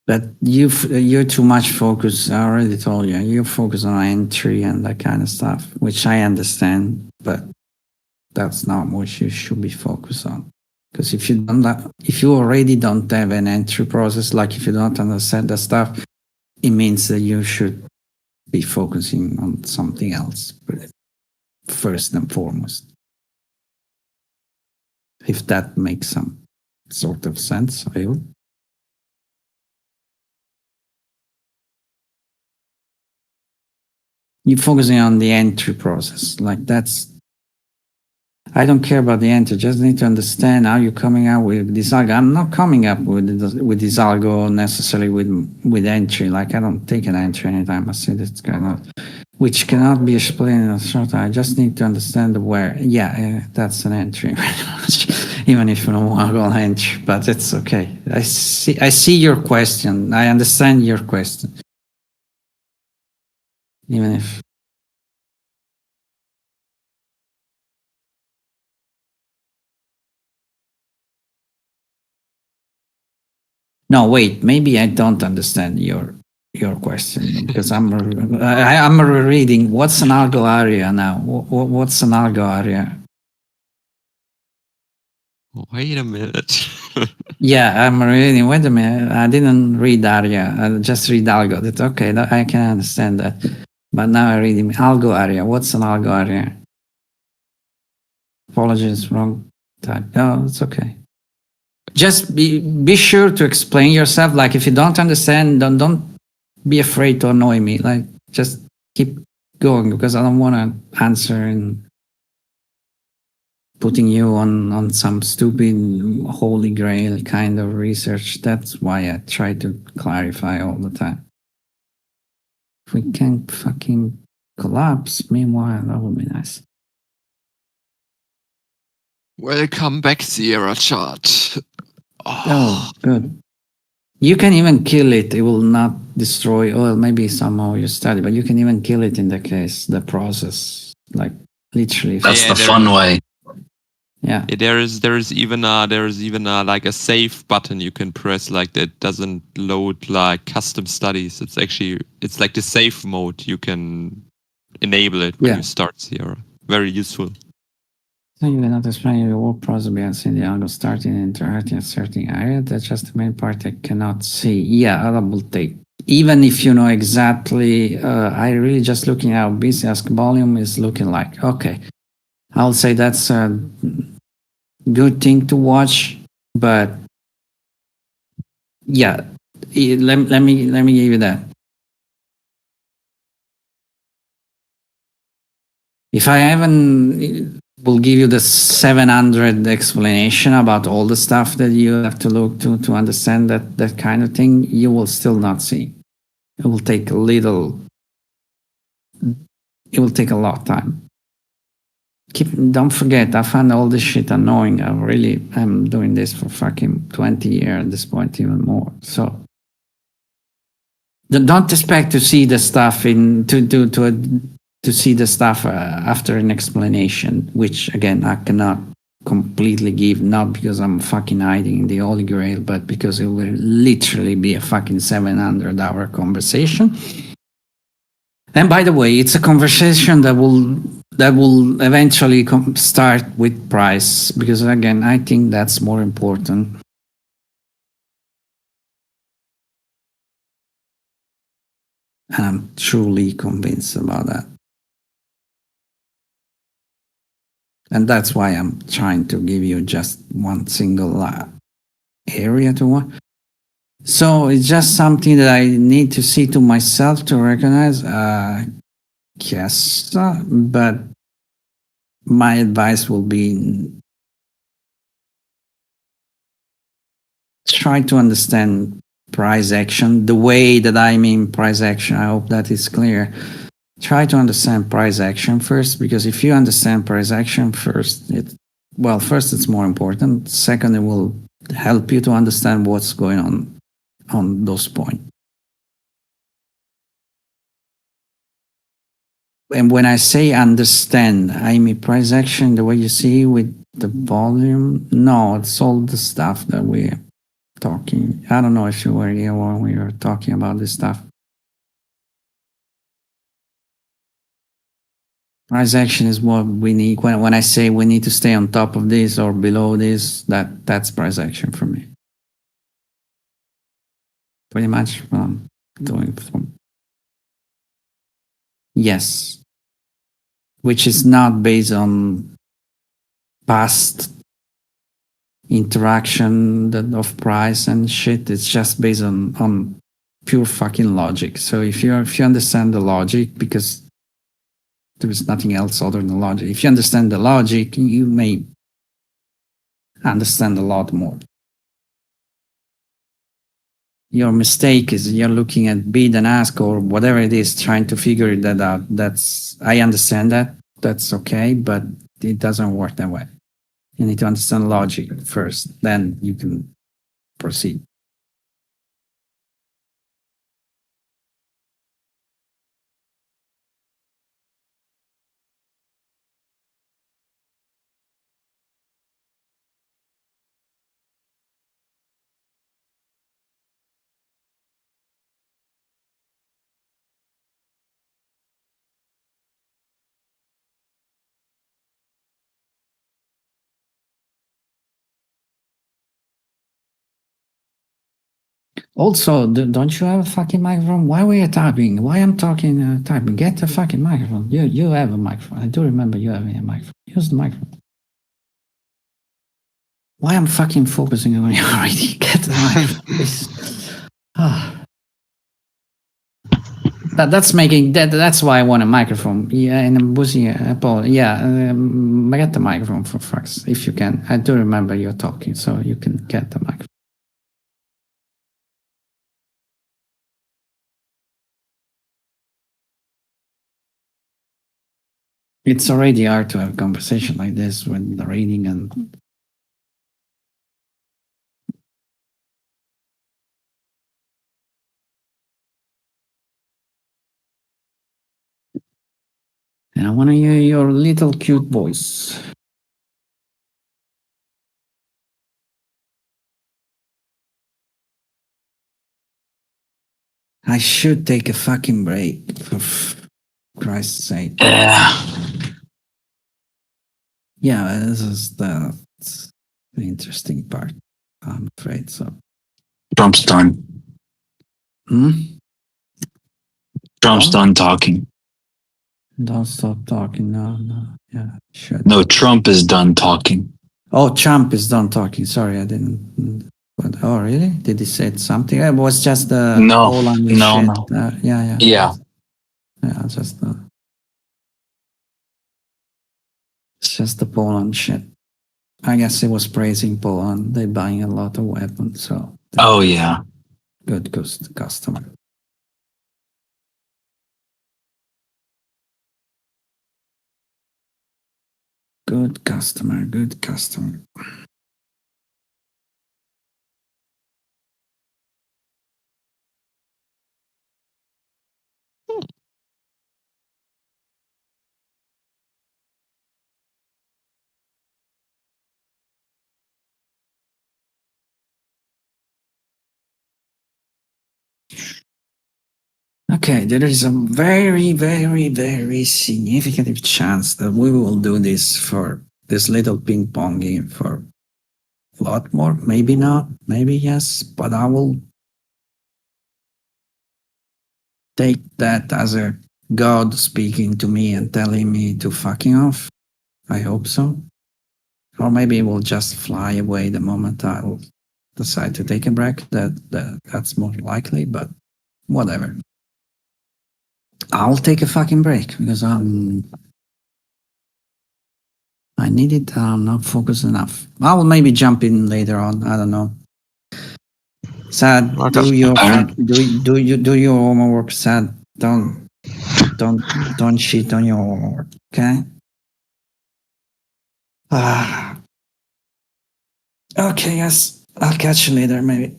But you're too much focused. I already told you. You're focused on entry and that kind of stuff, which I understand, but that's not what you should be focused on. Because if you already don't have an entry process, like if you don't understand that stuff, it means that you should be focusing on something else first and foremost. If that makes some sort of sense, I hope. You're focusing on the entry process. Like that's, I don't care about the entry. Just need to understand how you're coming out with this algo. I'm not coming up with this algo necessarily with entry. Like I don't take an entry anytime I see this cannot, which cannot be explained in a short time. I just need to understand where. Yeah, that's an entry, pretty much. Even if you don't want to go entry, but it's okay. I see your question. I understand your question. Even if. No, wait. Maybe I don't understand your question because I'm reading. What's an algo area now? What's an algo area? Wait a minute. Yeah, I'm reading. Wait a minute. I didn't read area. I just read algo. That's okay. I can understand that. But now I'm reading algo area. What's an algo area? Apologies, wrong type. No, it's okay. Just be sure to explain yourself. Like if you don't understand, don't be afraid to annoy me. Like just keep going because I don't want to answer and putting you on some stupid holy grail kind of research. That's why I try to clarify all the time. If we can fucking collapse, meanwhile, that would be nice. Welcome back, Sierra Chart. Oh, good. You can even kill it. It will not destroy, or maybe somehow you study, but you can even kill it in the case, the process, like literally. That's the fun way. Yeah. There is even a like a save button you can press like that doesn't load like custom studies. It's like the save mode. You can enable it when you start Sierra. Very useful. So you cannot explain your work process beyond seeing the algo starting and interacting at a certain area. That's just the main part I cannot see. Yeah, I will take. Even if you know exactly, I really just looking at how busy ask volume is looking like. Okay, I'll say that's a good thing to watch, but yeah, let me give you that. If I haven't, will give you the 700 explanation about all the stuff that you have to look to understand that kind of thing, you will still not see. It will take a little. It will take a lot of time. Don't forget, I find all this shit annoying. I'm doing this for fucking 20 years at this point, even more. So don't expect to see the stuff to see the stuff after an explanation, which again I cannot completely give, not because I'm fucking hiding in the Holy Grail, but because it will literally be a fucking 700-hour conversation. And by the way, it's a conversation that will eventually start with price, because again, I think that's more important. And I'm truly convinced about that. And that's why I'm trying to give you just one single area to watch. So it's just something that I need to see to myself to recognize. Yes, but my advice will be try to understand price action the way that I mean price action. I hope that is clear. Try to understand price action first, because if you understand price action first, it's more important. Second, it will help you to understand what's going on those points. And when I say understand, I mean price action the way you see with the volume. No, it's all the stuff that we're talking. I don't know if you were here when we were talking about this stuff. Price action is what we need. When I say we need to stay on top of this or below this, that's price action for me. Pretty much what I'm doing. Yes. Which is not based on past interaction of price and shit. It's just based on pure fucking logic. So if you understand the logic, because There is nothing else other than logic. If you understand the logic, you may understand a lot more. Your mistake is you're looking at bid and ask or whatever it is, trying to figure that out. I understand that. That's okay, but it doesn't work that way. You need to understand logic first, then you can proceed. Also, don't you have a fucking microphone? Why were you typing? Why I'm talking, typing? Get a fucking microphone. You have a microphone. I do remember you having a microphone. Use the microphone. Why I'm fucking focusing on you already? Get the microphone. That's making that's why I want a microphone. Yeah, and I'm busy Apple. Yeah, get the microphone for fucks if you can. I do remember you're talking, so you can get the microphone. It's already hard to have a conversation like this when the reading and I want to hear your little cute voice. I should take a fucking break, for Christ's sake. Yeah, this is the interesting part, I'm afraid so. Trump's done. Trump's done talking. Don't stop talking. No. Yeah, sure. No, Trump is done talking. Oh, Trump is done talking. Sorry, I didn't. But, oh, really? Did he say something? It was just the Poland shit. No. Yeah. Yeah. Yeah, just it's just the Poland shit. I guess he was praising Poland. They're buying a lot of weapons, so. Oh, yeah. Good customer. Good customer. Okay, there is a very, very, very significant chance that we will do this for this little ping pong game for a lot more. Maybe not, maybe yes, but I will take that as a God speaking to me and telling me to fucking off. I hope so. Or maybe it will just fly away the moment I will decide to take a break. That's more likely, but whatever. I'll take a fucking break because I need it. I'm not focused enough. I will maybe jump in later on. I don't know. Sad, do your homework. Sad, don't shit on your homework. Okay. Okay, yes. I'll catch you later, maybe.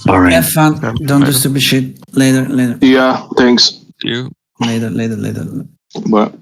All right. Have fun. Yeah, Don't do later. stupid shit. Later. Yeah, thanks. You. Later. But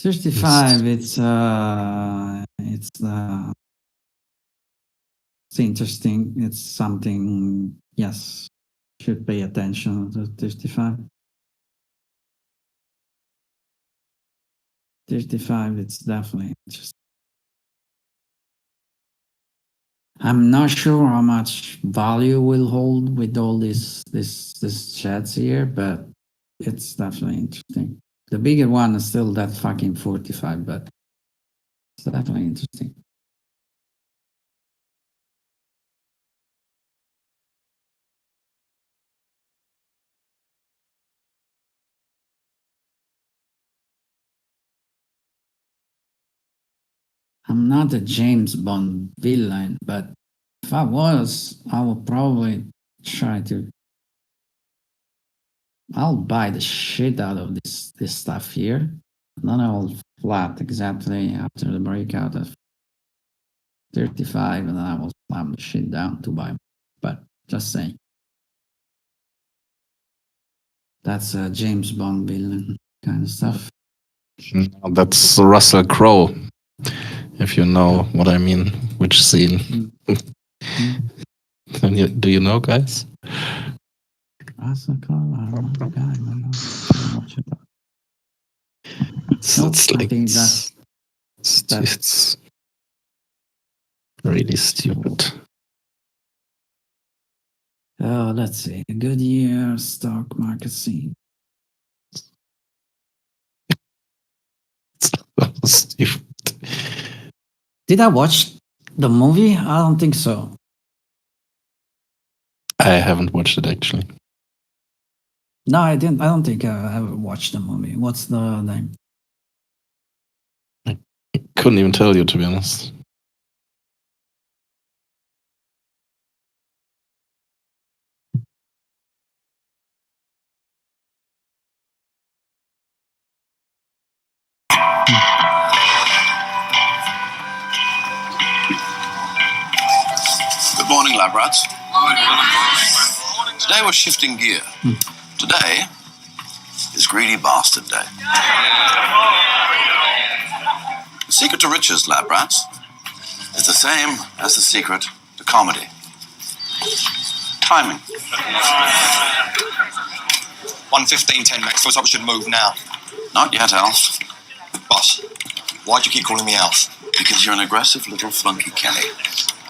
35. It's interesting. It's something. Yes, should pay attention to 35. 35. It's definitely interesting. I'm not sure how much value will hold with all this chats here, but it's definitely interesting. The bigger one is still that fucking 45, but it's definitely interesting. I'm not a James Bond villain, but if I was, I would probably try to. I'll buy the shit out of this stuff here. And then I'll flat exactly after the breakout of 35, and then I will slam the shit down to buy. But just saying. That's a James Bond villain kind of stuff. No, that's Russell Crowe, if you know what I mean, which scene. Do you know, guys? Russell Crowe, I don't know the guy. I don't know much about. Nope, It's I like think it's really stupid. Oh, let's see. A good year stock market scene. Stupid. Did I watch the movie? I don't think so. I haven't watched it actually. No, I didn't. I don't think I ever watched the movie. What's the name? Couldn't even tell you, to be honest. Good morning, lab rats. Today we're shifting gear. Today is Greedy Bastard Day. The secret to riches, lab rats, is the same as the secret to comedy. Timing. 1:15:10, Max. Looks like we should move now. Not yet, Alf. Boss, why'd you keep calling me Alf? Because you're an aggressive little flunky Kenny.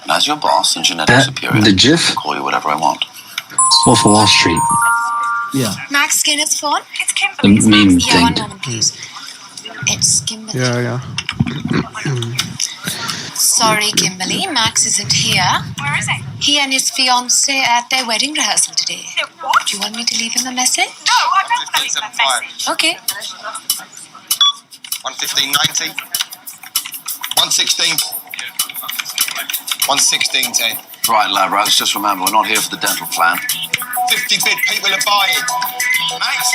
And as your boss and genetic superior, The GIF? I call you whatever I want. Wolf of Wall Street. Yeah. Max Skinner's phone? It's Kimberly's. The meme Yeah, one thing. moment, please. It's Kimberly. Yeah. Sorry, Kimberly. Max isn't here. Where is he? He and his fiancée at their wedding rehearsal today. What? Do you want me to leave him a message? No, I don't want to leave him a message. Okay. 1:15:90. 1:16. 1:16:10. Right, lab rats, just remember, we're not here for the dental plan. 50 bid, people are buying. Max?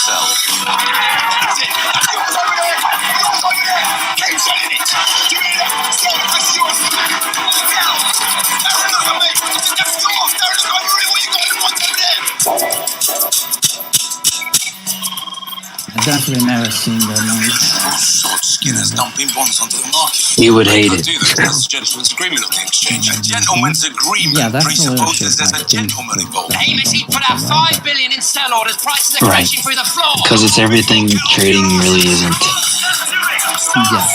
Sell. That's it. That's yours over there. Yours over there. Keep selling it. Do it. Sell it. That's yours. Sell. That's enough of me. That's yours. Don't look over it. What you guys want over there? I definitely never seen that movie. Short Skinner's dumping bonds onto the market. You would hate it. Do that. That's a gentleman's agreement on the exchange. A gentleman's agreement Yeah, that's presupposes the there's a gentleman involved. Amos, put out $5 billion in sell orders. Prices are Right. crashing through the floor. Because it's everything trading really isn't. Yeah,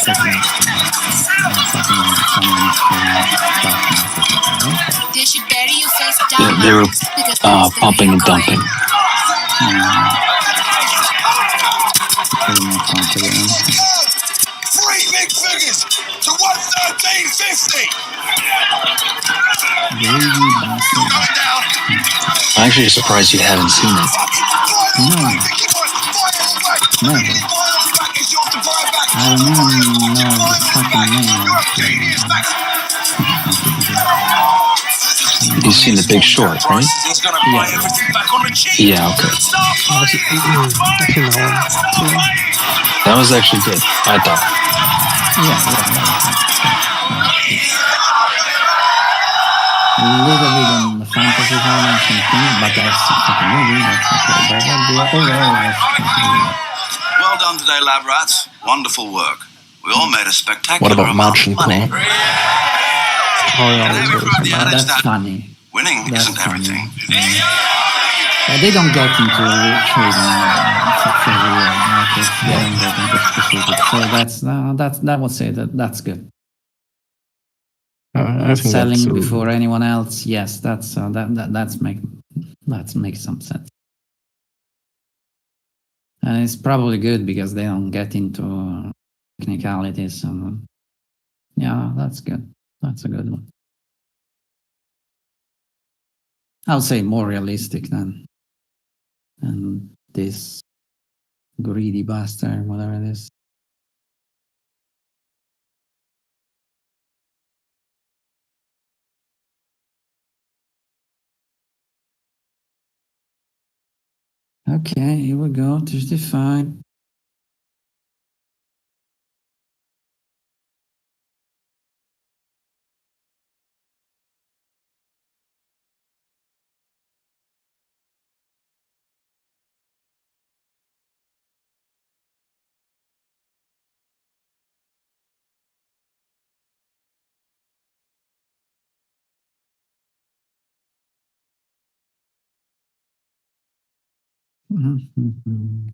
They should bury you face down. They were Max, because that's the pumping way and you're going. dumping. Three big figures to 113.50. Going down. I'm actually surprised you haven't seen it. No. I don't even know the fucking name. You've seen The Big Short, right? He's gonna buy everything back on the cheap. Yeah, okay. That was actually good, I thought. A little bit on the fantasy side and something, but that's a fucking movie. That's okay. But the overall, Well done today, lab rats. Wonderful work. We all made a spectacular What about amount margin of money. call? Oh yeah, And that's have you heard what the adage That's that funny. winning That's isn't funny. everything? They don't get into trading for real. Like they don't get into specifics. So that would say that's good. I think Selling that's before anyone else. Yes, that's makes some sense. And it's probably good because they don't get into technicalities. And yeah, that's good. That's a good one. I would say more realistic than this greedy bastard, whatever it is. Okay, here we go. Tuesday fine. Mm-hmm.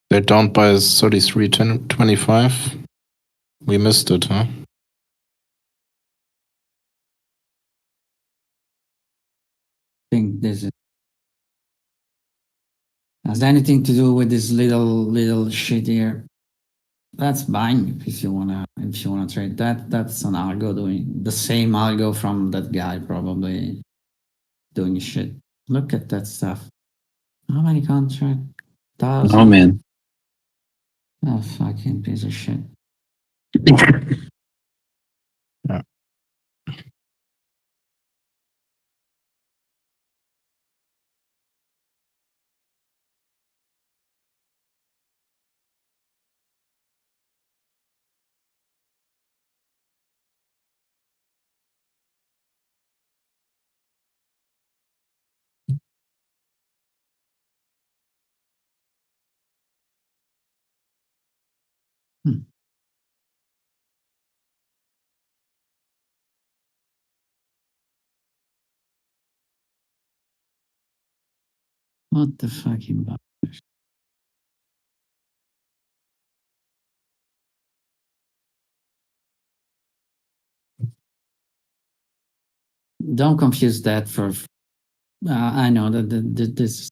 They're down by 33.25. We missed it, huh? I think this has anything to do with this little shit here. That's fine if you wanna trade that. That's an algo doing the same algo from that guy probably doing shit. Look at that stuff. How many contract? 1,000. Oh man. Oh, fucking piece of shit. Yeah. What the fucking butt? Don't confuse that for. I know that this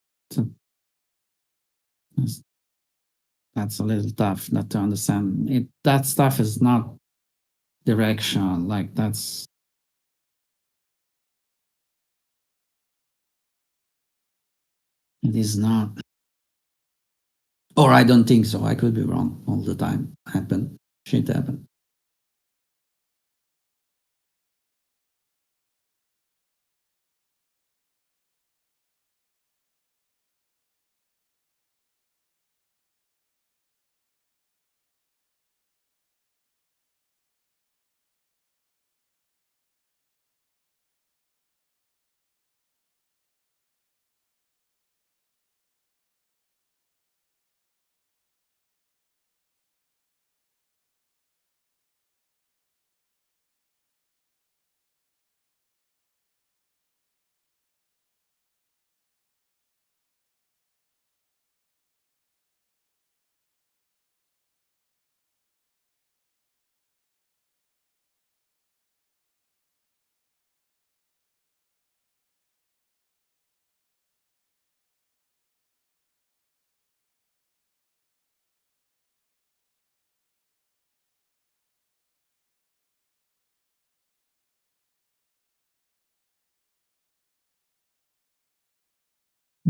that's a little tough not to understand. That stuff is not direction. Like that's. It is not. Or I don't think so. I could be wrong all the time. Shit happen.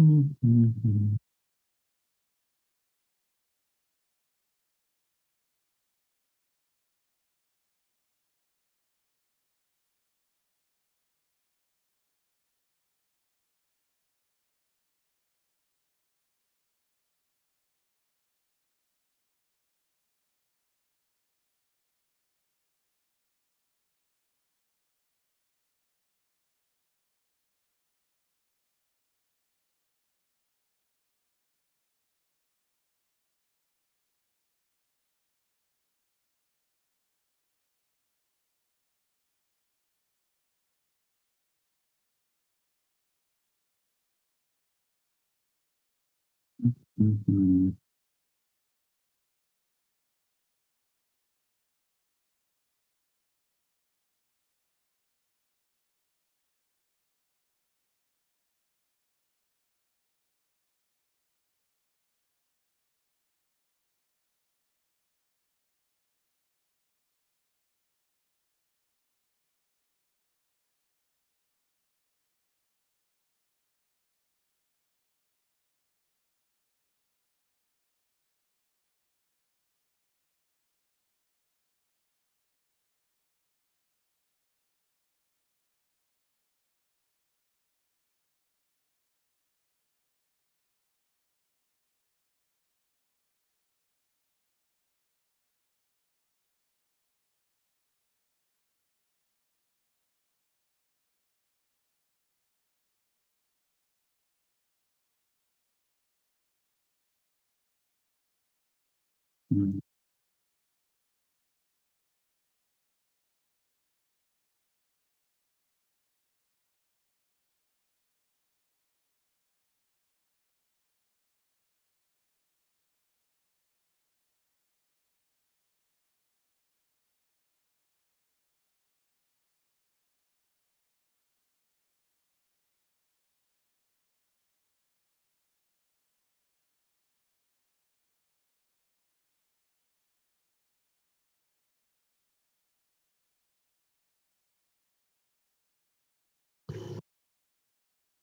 Mm-hmm. Mm-hmm. Mm-hmm.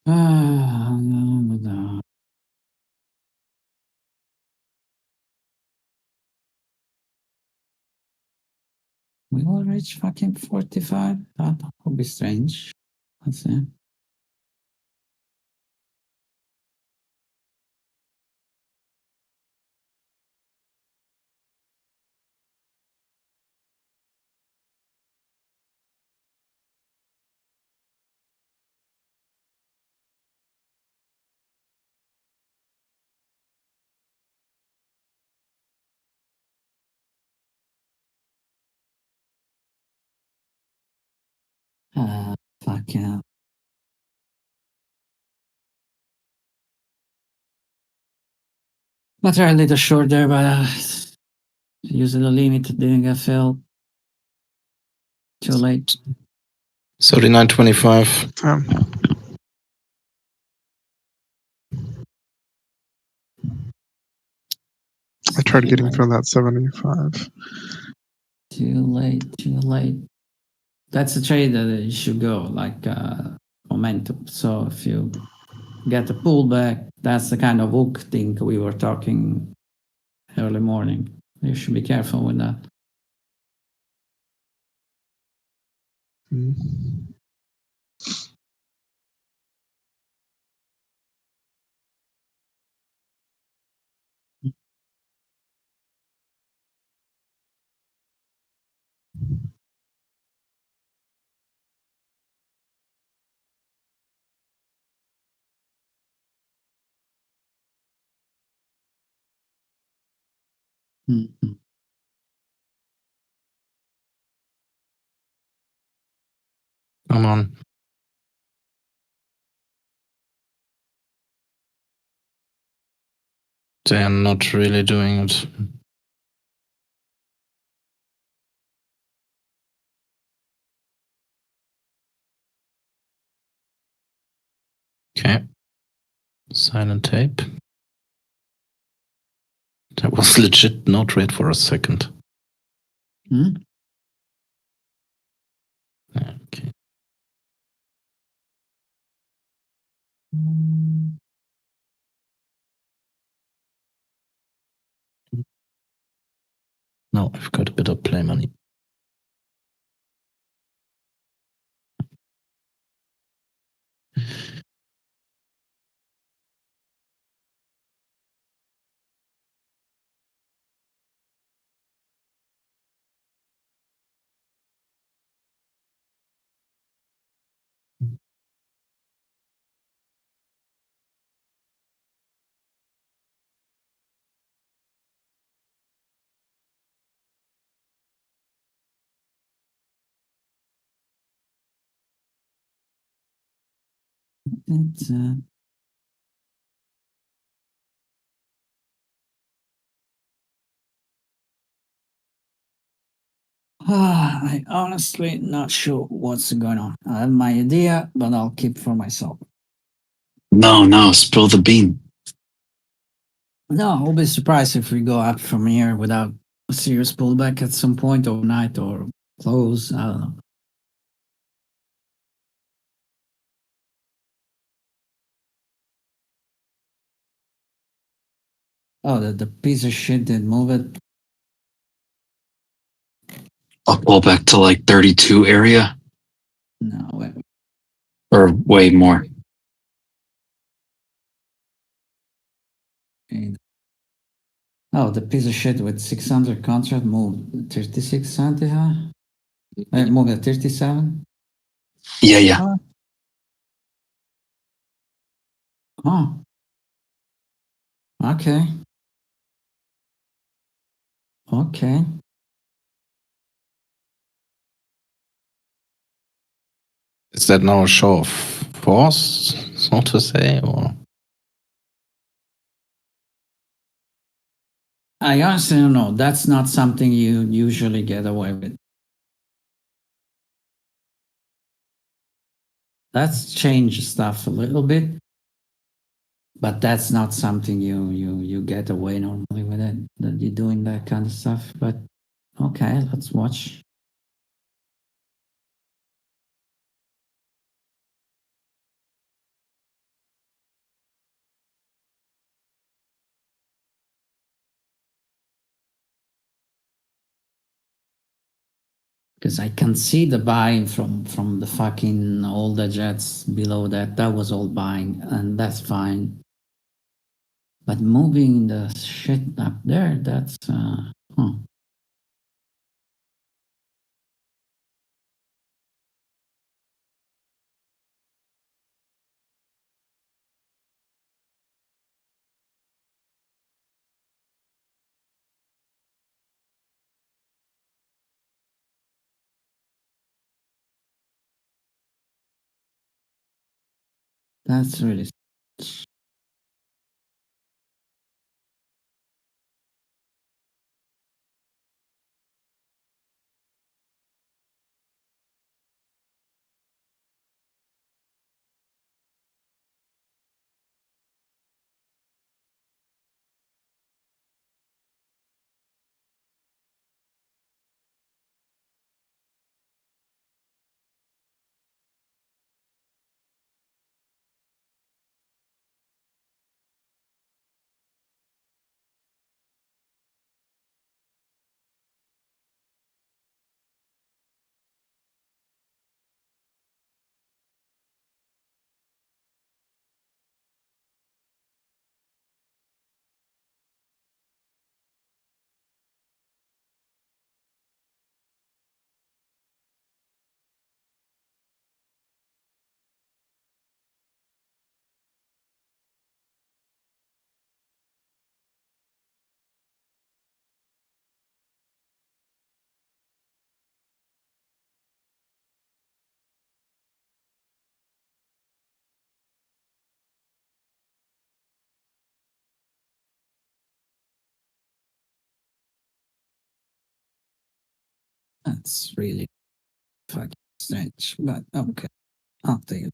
No. We will reach fucking 45. That would be strange. Let's see. Fuck yeah. But they're a little short there, but using the limit didn't get filled. Too late. 39.25. I tried getting for that 75. Too late. That's a trade that you should go, like momentum. So if you get a pullback, that's the kind of hook thing we were talking early morning. You should be careful with that. Mm. Mm-hmm. Come on. They're not really doing it. Okay. Silent tape. That was legit no trade for a second. Hmm? Okay. No, I've got a bit of play money. It's, I honestly not sure what's going on. I have my idea, but I'll keep for myself. No, spill the bean. No, I'll be surprised if we go up from here without a serious pullback at some point overnight or close. I don't know. Oh, the piece of shit did move it. I'll pull back to like 32 area No, wait. or way more. Oh, the piece of shit with 600 contract moved 36 centi, huh? It moved at 37? Yeah. Oh. Okay. Okay. Is that now a show of force, so to say, or? I honestly don't know. That's not something you usually get away with. That's changed stuff a little bit, but that's not something you get away normally with it. That you're doing that kind of stuff. But okay, let's watch. Because I can see the buying from the fucking all the jets below that. That was all buying, and that's fine. But moving the shit up there, that's that's really that's really fucking strange. But okay, I'll take it.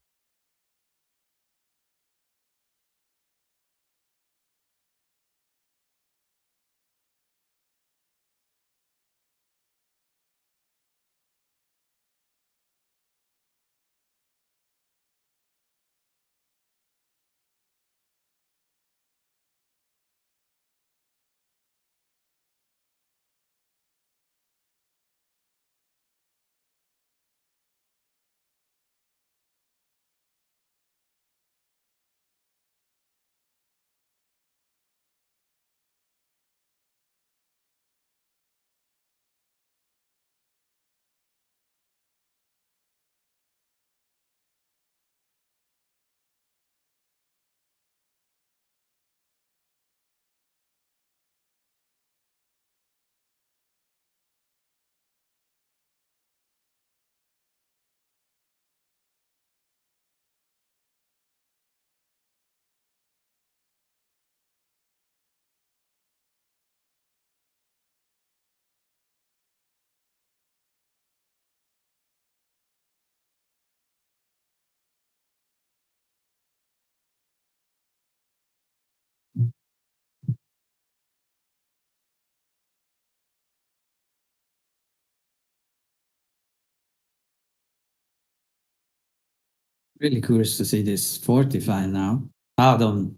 Really curious to see this 45 now. I don't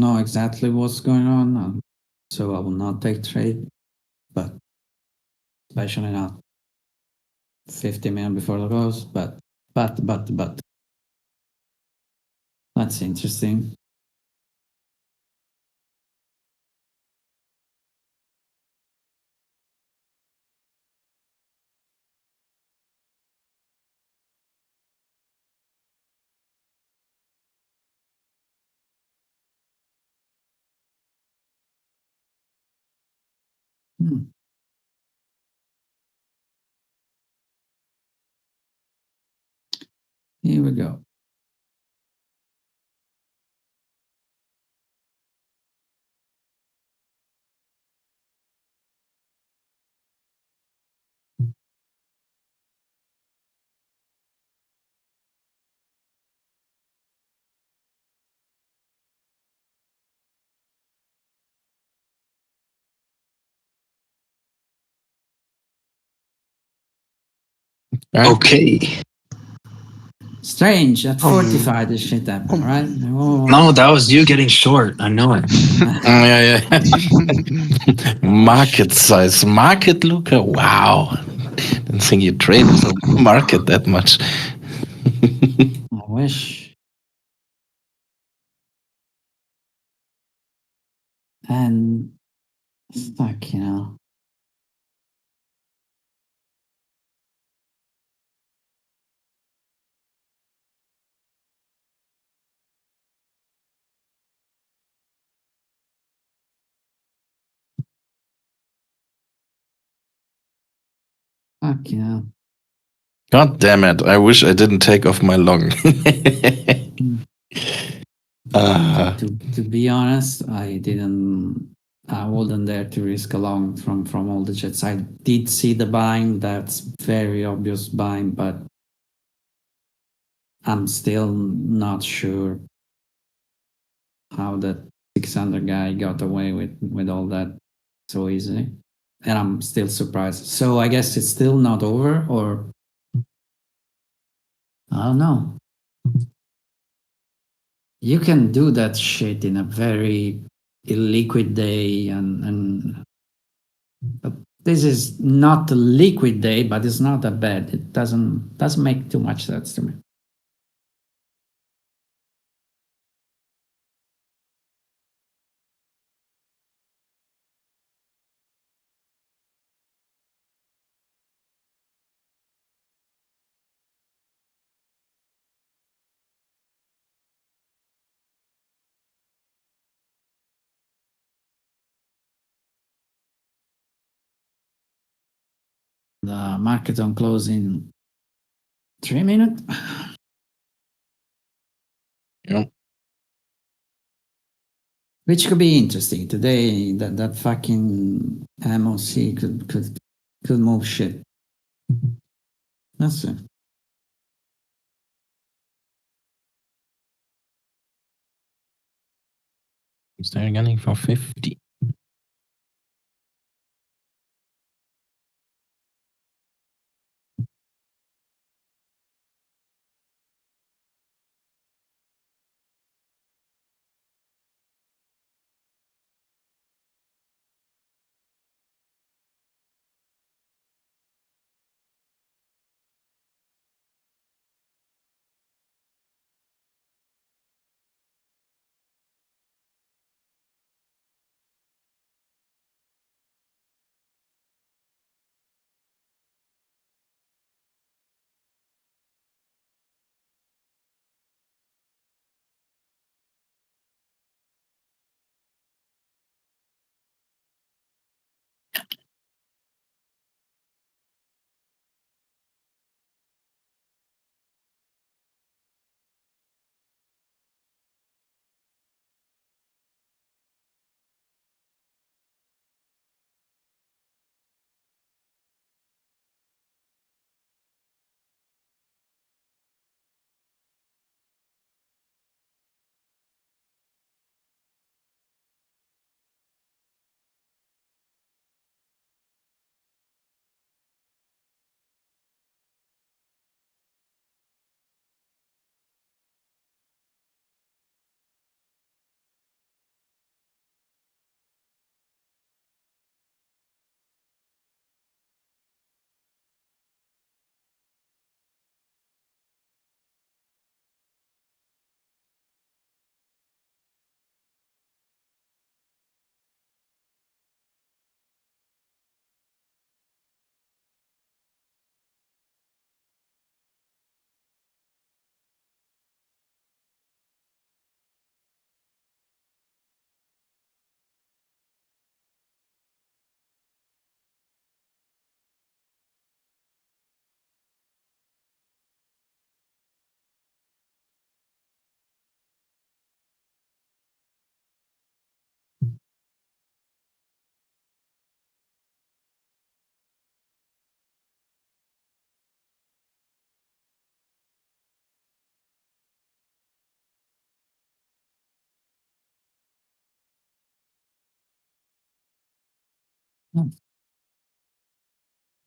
know exactly what's going on, so I will not take trade, but especially not 50 minutes before the close. But that's interesting. Here we go. Okay. Strange, at 45 this shit happened, right? Oh. No, that was you getting short. I know it. Yeah. Market size. Market, Luca. Wow. Didn't think you trade the market that much. I wish. And fuck, Fuck, God damn it. I wish I didn't take off my long. To be honest, I wasn't there to risk a long from all the jets. I did see the buying, that's very obvious buying, but I'm still not sure how that 600 guy got away with all that so easily. And I'm still surprised. So I guess it's still not over, or I don't know. You can do that shit in a very illiquid day, and but this is not a liquid day, but it's not that bad. It doesn't make too much sense to me. The market on close in 3 minutes. Yep. Which could be interesting today. That fucking MOC could move shit. That's it. They're gunning for 50.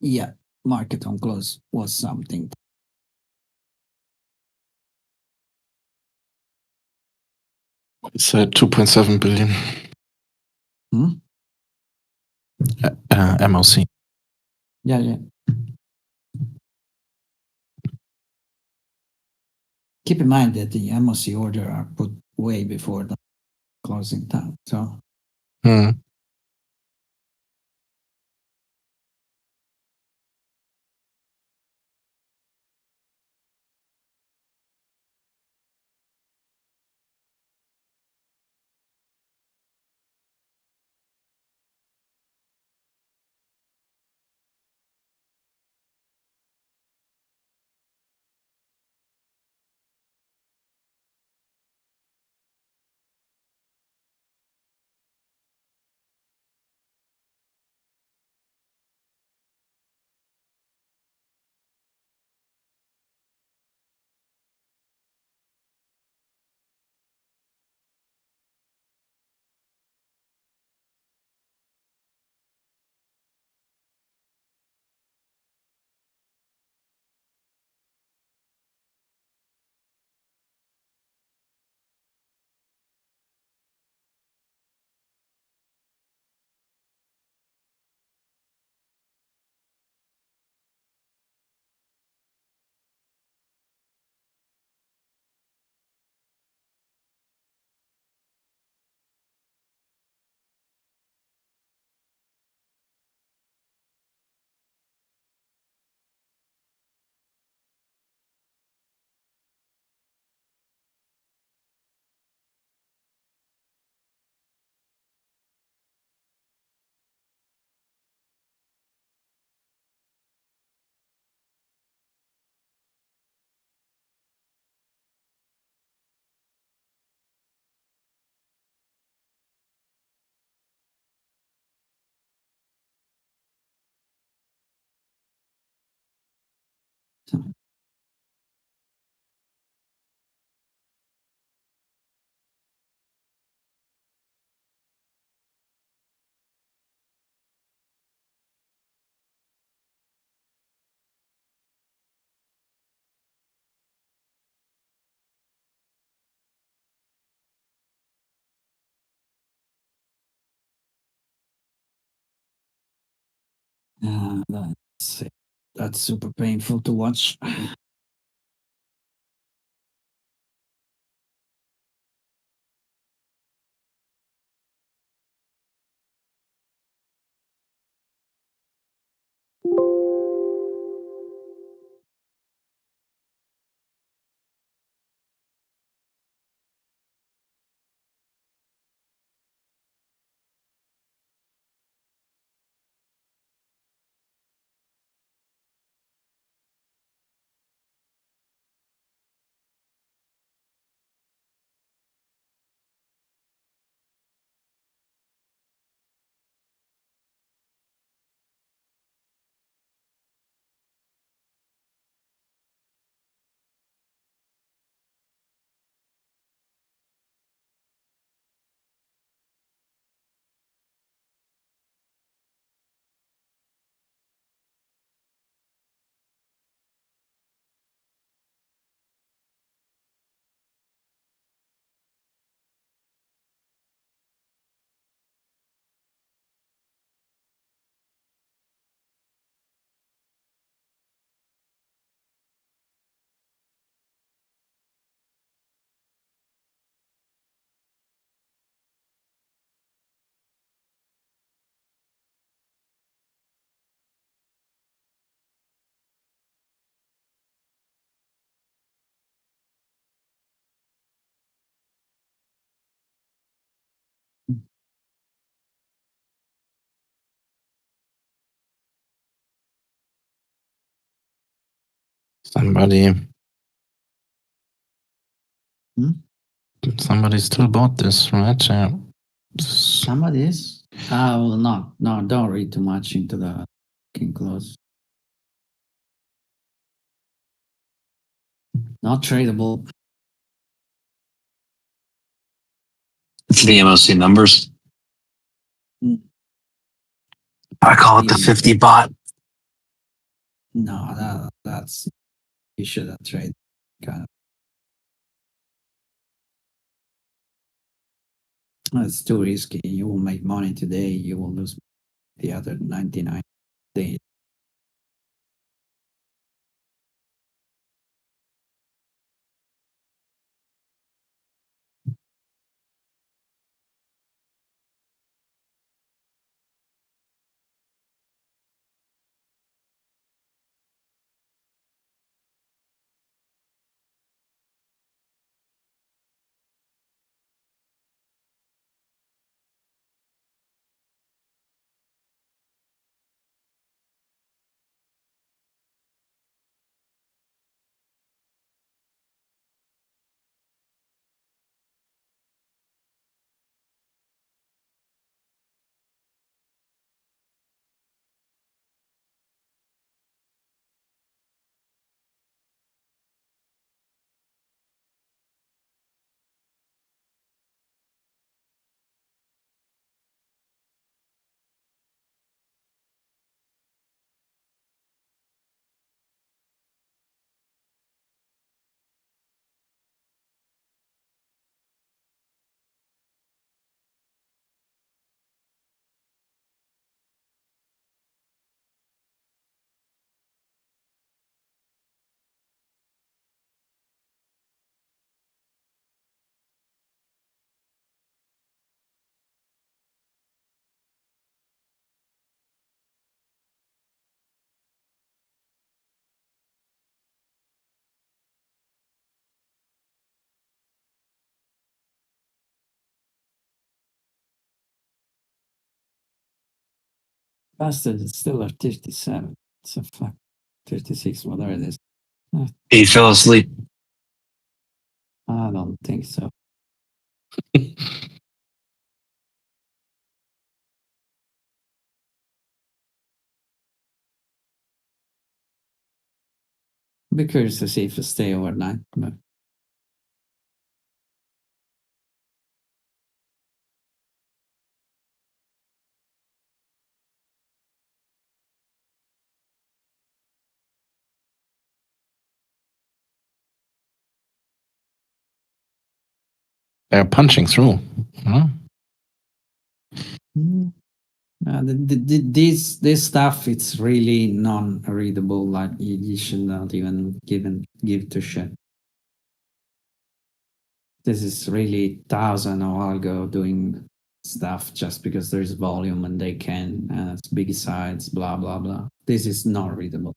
Yeah, market on close was something. It's 2.7 billion. MOC. Yeah. Keep in mind that the MOC order are put way before the closing time. So that's super painful to watch. Somebody still bought this, right? Yeah. Somebody is? Well, no, don't read too much into the close. Not tradable. It's the MOC numbers. I call it the 50 bot. No, that's you shouldn't trade. Kind of. It's too risky. You will make money today. You will lose the other 99 days. Bastard is still at 57. It's a fuck 36, whatever it is. He fell asleep. I don't think so. Be curious to see if it stay overnight. But They're punching through. Huh? This stuff, it's really non-readable. Like you should not even give to shit. This is really thousand of Algo doing stuff just because there's volume and they can, it's big sides, blah blah blah. This is not readable.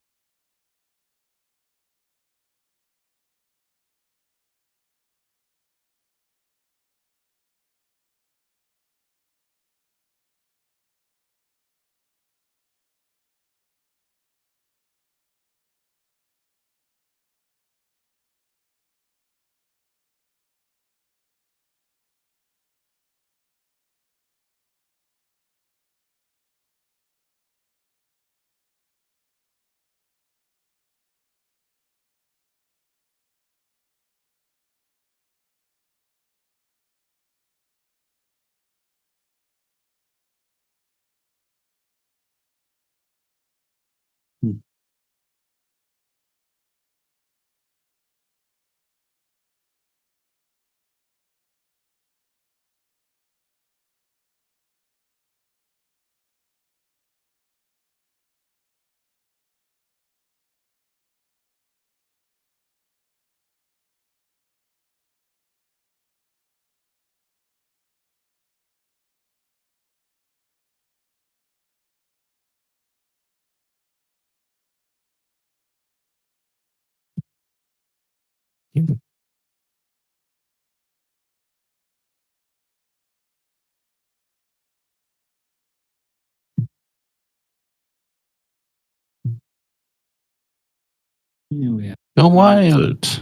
Here we are. Go wild.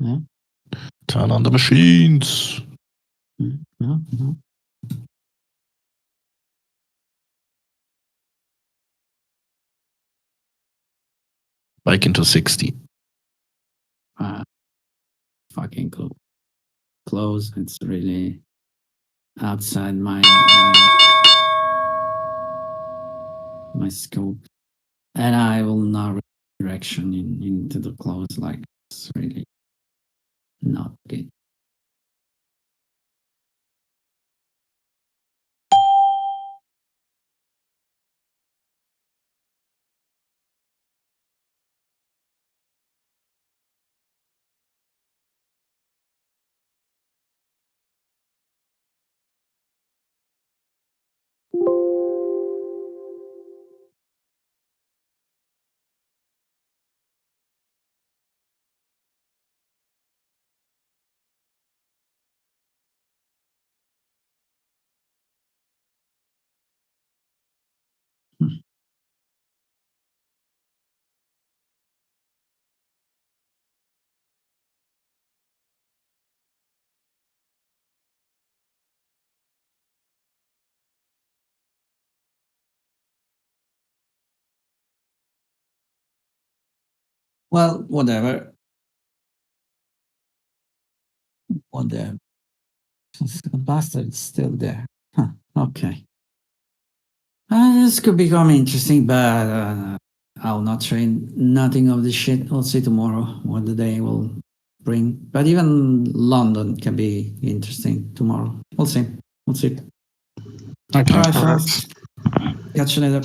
Yeah. Turn on the machines. Like into 60. Fucking close. It's really outside my scope, and I will not direction into the clothes. Like it's really not good. Well, whatever. Whatever. The bastard is still there. Huh. Okay. This could become interesting, but I'll not train nothing of this shit. We'll see tomorrow what the day will bring. But even London can be interesting tomorrow. We'll see. We'll see. Okay. All right, fellas. Catch you later.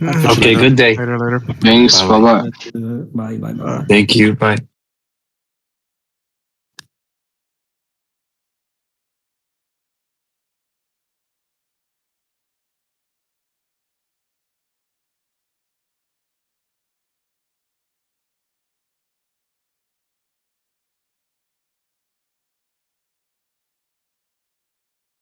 Mm, Okay, good day. Later. Thanks. Bye. Bye bye. Bye. Thank you. Bye.